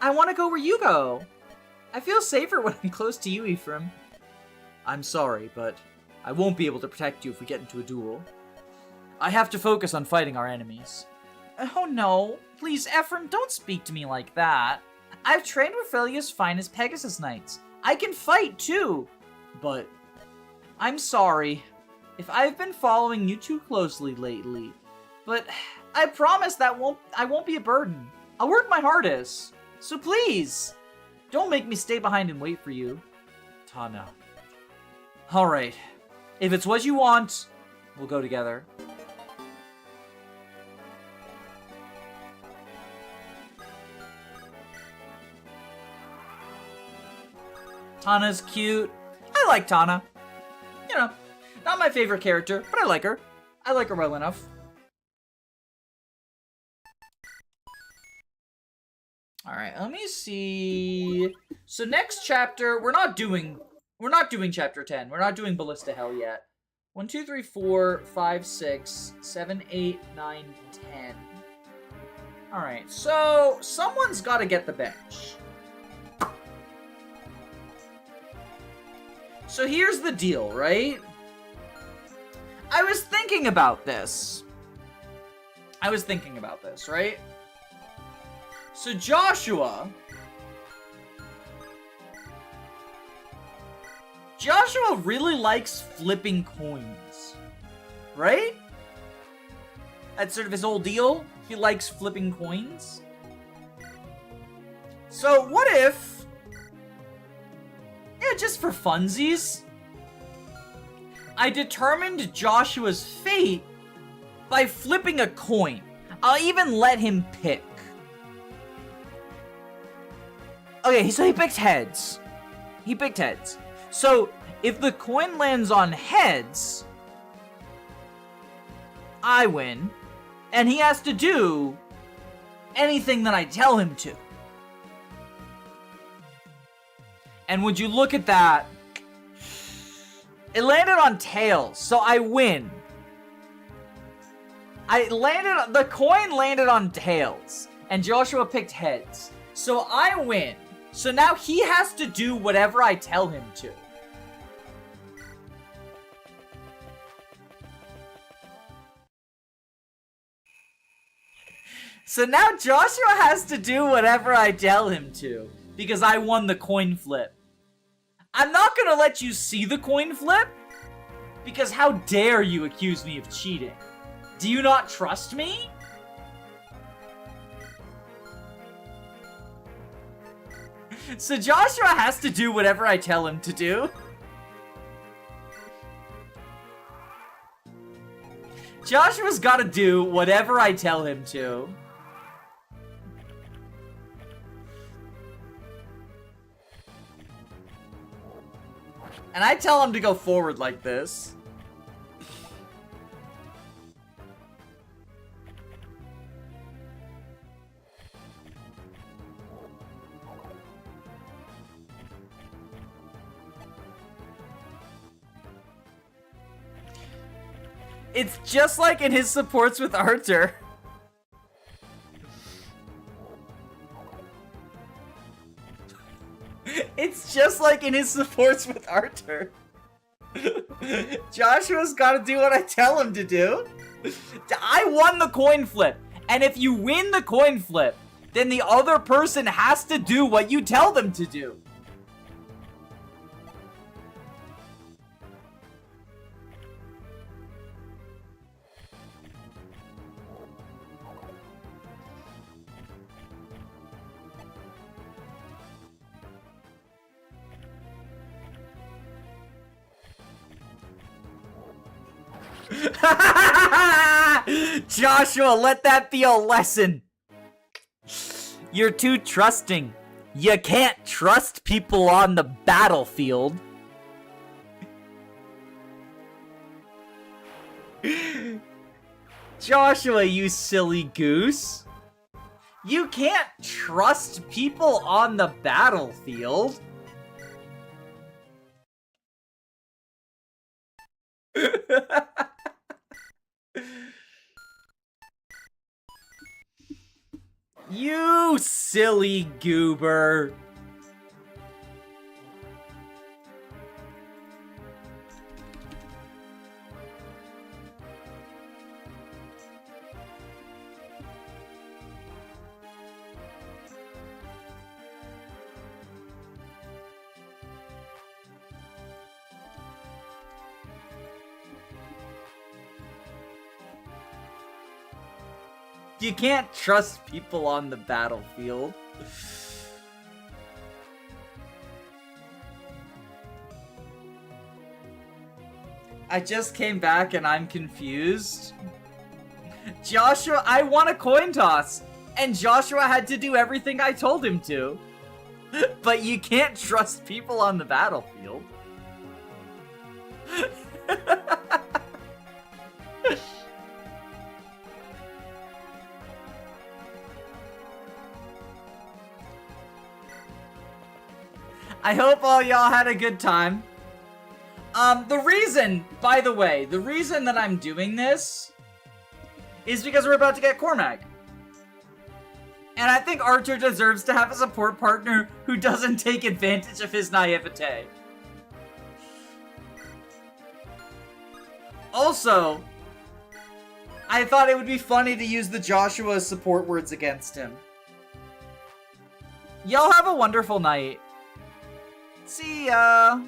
I want to go where you go. I feel safer when I'm close to you, Ephraim. I'm sorry, but I won't be able to protect you if we get into a duel. I have to focus on fighting our enemies. Oh no, please, Ephraim, don't speak to me like that. I've trained with Philia's finest Pegasus Knights. I can fight too. But I'm sorry if I've been following you too closely lately. But I promise that I won't be a burden. I'll work my hardest. So please, don't make me stay behind and wait for you. Tana. Alright. If it's what you want, we'll go together. Tana's cute. I like Tana. You know, not my favorite character, but I like her. I like her well enough. Alright, let me see. So next chapter, we're not doing chapter 10. We're not doing Ballista Hell yet. 1, 2, 3, 4, 5, 6, 7, 8, 9, 10. Alright, so someone's gotta get the bench. So here's the deal, right? I was thinking about this, right? So Joshua really likes flipping coins, right? That's sort of his whole deal. He likes flipping coins. So what if, just for funsies, I determined Joshua's fate by flipping a coin. I'll even let him pick. Okay, so he picked heads. So, if the coin lands on heads, I win, and he has to do anything that I tell him to. And would you look at that? It landed on tails, so I win. The coin landed on tails, and Joshua picked heads. So I win. So now he has to do whatever I tell him to. So now Joshua has to do whatever I tell him to, because I won the coin flip. I'm not gonna let you see the coin flip, because how dare you accuse me of cheating? Do you not trust me? So Joshua has to do whatever I tell him to do. Joshua's gotta do whatever I tell him to. And I tell him to go forward like this. It's just like in his supports with Arthur. It's just like in his supports with Arthur. Joshua's gotta do what I tell him to do. I won the coin flip. And if you win the coin flip, then the other person has to do what you tell them to do. Joshua, let that be a lesson. You're too trusting. You can't trust people on the battlefield. Joshua, you silly goose. You can't trust people on the battlefield. You silly goober. You can't trust people on the battlefield. I just came back and I'm confused. Joshua, I won a coin toss, and Joshua had to do everything I told him to. But you can't trust people on the battlefield. I hope all y'all had a good time. The reason, by the way, the reason that I'm doing this is because we're about to get Cormac. And I think Archer deserves to have a support partner who doesn't take advantage of his naivete. Also, I thought it would be funny to use the Joshua support words against him. Y'all have a wonderful night. See ya.